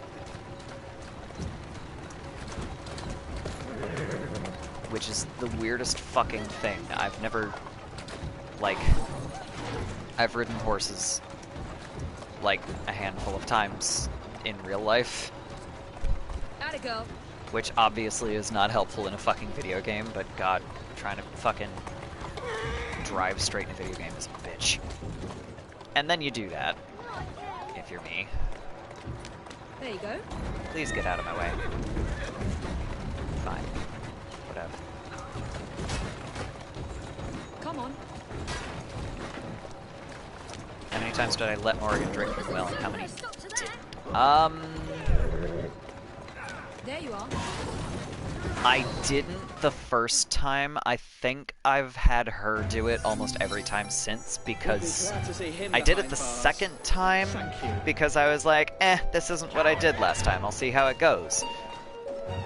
Which is the weirdest fucking thing. I've never, like, I've ridden horses, like, a handful of times in real life. Gotta go. Which obviously is not helpful in a fucking video game, but god, trying to fucking drive straight in a video game is a bitch. And then you do that, if you're me. There you go. Please get out of my way. Fine. Whatever. Come on. How many times did I let Morrigan drink from the well, and how many did? There you are. I didn't the first time. I think I've had her do it almost every time since, because I did it the second time because I was like, this isn't what I did last time. I'll see how it goes.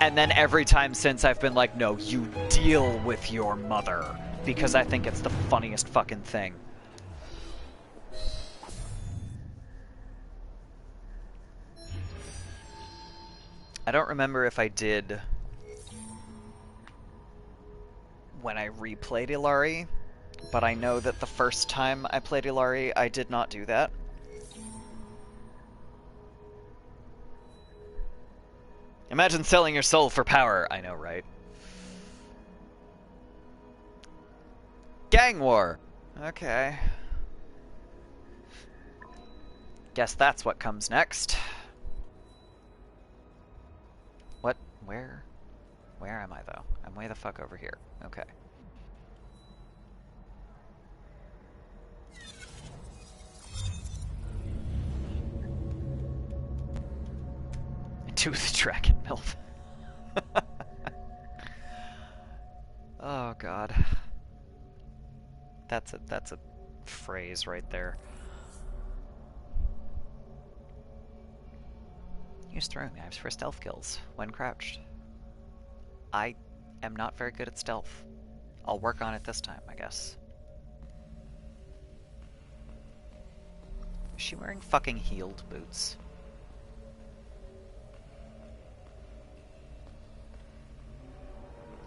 And then every time since I've been like, no, you deal with your mother, because I think it's the funniest fucking thing. I don't remember if I did when I replayed Ilari, but I know that the first time I played Ilari, I did not do that. Imagine selling your soul for power. I know, right? Gang war. Okay. Guess that's what comes next. What? Where? Where am I, though? I'm way the fuck over here. Okay. Tooth Dragon Milf. Oh god. That's a phrase right there. Use throwing knives for stealth kills when crouched. I am not very good at stealth. I'll work on it this time, I guess. Is she wearing fucking heeled boots?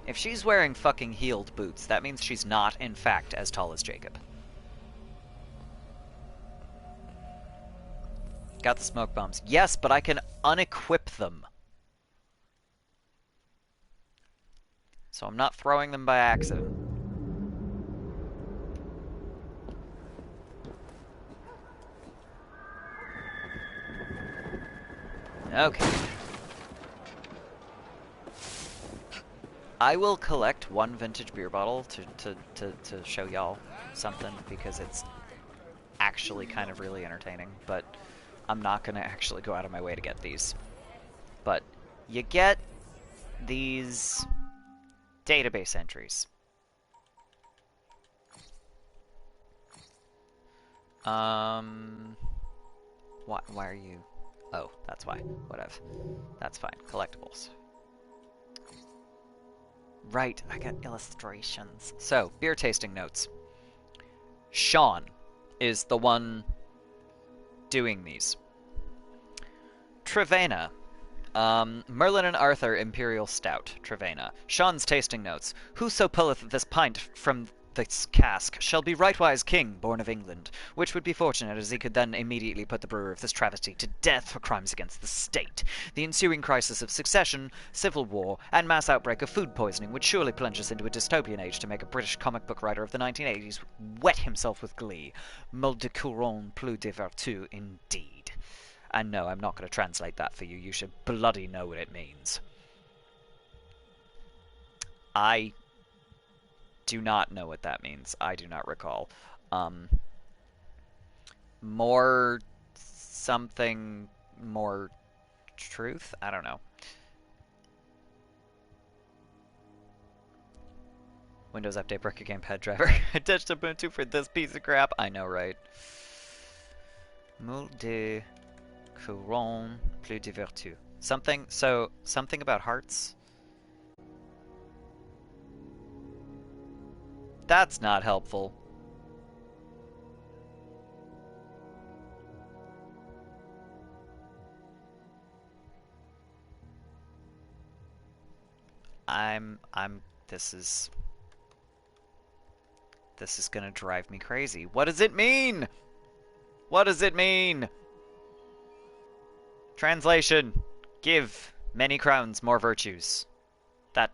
If she's wearing fucking heeled boots, that means she's not, in fact, as tall as Jacob. Got the smoke bombs. Yes, but I can unequip them. So I'm not throwing them by accident. Okay. I will collect one vintage beer bottle to show y'all something, because it's actually kind of really entertaining, but I'm not going to actually go out of my way to get these. But you get these database entries. Why are you... Oh, that's why. Whatever. That's fine. Collectibles. Right, I got illustrations. So, beer tasting notes. Sean is the one doing these. Trevena. Merlin and Arthur Imperial Stout. Trevena. Sean's tasting notes. Whoso pulleth this pint from this cask shall be rightwise king, born of England, which would be fortunate, as he could then immediately put the brewer of this travesty to death for crimes against the state. The ensuing crisis of succession, civil war, and mass outbreak of food poisoning would surely plunge us into a dystopian age to make a British comic book writer of the 1980s wet himself with glee. Mode de couronne plus de vertu, indeed. And no, I'm not going to translate that for you. You should bloody know what it means. I do not know what that means. I do not recall. More something, more truth? I don't know. Windows Update broke your gamepad driver. I touched Ubuntu for this piece of crap. I know, right? Moule de couronne plus de vertu. Something about hearts? That's not helpful. This is gonna drive me crazy. What does it mean? What does it mean? Translation. Give many crowns more virtues. That...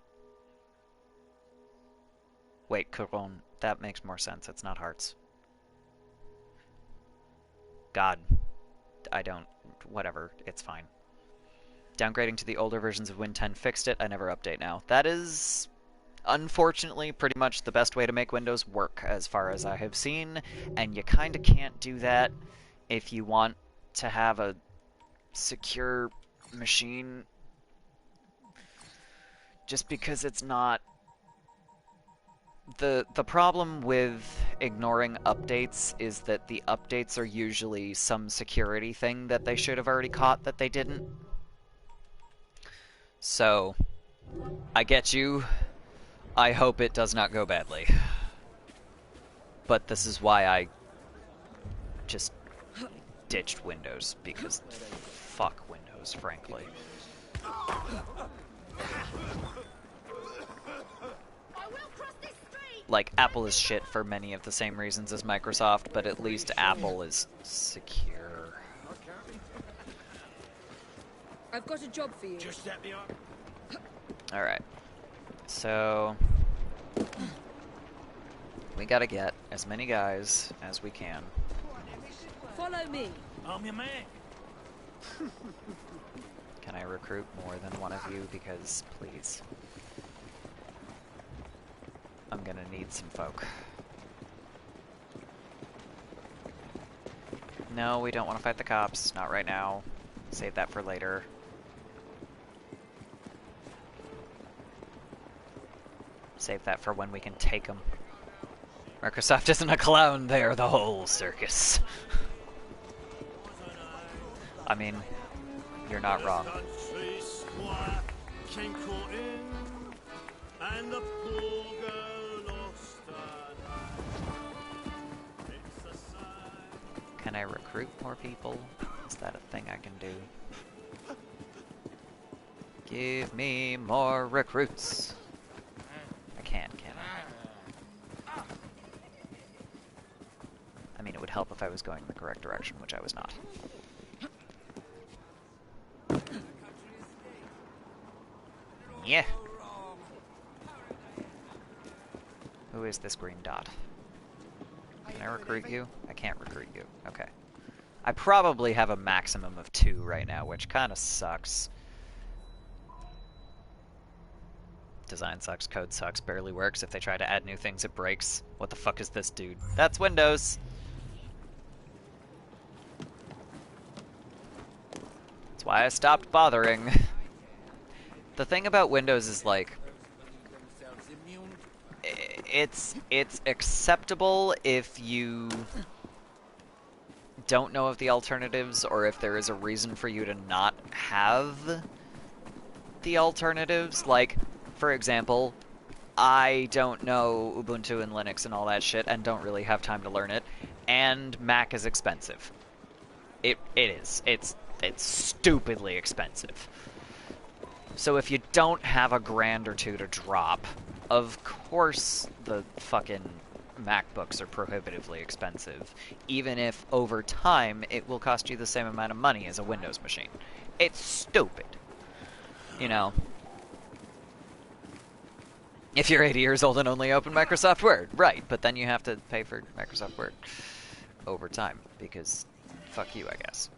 Wait, couronne. That makes more sense. It's not hearts. God. I don't... Whatever. It's fine. Downgrading to the older versions of Win 10 fixed it. I never update now. That is... unfortunately, pretty much the best way to make Windows work, as far as I have seen, and you kinda can't do that if you want to have a secure machine, just because it's not... The problem with ignoring updates is that the updates are usually some security thing that they should have already caught that they didn't. So, I get you. I hope it does not go badly. But this is why I just ditched Windows, because fuck Windows, frankly. Like, Apple is shit for many of the same reasons as Microsoft, but at least Apple is secure. I've got a job for you. Just set me up. Alright. So... we gotta get as many guys as we can. Follow me. I'm your man. Can I recruit more than one of you? Because, please. I'm gonna need some folk. No, we don't want to fight the cops. Not right now. Save that for later. Save that for when we can take them. Microsoft isn't a clown, they are the whole circus. I mean, you're not wrong. Can I recruit more people? Is that a thing I can do? Give me more recruits. I can I? I mean, it would help if I was going in the correct direction, which I was not. Yeah. Who is this green dot? Can I recruit you? I can't recruit you. Okay. I probably have a maximum of 2 right now, which kind of sucks. Design sucks, code sucks, barely works. If they try to add new things, it breaks. What the fuck is this, dude? That's Windows! That's why I stopped bothering. The thing about Windows is, like, it's acceptable if you don't know of the alternatives, or if there is a reason for you to not have the alternatives. Like, for example, I don't know Ubuntu and Linux and all that shit, and don't really have time to learn it, and Mac is expensive. It is. It's stupidly expensive. So if you don't have a grand or two to drop, of course the fucking MacBooks are prohibitively expensive, even if over time it will cost you the same amount of money as a Windows machine. It's stupid. You know. If you're 80 years old and only open Microsoft Word, right, but then you have to pay for Microsoft Word over time, because fuck you, I guess.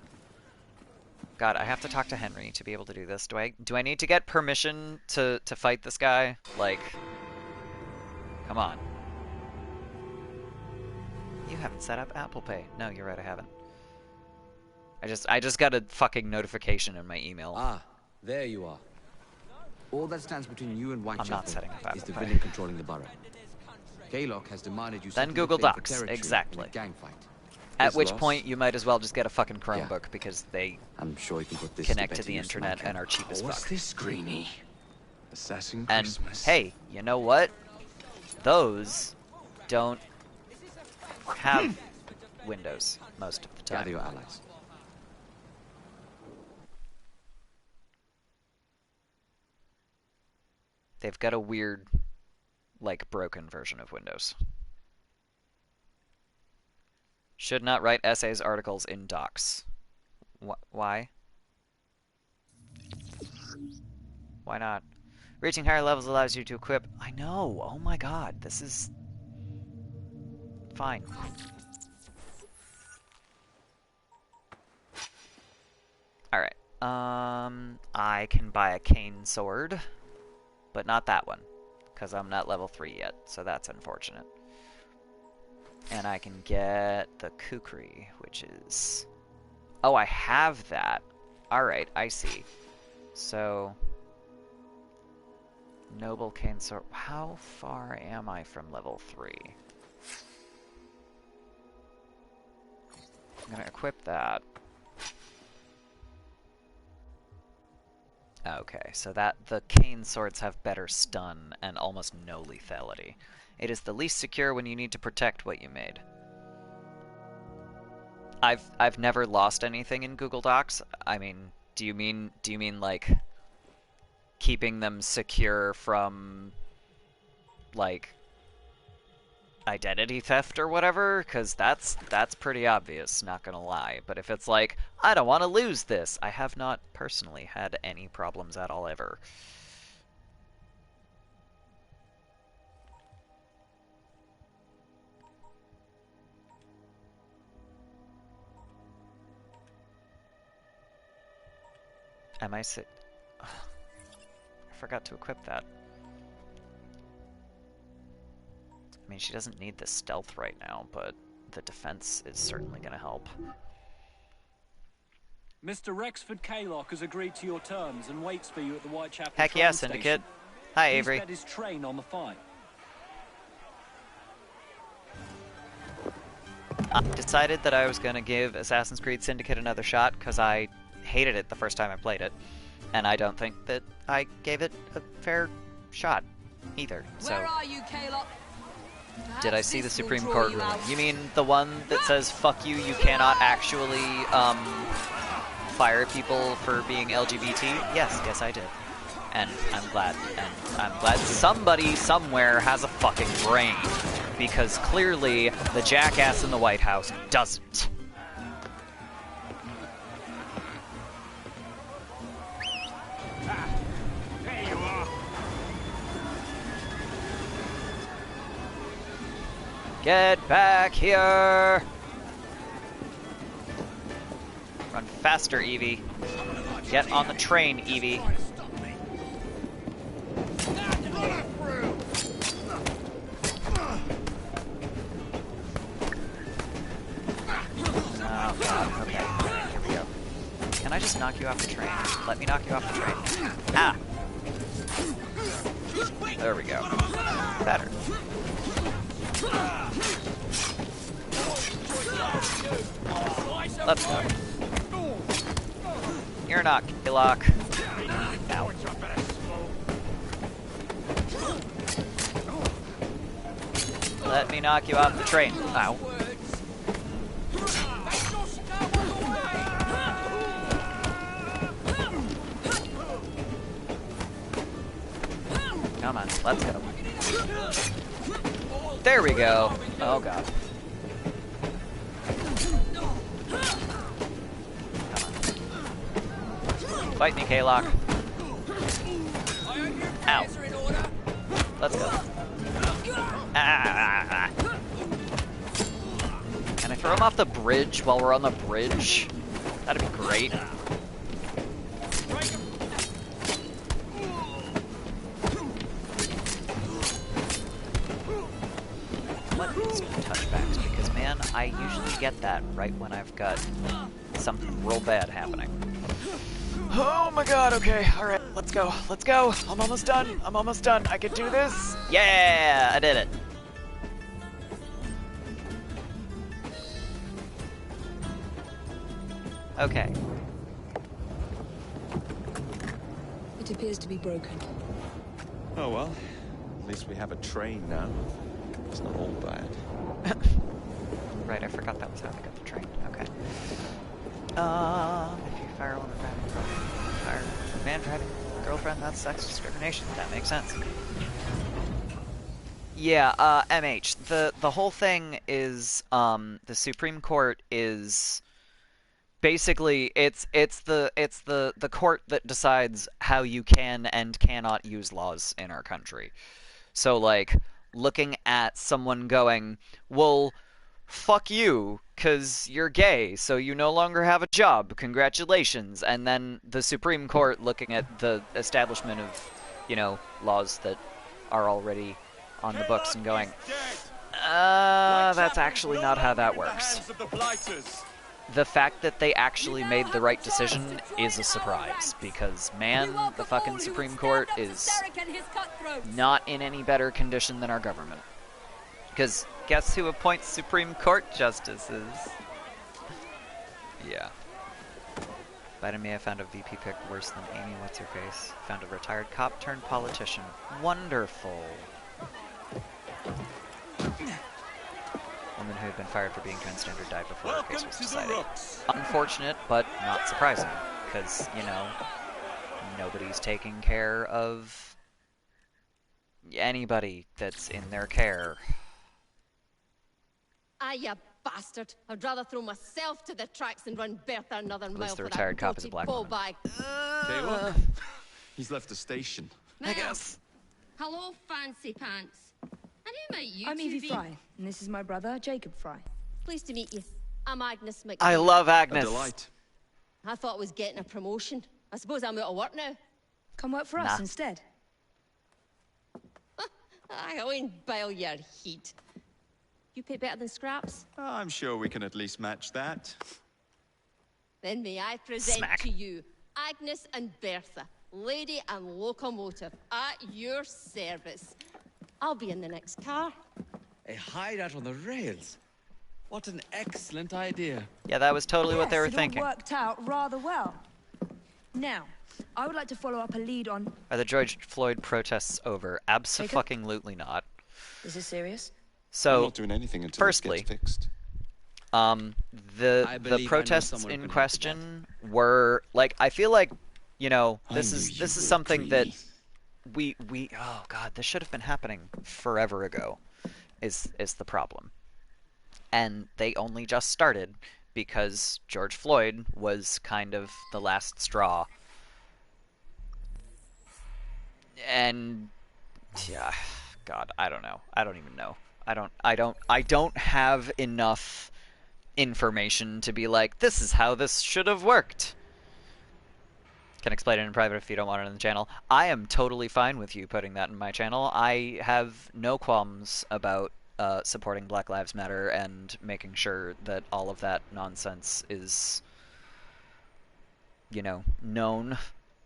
God, I have to talk to Henry to be able to do this. Do I need to get permission to fight this guy? Like, come on. You haven't set up Apple Pay. No, you're right, I haven't. I just got a fucking notification in my email. Ah, there you are. All that stands between you and Whitechapel not setting up Apple is the Pay. villain controlling the borough. Kaylock has demanded you Then settle Google the claim for Docs, territory exactly. in a gang fight. At His which loss? point, you might as well just get a fucking Chromebook, because they I'm sure you can put this connect to to better the use, internet Samantha. and are cheap as What's fuck. this, Greenie? Assassin And, Christmas. hey, you know what? Those don't have Windows most of the time. Gather your allies. They've got a weird like, broken version of Windows. Should not write essays, articles in docs. Why? Why not? Reaching higher levels allows you to equip... I know! Oh my god, this is... fine. Alright. I can buy a cane sword, but not that one, because I'm not level 3 yet, so that's unfortunate. And I can get the kukri, which is... Oh, I have that. Alright, I see. So... Noble cane sword. How far am I from level 3? I'm gonna equip that. Okay, so that the cane swords have better stun and almost no lethality. It is the least secure when you need to protect what you made. I've never lost anything in Google Docs. I mean, do you mean like keeping them secure from like identity theft or whatever? Because that's pretty obvious, not gonna lie. But if it's like, I don't want to lose this, I have not personally had any problems at all ever. Am I sit? I forgot to equip that. I mean, she doesn't need the stealth right now, but the defense is certainly going to help. Mr. Rexford Kaylock has agreed to your terms and waits for you at the Whitechapel Heck yeah, Syndicate. Hi, Avery. He's bet his train on the fight. I decided that I was going to give Assassin's Creed Syndicate another shot because I hated it the first time I played it, and I don't think that I gave it a fair shot either. So, where are you, Kaylock? did I see the Supreme Court ruling? You mean the one that says, fuck you, you cannot actually fire people for being LGBT? Yes, I did. And I'm glad. And I'm glad somebody somewhere has a fucking brain. Because clearly, the jackass in the White House doesn't. There you are. Get back here! Run faster, Evie. Get on the train, Evie. Oh god, okay. Here we go. Can I just knock you off the train? Let me knock you off the train. Ah! There we go. Better. Let's go. You're not, Kaylock. Ow. Let me knock you off the train. Ow. Come on, let's go. There we go. Oh god. Fight me, Kaylock. Ow. Let's go. Ah. Can I throw him off the bridge while we're on the bridge? That'd be great. What is touchbacks? Because, man, I usually get that right when I've got something real bad happening. Oh my god, okay, alright, let's go, I'm almost done, I can do this, yeah, I did it. Okay. It appears to be broken. Oh well, at least we have a train now. It's not all bad. Right, I forgot that was how we got the train, okay. If you fire one man driving girlfriend, that's sex discrimination. That makes sense. Yeah, MH. The whole thing is the Supreme Court is basically it's the court that decides how you can and cannot use laws in our country. So like looking at someone going, "Well, fuck you, 'cause you're gay, so you no longer have a job. Congratulations." And then the Supreme Court looking at the establishment of, laws that are already on the books and going, that's actually not how that works. The fact that they actually made the right decision is a surprise, because, man, the fucking Supreme Court is not in any better condition than our government. Because guess who appoints Supreme Court justices? Yeah. Biden may have found a VP pick worse than Amy What's-Her-Face. Found a retired cop turned politician. Wonderful. Woman who had been fired for being transgender died before her case was decided. Unfortunate, but not surprising. Because, nobody's taking care of anybody that's in their care. Ah, you bastard. I'd rather throw myself to the tracks than run Bertha another mile the for retired that cop is a black ball woman. bag. Okay, look. He's left the station. I guess. Hello, fancy pants. And who might you I'm two Evie be? Fry, and this is my brother, Jacob Fry. Pleased to meet you. I'm Agnes McGee. I love Agnes. A delight. I thought I was getting a promotion. I suppose I'm out of work now. Come work for us instead. I won't bile your heat. You pay better than scraps? I'm sure we can at least match that. Then may I present Smack. to you Agnes and Bertha, lady and locomotive, at your service. I'll be in the next car. A hideout on the rails. What an excellent idea. Yeah, that was totally what they were Yes, thinking. It all worked out rather well. Now, I would like to follow up a lead on... Are the George Floyd protests over? Abso-fucking-lutely not. Is this serious? So, I'm not doing anything until firstly, it gets fixed. The I believe I know protests someone who in can help with question were like, I feel like, this is something that we oh god, this should have been happening forever ago, is the problem. And they only just started because George Floyd was kind of the last straw. And yeah, god, I don't know. I don't even know. I don't have enough information to be like, this is how this should have worked. Can explain it in private if you don't want it in the channel. I am totally fine with you putting that in my channel. I have no qualms about supporting Black Lives Matter and making sure that all of that nonsense is, known,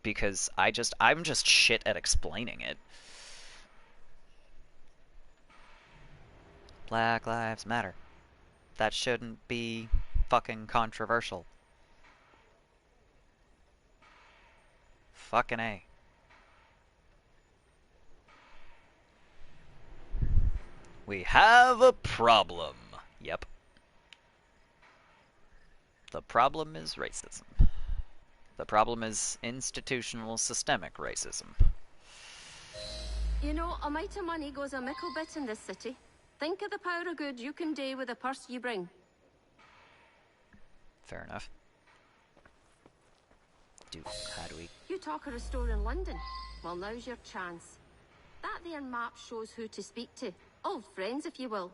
because I'm just shit at explaining it. Black Lives Matter. That shouldn't be fucking controversial. Fucking A. We have a problem. Yep. The problem is racism. The problem is institutional systemic racism. You know, a mite of money goes a mickle bit in this city. Think of the power of good you can do with the purse you bring. Fair enough. How do we... You talk of a store in London. Well, now's your chance. That there map shows who to speak to. Old friends, if you will.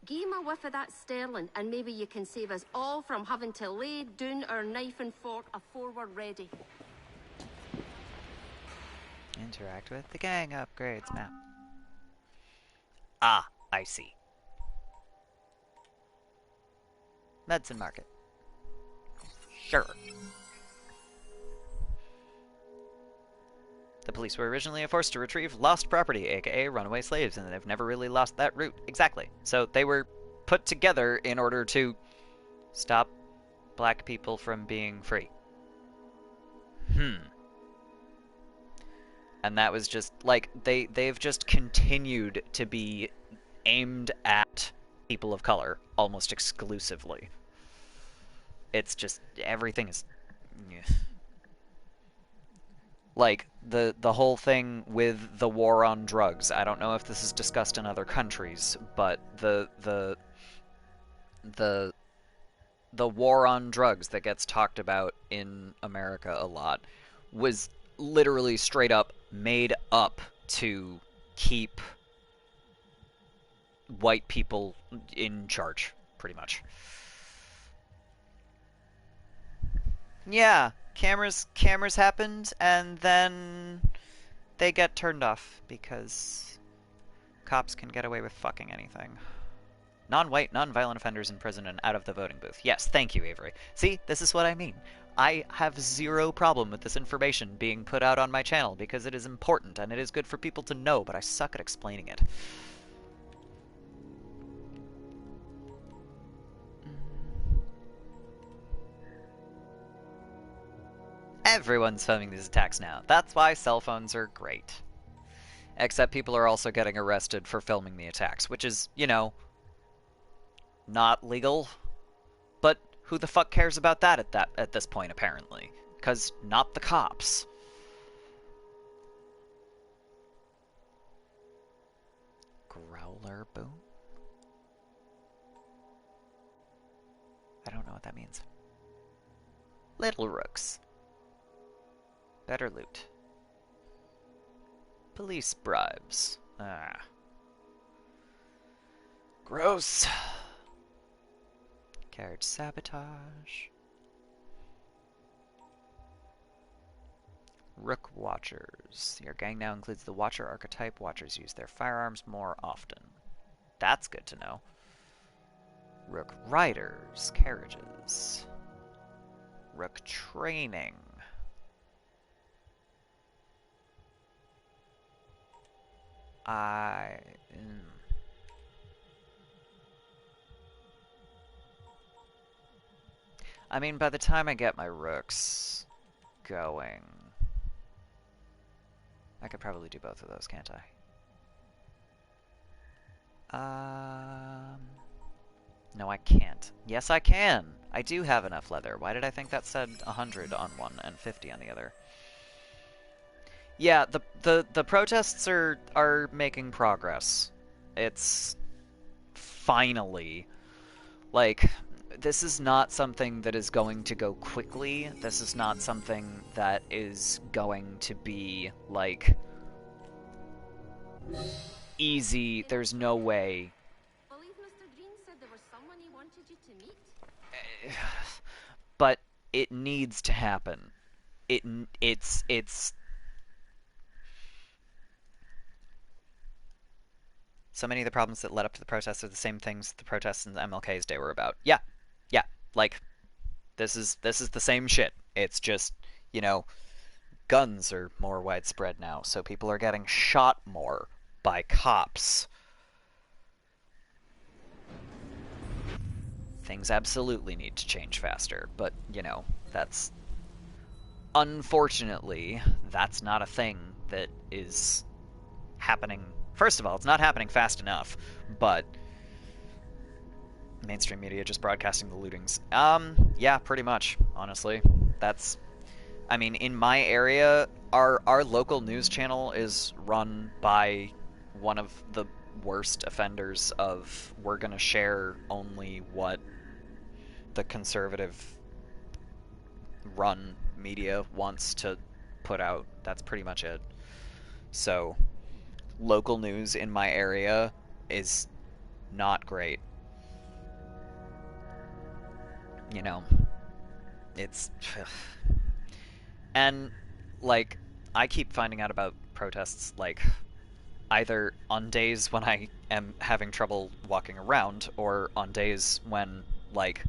Give 'em a whiff of that sterling, and maybe you can save us all from having to lay down our knife and fork afore we're ready. Interact with the gang upgrades map. Ah, I see. Medicine market. Sure. The police were originally forced to retrieve lost property, aka runaway slaves, and they've never really lost that route. Exactly. So they were put together in order to stop black people from being free. And that was just, like, they've just continued to be aimed at people of color, almost exclusively. It's just, everything is... Like the whole thing with the war on drugs. I don't know if this is discussed in other countries, but the the war on drugs that gets talked about in America a lot was literally straight up made up to keep white people in charge, pretty much. Yeah, cameras happened, and then they get turned off because cops can get away with fucking anything. Non-white, non-violent offenders in prison and out of the voting booth. Yes, thank you, Avery. See, this is what I mean. I have zero problem with this information being put out on my channel because it is important and it is good for people to know, but I suck at explaining it. Everyone's filming these attacks now. That's why cell phones are great. Except people are also getting arrested for filming the attacks, which is, you know, not legal. But who the fuck cares about that at this point, apparently? Because not the cops. Growler boom? I don't know what that means. Little rooks. Better loot. Police bribes. Ah. Gross. Carriage sabotage. Rook Watchers. Your gang now includes the Watcher archetype. Watchers use their firearms more often. That's good to know. Rook Riders. Carriages. Rook Training. I mean, by the time I get my rooks going, I could probably do both of those, can't I? No, I can't. Yes, I can! I do have enough leather. Why did I think that said 100 on one and 50 on the other? Yeah, the protests are making progress. It's finally, like, this is not something that is going to go quickly. This is not something that is going to be, like, easy. There's no way. I believe Mr. Green said there was someone he wanted you to meet. But it needs to happen. It's so many of the problems that led up to the protests are the same things the protests in MLK's day were about. Yeah. Yeah. Like, this is the same shit. It's just, you know, guns are more widespread now, so people are getting shot more by cops. Things absolutely need to change faster, but, you know, that's... Unfortunately, that's not a thing that is happening. First of all, it's not happening fast enough, but mainstream media just broadcasting the lootings. Yeah, pretty much, honestly. That's... I mean, in my area, our local news channel is run by one of the worst offenders of we're gonna share only what the conservative run media wants to put out. That's pretty much it. So, local news in my area is not great. You know, it's... And, like, I keep finding out about protests, like, either on days when I am having trouble walking around, or on days when, like,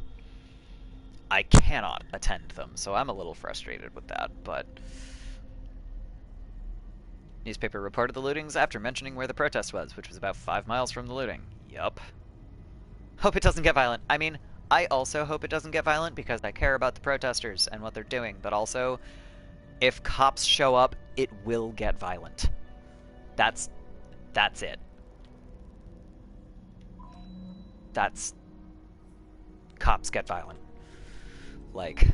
I cannot attend them, so I'm a little frustrated with that, but... Newspaper reported the lootings after mentioning where the protest was, which was about 5 miles from the looting. Yup. Hope it doesn't get violent. I mean, I also hope it doesn't get violent because I care about the protesters and what they're doing, but also, if cops show up, it will get violent. That's it. That's... Cops get violent. Like...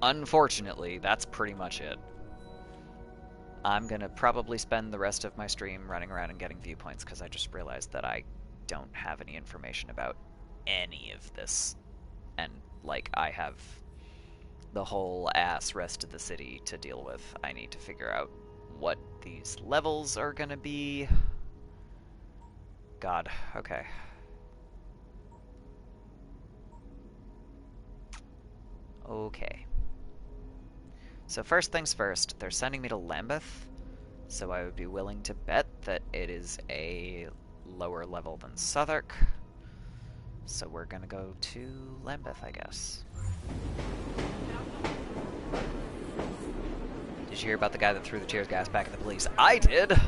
unfortunately, that's pretty much it. I'm gonna probably spend the rest of my stream running around and getting viewpoints, because I just realized that I don't have any information about any of this. And, like, I have the whole ass rest of the city to deal with. I need to figure out what these levels are gonna be. God, okay. Okay. So first things first, they're sending me to Lambeth, so I would be willing to bet that it is a lower level than Southwark. So we're gonna go to Lambeth, I guess. Did you hear about the guy that threw the tear gas back at the police? I did!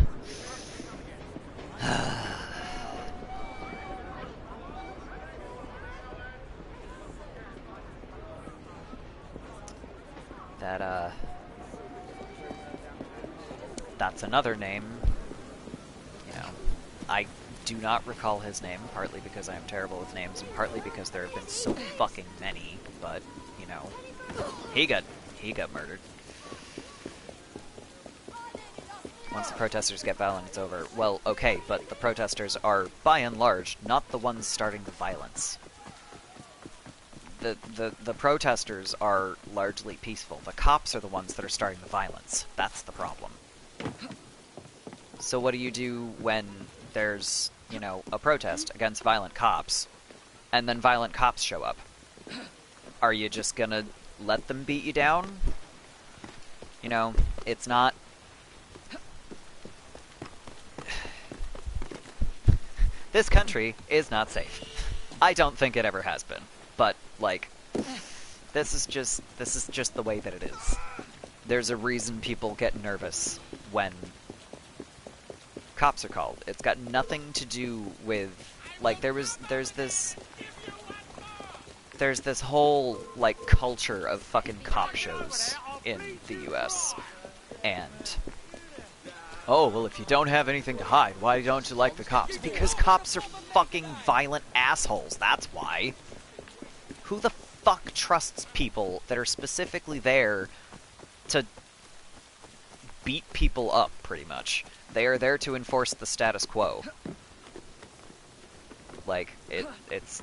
That's another name. You know, I do not recall his name, partly because I am terrible with names, and partly because there have been so fucking many, but, you know, he got murdered. Once the protesters get violent, it's over. Well, okay, but the protesters are, by and large, not the ones starting the violence. The protesters are largely peaceful. The cops are the ones that are starting the violence. That's the problem. So what do you do when there's, you know, a protest against violent cops, and then violent cops show up? Are you just gonna let them beat you down? You know, it's not... This country is not safe. I don't think it ever has been. But, like, this is just the way that it is. There's a reason people get nervous when cops are called. It's got nothing to do with, like, there's this whole, like, culture of fucking cop shows in the US. And, oh, well, if you don't have anything to hide, why don't you like the cops? Because cops are fucking violent assholes, that's why. Who the fuck trusts people that are specifically there to beat people up, pretty much? They are there to enforce the status quo. Like, it's...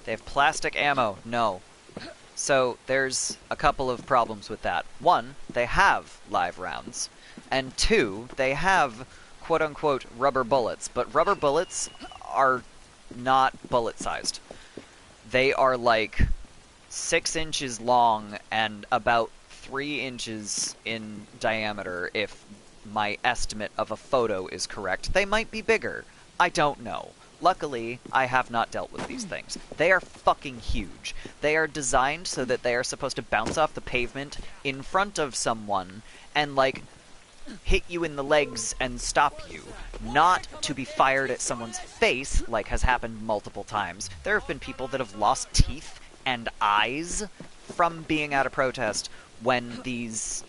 They have plastic ammo. No. So, there's a couple of problems with that. One, they have live rounds. And two, they have quote-unquote rubber bullets. But rubber bullets are not bullet-sized. They are like 6 inches long and about 3 inches in diameter, if my estimate of a photo is correct. They might be bigger. I don't know. Luckily, I have not dealt with these things. They are fucking huge. They are designed so that they are supposed to bounce off the pavement in front of someone and, like, hit you in the legs and stop you. Not to be fired at someone's face, like has happened multiple times. There have been people that have lost teeth and eyes from being at a protest when these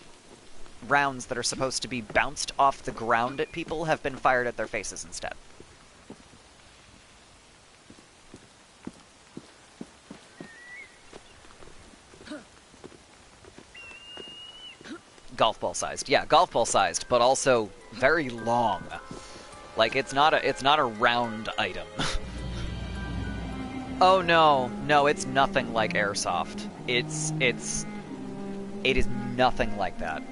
rounds that are supposed to be bounced off the ground at people have been fired at their faces instead. Golf ball sized. Yeah, golf ball sized, but also very long. Like, it's not a round item. Oh no, no, it's nothing like airsoft. It is nothing like that.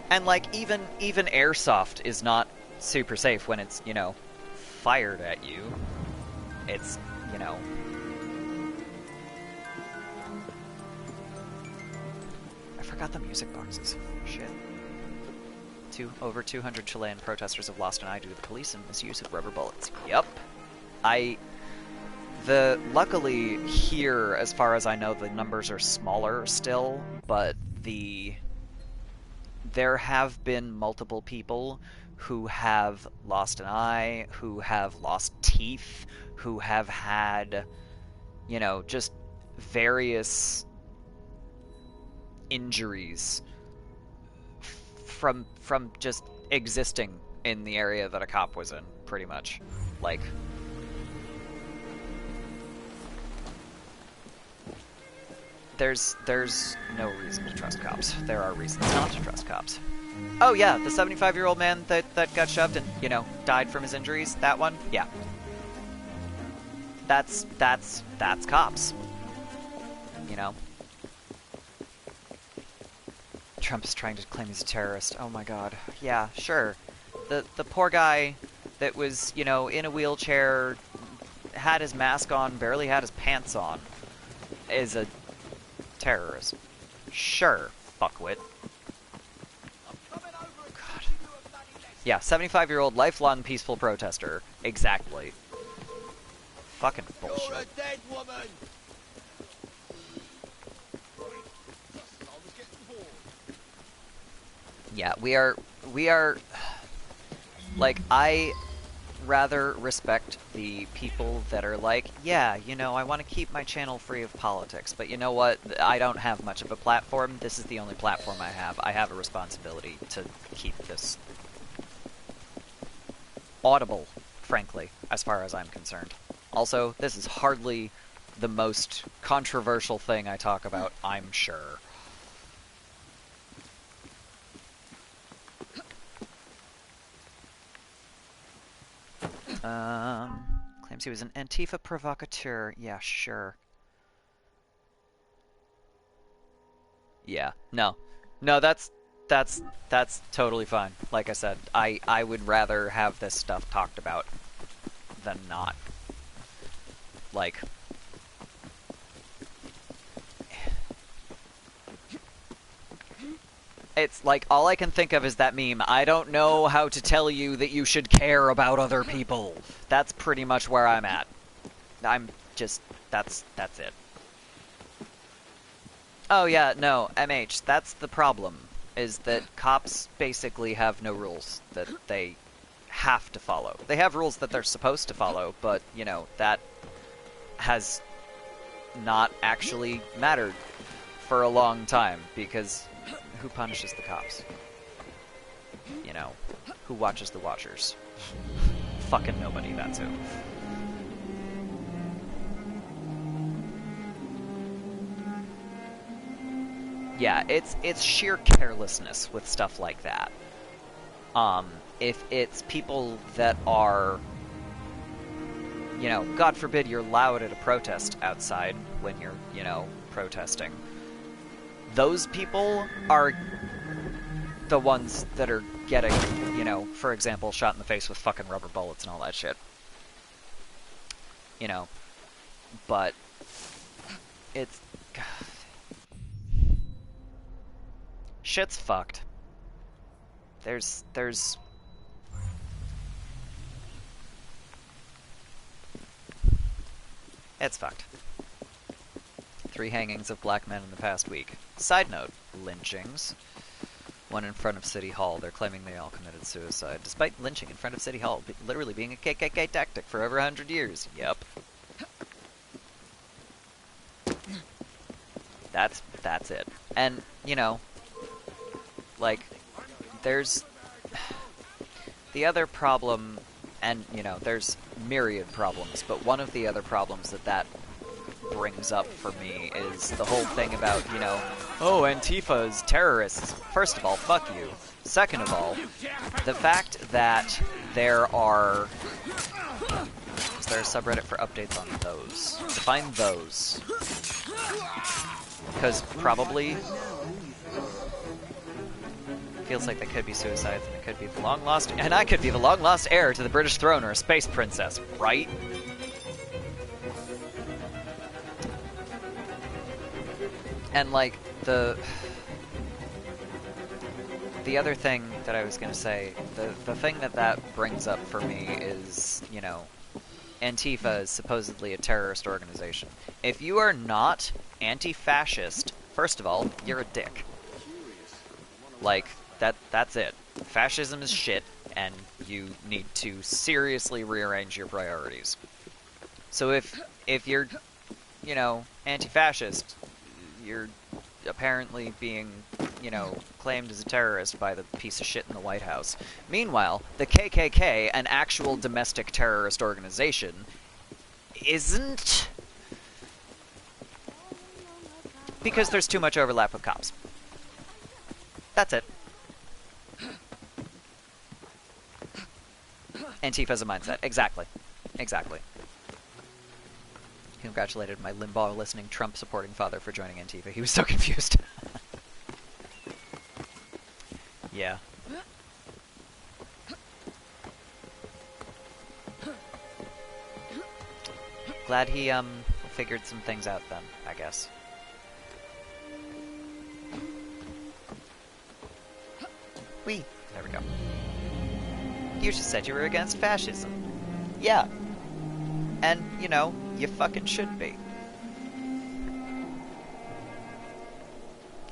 And like, even airsoft is not super safe when it's, you know, fired at you. It's, you know... I forgot the music boxes. Shit. Over 200 Chilean protesters have lost an eye due to the police and misuse of rubber bullets. Yup. Luckily here, as far as I know, the numbers are smaller still, but there have been multiple people who have lost an eye, who have lost teeth, who have had, you know, just various injuries from just existing in the area that a cop was in, pretty much. Like... there's no reason to trust cops. There are reasons not to trust cops. Oh yeah, the 75-year-old man that got shoved and, you know, died from his injuries, that one? Yeah. That's cops. You know? Trump is trying to claim he's a terrorist. Oh my god. Yeah, sure. The poor guy that was, you know, in a wheelchair, had his mask on, barely had his pants on, is a terrorist. Sure, fuckwit. God. Yeah, 75-year-old lifelong peaceful protester. Exactly. Fucking bullshit. You're a dead woman! Yeah, we are, like, I rather respect the people that are like, yeah, you know, I want to keep my channel free of politics, but you know what, I don't have much of a platform, this is the only platform I have a responsibility to keep this audible, frankly, as far as I'm concerned. Also, this is hardly the most controversial thing I talk about, I'm sure. Claims he was an Antifa provocateur. Yeah, sure. Yeah, no. No, that's totally fine. Like I said, I would rather have this stuff talked about than not. Like, it's like, all I can think of is that meme, I don't know how to tell you that you should care about other people. That's pretty much where I'm at. I'm just, that's it. Oh yeah, no, MH, that's the problem, is that cops basically have no rules that they have to follow. They have rules that they're supposed to follow, but, you know, that has not actually mattered for a long time, because who punishes the cops? You know, who watches the watchers? Fucking nobody, that's who. Yeah, it's sheer carelessness with stuff like that. If it's people that are, you know, God forbid you're loud at a protest outside when you're, you know, protesting. Those people are the ones that are getting, you know, for example, shot in the face with fucking rubber bullets and all that shit. You know, but it's... God. Shit's fucked. There's... It's fucked. 3 hangings of black men in the past week. Side note, lynchings. One in front of City Hall. They're claiming they all committed suicide, despite lynching in front of City Hall literally being a KKK tactic for over 100 years. Yep. That's it. And, you know, like, there's the other problem, and, you know, there's myriad problems, but one of the other problems that brings up for me is the whole thing about, you know, oh, Antifa is terrorists. First of all, fuck you. Second of all, the fact that there are... Is there a subreddit for updates on those? Define those. Because probably... Feels like they could be suicides, and they could be the long-lost... And I could be the long-lost heir to the British throne or a space princess, right? And, like, the other thing that I was going to say, the thing that brings up for me is, you know, Antifa is supposedly a terrorist organization. If you are not anti-fascist, first of all, you're a dick. Like, that's it. Fascism is shit, and you need to seriously rearrange your priorities. So if you're, you know, anti-fascist, you're apparently being, you know, claimed as a terrorist by the piece of shit in the White House. Meanwhile, the KKK, an actual domestic terrorist organization, isn't. Because there's too much overlap with cops. That's it. Antifa's a mindset. Exactly. Exactly. Congratulated my Limbaugh-listening, Trump-supporting father for joining Antifa. He was so confused. Yeah. Glad he, figured some things out then, I guess. Whee! There we go. You just said you were against fascism. Yeah. And, you know, you fucking should be.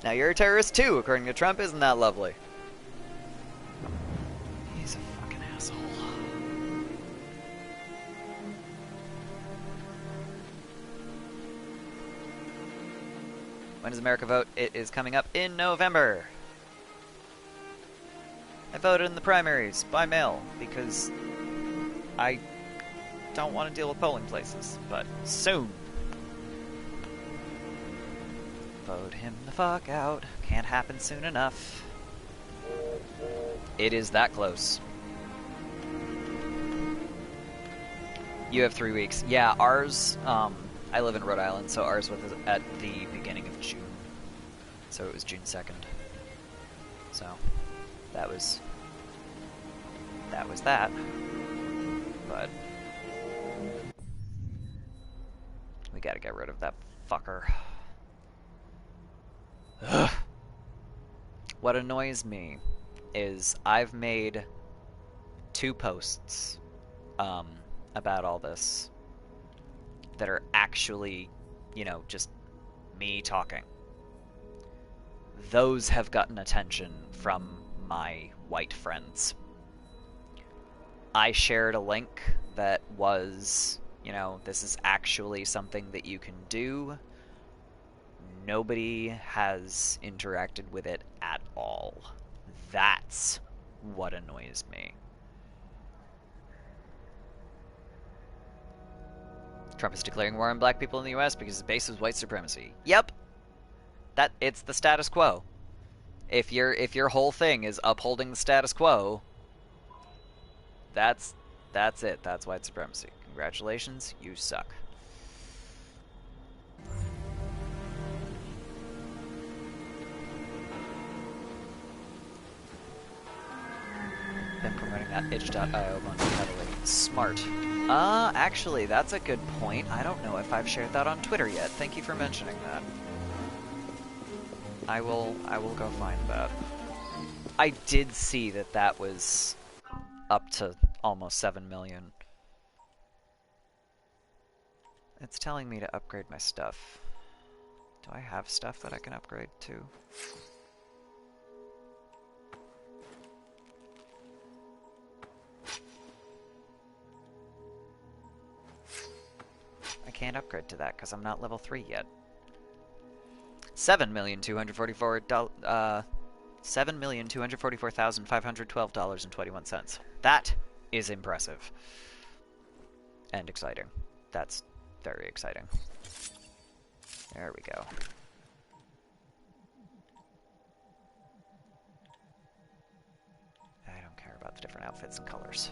Now you're a terrorist too, according to Trump. Isn't that lovely? He's a fucking asshole. When does America vote? It is coming up in November. I voted in the primaries by mail because I don't want to deal with polling places, but soon. Vote him the fuck out. Can't happen soon enough. It is that close. You have 3 weeks. Yeah, ours, I live in Rhode Island, so ours was at the beginning of June. So it was June 2nd. So, that was that. But we gotta get rid of that fucker. Ugh. What annoys me is I've made 2 posts about all this that are actually, you know, just me talking. Those have gotten attention from my white friends. I shared a link that was, you know, this is actually something that you can do. Nobody has interacted with it at all. That's what annoys me. Trump is declaring war on black people in the US because his base is white supremacy. Yep. It's the status quo. If your whole thing is upholding the status quo, that's it. That's white supremacy. Congratulations, you suck. Been promoting that itch.io one heavily. Smart. Actually, that's a good point. I don't know if I've shared that on Twitter yet. Thank you for mentioning that. I will go find that. I did see that was up to almost 7 million. It's telling me to upgrade my stuff. Do I have stuff that I can upgrade to? I can't upgrade to that because I'm not level 3 yet. $7,244,512.21. That is impressive. And exciting. That's very exciting. There we go. I don't care about the different outfits and colors.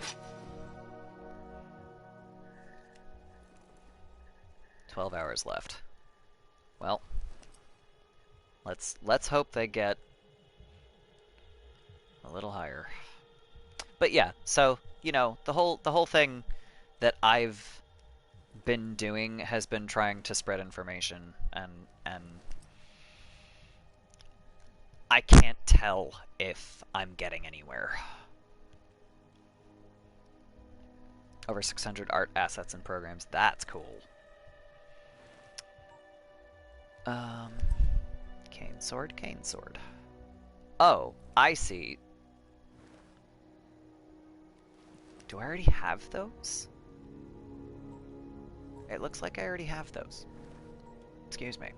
12 hours left. Well, let's hope they get a little higher. But yeah, so, you know, the whole thing that I've been doing has been trying to spread information, and I can't tell if I'm getting anywhere. Over 600 art assets and programs. That's cool. Cane sword, cane sword. Oh, I see. Do I already have those? It looks like I already have those. Excuse me.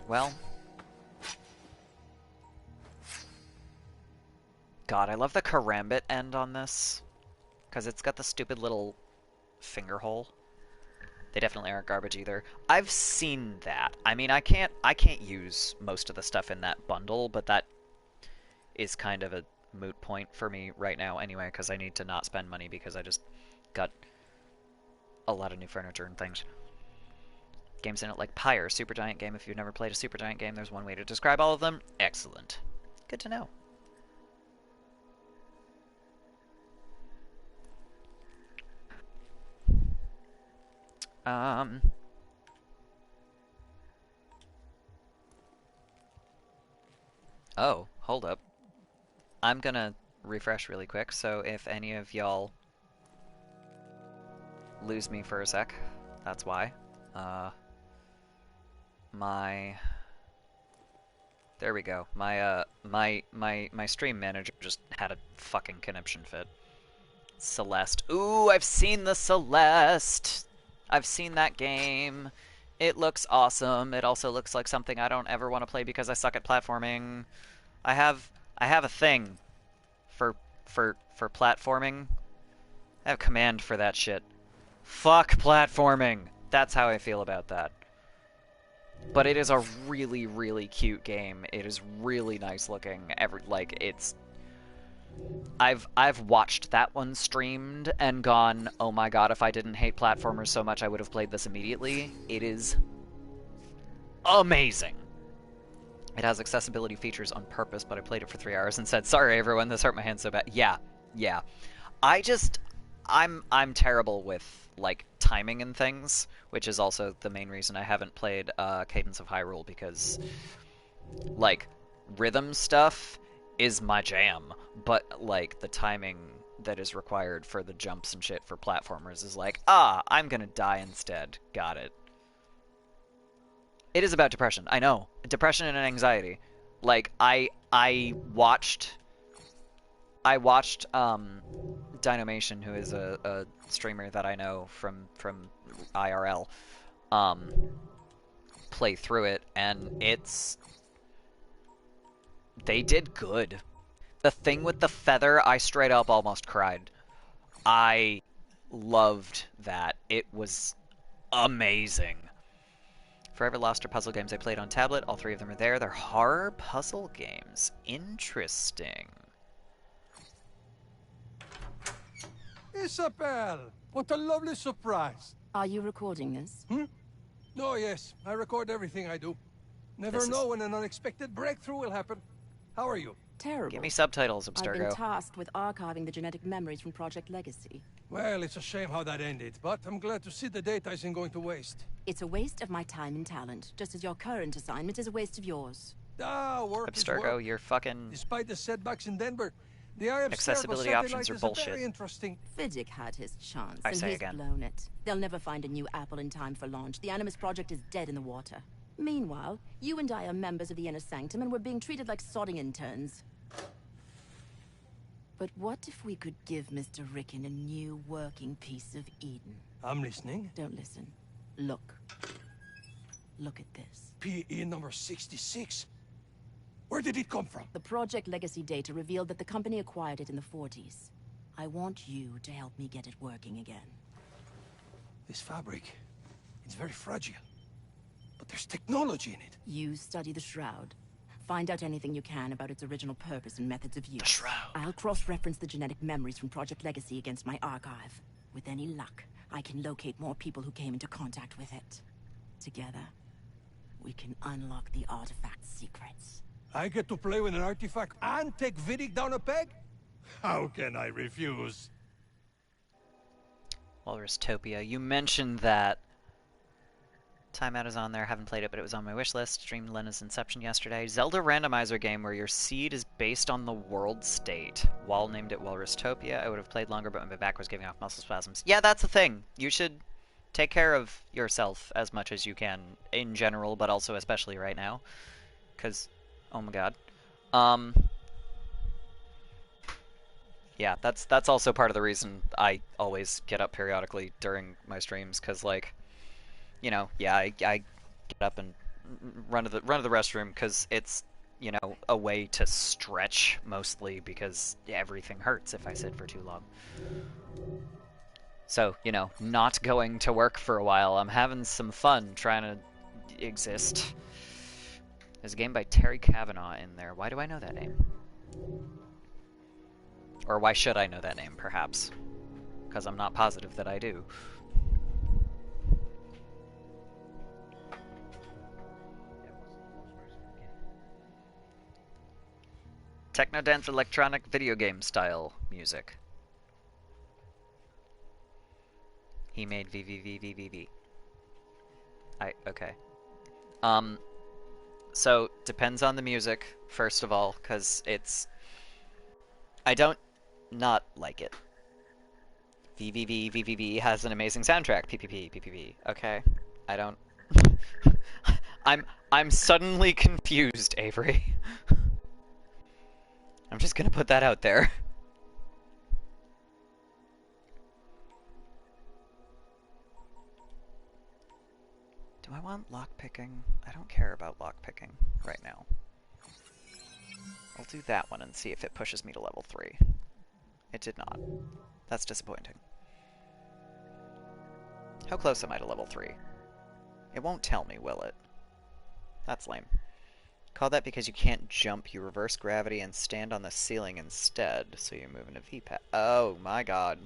Well. God, I love the karambit end on this. Because it's got the stupid little finger hole. They definitely aren't garbage either. I've seen that. I mean, I can't use most of the stuff in that bundle, but that is kind of a moot point for me right now anyway, because I need to not spend money because I just got a lot of new furniture and things. Games in it like Pyre, Supergiant game. If you've never played a Supergiant game, there's one way to describe all of them. Excellent. Good to know. Oh, hold up. I'm gonna refresh really quick, so if any of y'all lose me for a sec, that's why. There we go. My stream manager just had a fucking conniption fit. Celeste. Ooh, I've seen the Celeste! I've seen that game. It looks awesome. It also looks like something I don't ever want to play because I suck at platforming. I have a thing for platforming. I have command for that shit. Fuck platforming. That's how I feel about that. But it is a really, really cute game. It is really nice looking. I've watched that one streamed and gone, oh my god, if I didn't hate platformers so much I would have played this immediately. It is amazing. It has accessibility features on purpose, but I played it for 3 hours and said, sorry everyone, this hurt my hand so bad. Yeah. I'm terrible with, like, timing and things, which is also the main reason I haven't played Cadence of Hyrule, because, like, rhythm stuff is my jam, but, like, the timing that is required for the jumps and shit for platformers is like, I'm gonna die instead. Got it. It is about depression, I know. Depression and anxiety. Like, I watched Dynamation, who is a streamer that I know from IRL, play through it, and they did good. The thing with the feather, I straight up almost cried. I loved that. It was amazing. Forever Lost are puzzle games I played on tablet. All 3 of them are there. They're horror puzzle games. Interesting. Isabel! What a lovely surprise! Are you recording this? Oh, yes. I record everything I do. Never know when an unexpected breakthrough will happen. How are you? Terrible. Give me subtitles, Abstergo. I've been tasked with archiving the genetic memories from Project Legacy. Well, it's a shame how that ended, but I'm glad to see the data isn't going to waste. It's a waste of my time and talent, just as your current assignment is a waste of yours. Work is Abstergo, work. you're fucking... Despite the setbacks in Denver, the IM accessibility options are bullshit. Very interesting. Vidic had his chance, I and say he's again. blown it. They'll never find a new apple in time for launch. The Animus Project is dead in the water. Meanwhile, you and I are members of the Inner Sanctum, and we're being treated like sodding interns. But what if we could give Mr. Rickon a new working piece of Eden? I'm listening. Don't listen. Look. Look at this. PE number 66. Where did it come from? The Project Legacy data revealed that the company acquired it in the 40s. I want you to help me get it working again. This fabric, it's very fragile. But there's technology in it. You study the Shroud. Find out anything you can about its original purpose and methods of use. The Shroud. I'll cross-reference the genetic memories from Project Legacy against my archive. With any luck, I can locate more people who came into contact with it. Together, we can unlock the artifact's secrets. I get to play with an artifact and take Vidic down a peg? How can I refuse? Walrustopia, you mentioned that. Timeout is on there. Haven't played it, but it was on my wish list. Streamed Lena's Inception yesterday. Zelda randomizer game where your seed is based on the world state. Wall named it Walrustopia. I would have played longer, but my back was giving off muscle spasms. Yeah, that's the thing. You should take care of yourself as much as you can in general, but also especially right now. Because, oh my god. Yeah, that's also part of the reason I always get up periodically during my streams, because, like, you know, yeah, I get up and run to the restroom because it's, you know, a way to stretch mostly, because everything hurts if I sit for too long. So, you know, not going to work for a while. I'm having some fun trying to exist. There's a game by Terry Kavanagh in there. Why do I know that name? Or why should I know that name, perhaps? Because I'm not positive that I do. Techno dance electronic video game style music. He made VVVVVV. Okay. So, depends on the music, first of all, because it's... I don't not like it. VVVVVV has an amazing soundtrack. PPP, PPP. Okay. I don't... I'm suddenly confused, Avery. I'm just gonna put that out there. Do I want lockpicking? I don't care about lockpicking right now. I'll do that one and see if it pushes me to level 3. It did not. That's disappointing. How close am I to level 3? It won't tell me, will it? That's lame. Call that because you can't jump, you reverse gravity and stand on the ceiling instead, so you move in a V-path. Oh my god.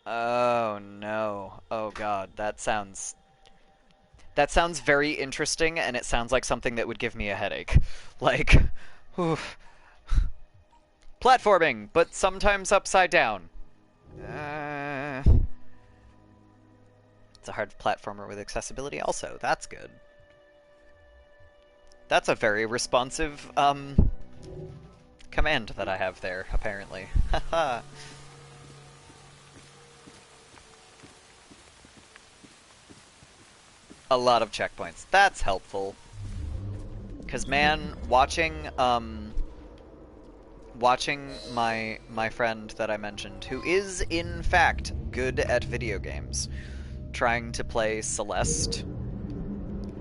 Oh no. Oh god, that sounds very interesting, and it sounds like something that would give me a headache. Like, oof. Platforming, but sometimes upside down. It's a hard platformer with accessibility also. That's good. That's a very responsive, command that I have there, apparently. Haha. A lot of checkpoints. That's helpful. Because, man, watching my friend that I mentioned, who is, in fact, good at video games, trying to play Celeste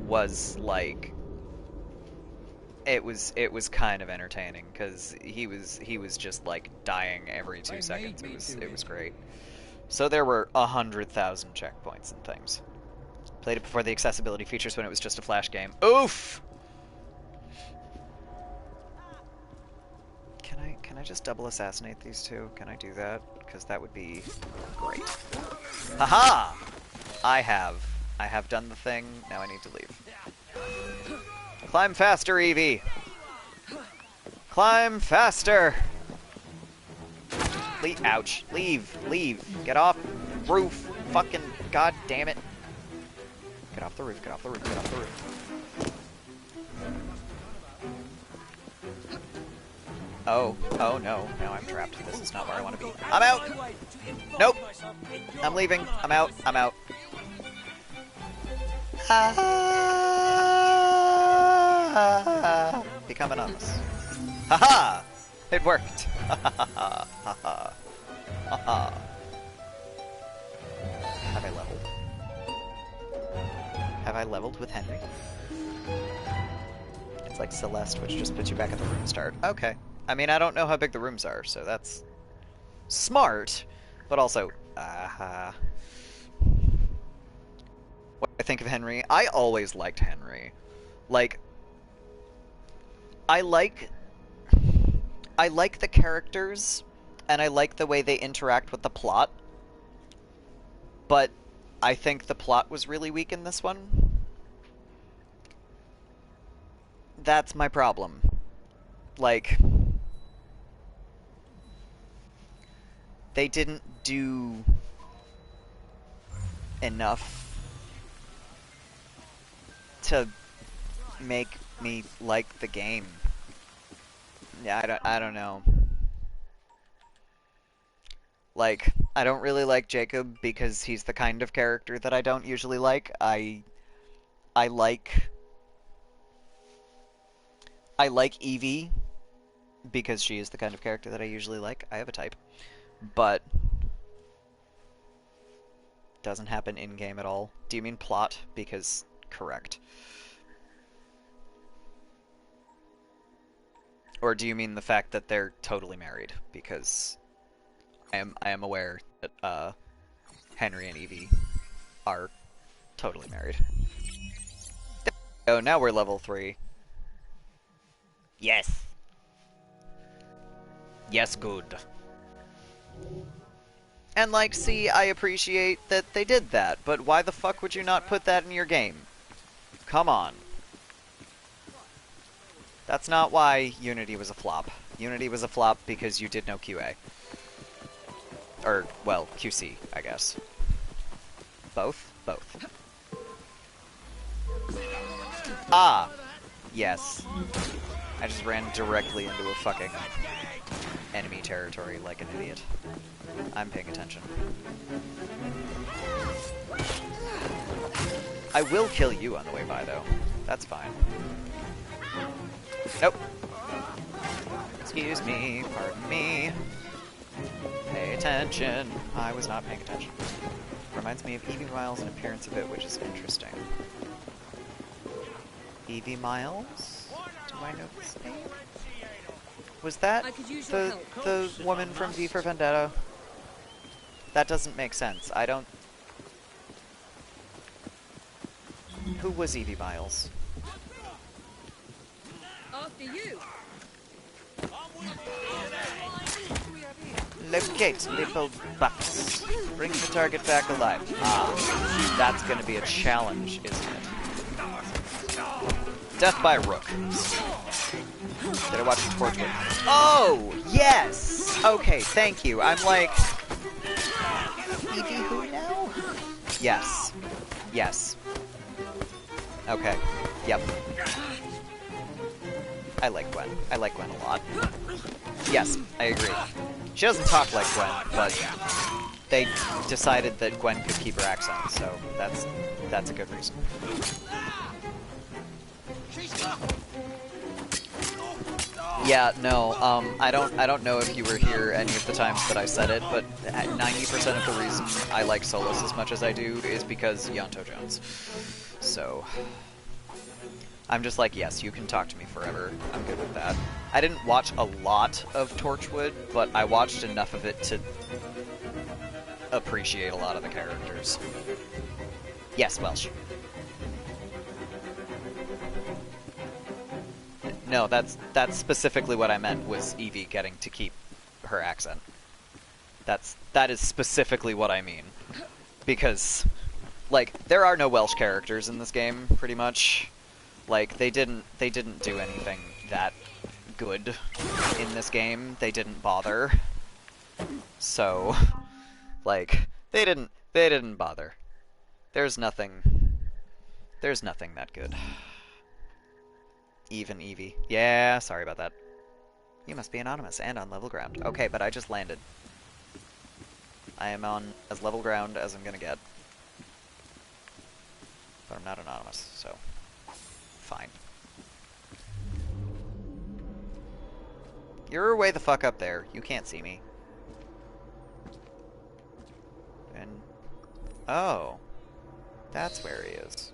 was, like... It was kind of entertaining, because he was just, like, dying every 2 seconds. It was great. So there were 100,000 checkpoints and things. Played it before the accessibility features when it was just a Flash game. Oof! Can I just double assassinate these two? Can I do that? Because that would be great. Haha! I have done the thing. Now I need to leave. Climb faster, Evie! Climb faster! Ouch. Leave. Leave. Get off roof. Fucking god damn it. Get off the roof, get off the roof, get off the roof. Oh no, now I'm trapped. This is not where I want to be. I'm out! Nope! I'm leaving. I'm out. I'm out. Become anonymous. Haha! It worked! Haha! Haha! Haha! Have I leveled? Have I leveled with Henry? It's like Celeste, which just puts you back at the room start. Okay. I mean, I don't know how big the rooms are, so that's smart, but also, what I think of Henry, I always liked Henry. Like, I like the characters, and I like the way they interact with the plot, but I think the plot was really weak in this one. That's my problem. Like, they didn't do enough to make me like the game. Yeah, I don't know. Like, I don't really like Jacob because he's the kind of character that I don't usually like. I like Evie because she is the kind of character that I usually like. I have a type. But doesn't happen in-game at all. Do you mean plot? Because correct. Or do you mean the fact that they're totally married? Because I am aware that Henry and Evie are totally married. There we go, now we're level 3. Yes. Yes, good. And like, see, I appreciate that they did that, but why the fuck would you not put that in your game? Come on. That's not why Unity was a flop. Unity was a flop because you did no QA. Or, well, QC, I guess. Both? Both. Ah! Yes. I just ran directly into a fucking enemy territory like an idiot. I'm paying attention. I will kill you on the way by, though. That's fine. Nope. Excuse me, pardon me. Pay attention. I was not paying attention. Reminds me of Evie Miles and appearance of it, which is interesting. Evie Miles? Do I know this name? Was that the woman from V for Vendetta? That doesn't make sense. I don't... Who was Evie Miles? After you. Locate little bucks. Bring the target back alive. Ah, that's gonna be a challenge, isn't it? Death by Rook. Did I watch the Torchwood? Oh, yes! Okay, thank you. I'm like... Evie who now? Yes. Yes. Okay. Yep. I like Gwen. I like Gwen a lot. Yes, I agree. She doesn't talk like Gwen, but they decided that Gwen could keep her accent, so that's a good reason. Yeah, no, I don't know if you were here any of the times that I said it, but 90% of the reason I like Solus as much as I do is because Yonto Jones. So... I'm just like, yes, you can talk to me forever. I'm good with that. I didn't watch a lot of Torchwood, but I watched enough of it to appreciate a lot of the characters. Yes, Welsh. No, that's specifically what I meant, was Evie getting to keep her accent. That is specifically what I mean. Because, like, there are no Welsh characters in this game, pretty much. Like, they didn't do anything that good in this game. They didn't bother. So, like, they didn't bother. There's nothing that good. Even Evie. Yeah, sorry about that. You must be anonymous and on level ground. Okay, but I just landed. I am on as level ground as I'm gonna get. But I'm not anonymous, so... fine. You're way the fuck up there. You can't see me. And... oh. That's where he is.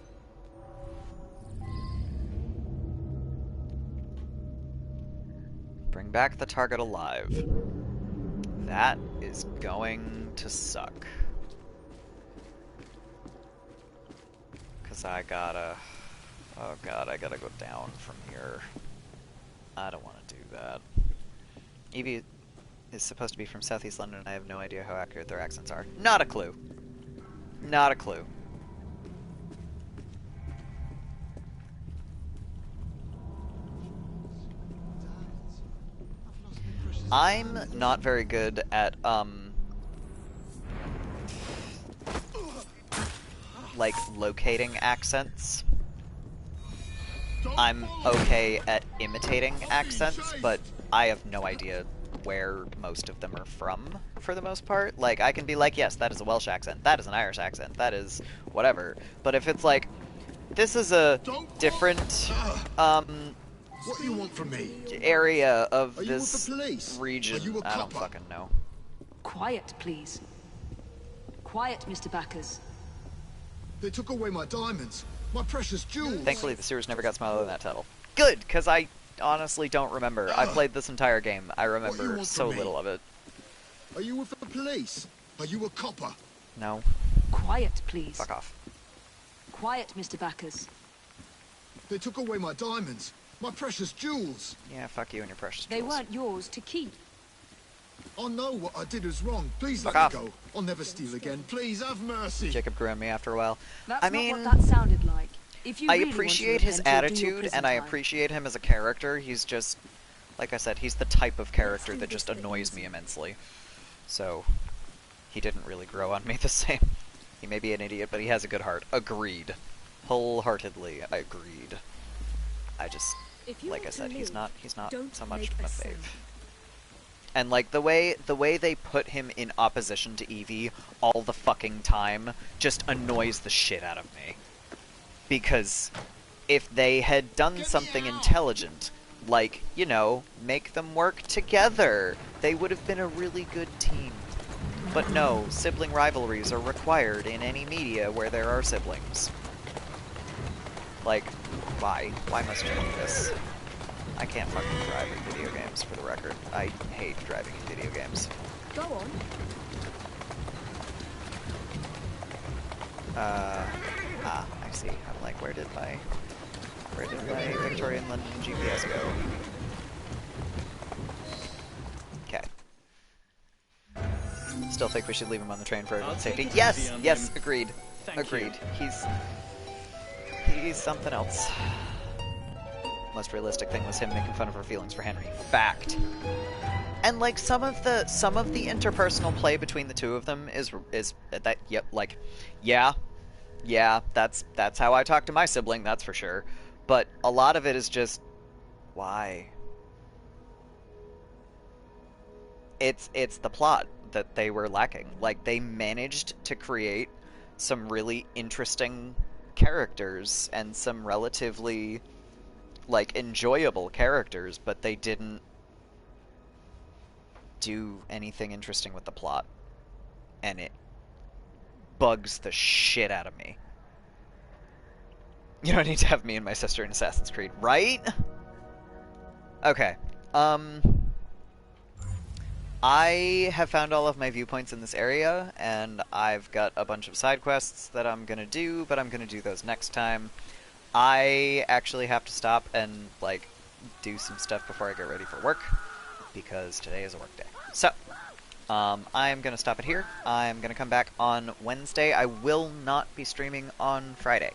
Bring back the target alive. That is going to suck. 'Cause I gotta... oh god, I gotta go down from here. I don't want to do that. Evie is supposed to be from Southeast London, and I have no idea how accurate their accents are. Not a clue. Not a clue. I'm not very good at, like, locating accents. I'm okay at imitating accents, but I have no idea where most of them are from, for the most part. Like, I can be like, yes, that is a Welsh accent, that is an Irish accent, that is whatever. But if it's like, this is a different, What do you want from me? area of Are you this with the police? region, Are you a I don't copper? fucking know. Quiet, please. Quiet, Mr. Backers. They took away my diamonds, my precious jewels. Thankfully, the sewers never got smaller than that tunnel. Good, because I honestly don't remember. I played this entire game. I remember so little of it. Are you with the police? Are you a copper? No. Quiet, please. Fuck off. Quiet, Mr. Bacchus. They took away my diamonds. My precious jewels. Yeah, fuck you and your precious They jewels. weren't yours to keep. I know what I did was wrong. Please Fuck let off. me go. I'll never steal again. Please have mercy. Jacob grew on me after a while. That's I not mean, what that sounded like. If you I really want to appreciate his repent, you'll do your attitude, prison and I time. appreciate him as a character. He's just, like I said, he's the type of character that just annoys me immensely. So, he didn't really grow on me the same. He may be an idiot, but he has a good heart. Agreed. Wholeheartedly agreed. I just, like I said, he's not so much my fave. And like the way they put him in opposition to Evie all the fucking time just annoys the shit out of me. Because if they had done something intelligent, like, you know, make them work together, they would have been a really good team. But no, sibling rivalries are required in any media where there are siblings. Like, why? Why must you do this? I can't fucking drive in video games, for the record. I hate driving in video games. Go on. I see. I'm like, where did my Victorian London GPS go? Okay. Still think we should leave him on the train for everyone's safety. Yes! Yes, agreed. Agreed. He's something else. Most realistic thing was him making fun of her feelings for Henry. Fact. And like some of the interpersonal play between the two of them is that yep, like yeah, that's how I talk to my sibling, that's for sure. But a lot of it is just why? It's the plot that they were lacking. Like they managed to create some really interesting characters and some relatively like enjoyable characters, but they didn't do anything interesting with the plot, and it bugs the shit out of me. You don't need to have me and my sister in Assassin's Creed, right? Okay, I have found all of my viewpoints in this area, and I've got a bunch of side quests that I'm gonna do, but I'm gonna do those next time. I actually have to stop and, like, do some stuff before I get ready for work, because today is a work day. So, I'm going to stop it here. I'm going to come back on Wednesday. I will not be streaming on Friday,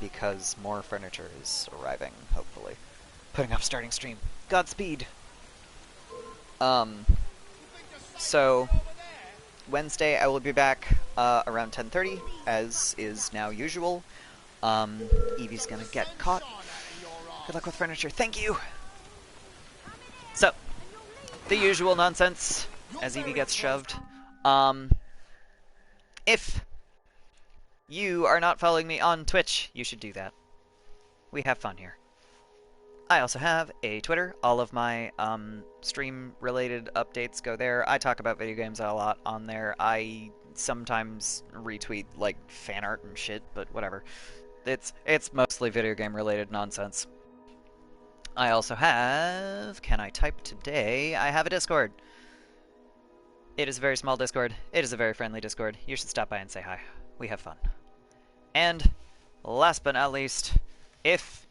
because more furniture is arriving, hopefully. Putting up starting stream. Godspeed! So, Wednesday I will be back around 10:30, as is now usual. Evie's gonna get caught. Good luck with furniture. Thank you! So, the usual nonsense as Evie gets shoved. If you are not following me on Twitch, you should do that. We have fun here. I also have a Twitter. All of my stream-related updates go there. I talk about video games a lot on there. I sometimes retweet, like, fan art and shit, but whatever. It's mostly video game-related nonsense. I also have... Can I type today? I have a Discord. It is a very small Discord. It is a very friendly Discord. You should stop by and say hi. We have fun. And, last but not least, if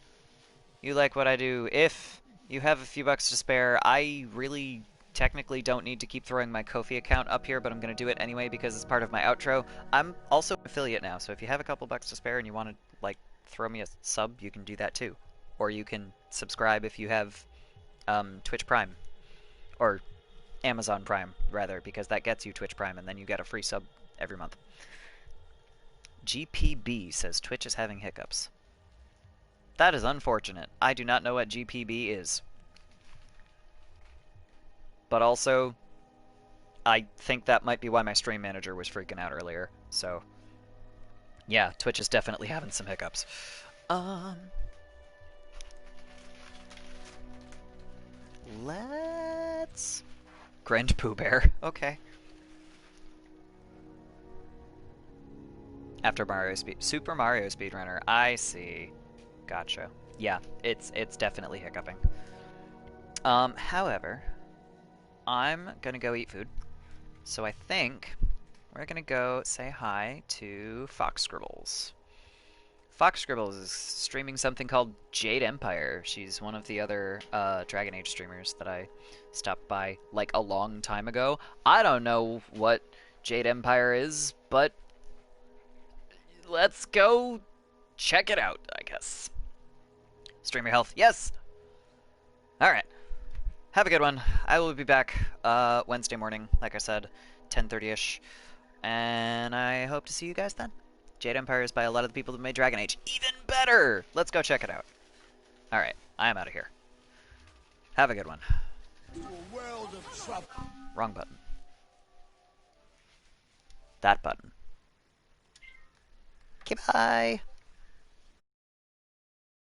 you like what I do, if you have a few bucks to spare, I really technically don't need to keep throwing my Ko-fi account up here, but I'm going to do it anyway because it's part of my outro. I'm also an affiliate now, so if you have a couple bucks to spare and you want to, like, throw me a sub, you can do that too. Or you can subscribe if you have Twitch Prime. Or Amazon Prime, rather, because that gets you Twitch Prime, and then you get a free sub every month. GPB says Twitch is having hiccups. That is unfortunate. I do not know what GPB is. But also, I think that might be why my stream manager was freaking out earlier. So, yeah, Twitch is definitely having some hiccups. Let's... Grand Pooh Bear. Okay. After Super Mario Speedrunner. I see. Gotcha. Yeah, it's definitely hiccuping. However, I'm gonna go eat food. So I think we're gonna go say hi to Fox Scribbles. Fox Scribbles is streaming something called Jade Empire. She's one of the other Dragon Age streamers that I stopped by like a long time ago. I don't know what Jade Empire is, but let's go check it out, I guess. Stream your health. Yes! Alright. Have a good one. I will be back Wednesday morning, like I said, 10:30ish. And I hope to see you guys then. Jade Empire is by a lot of the people that made Dragon Age. Even better! Let's go check it out. Alright, I am out of here. Have a good one. Wrong button. That button. Okay, bye!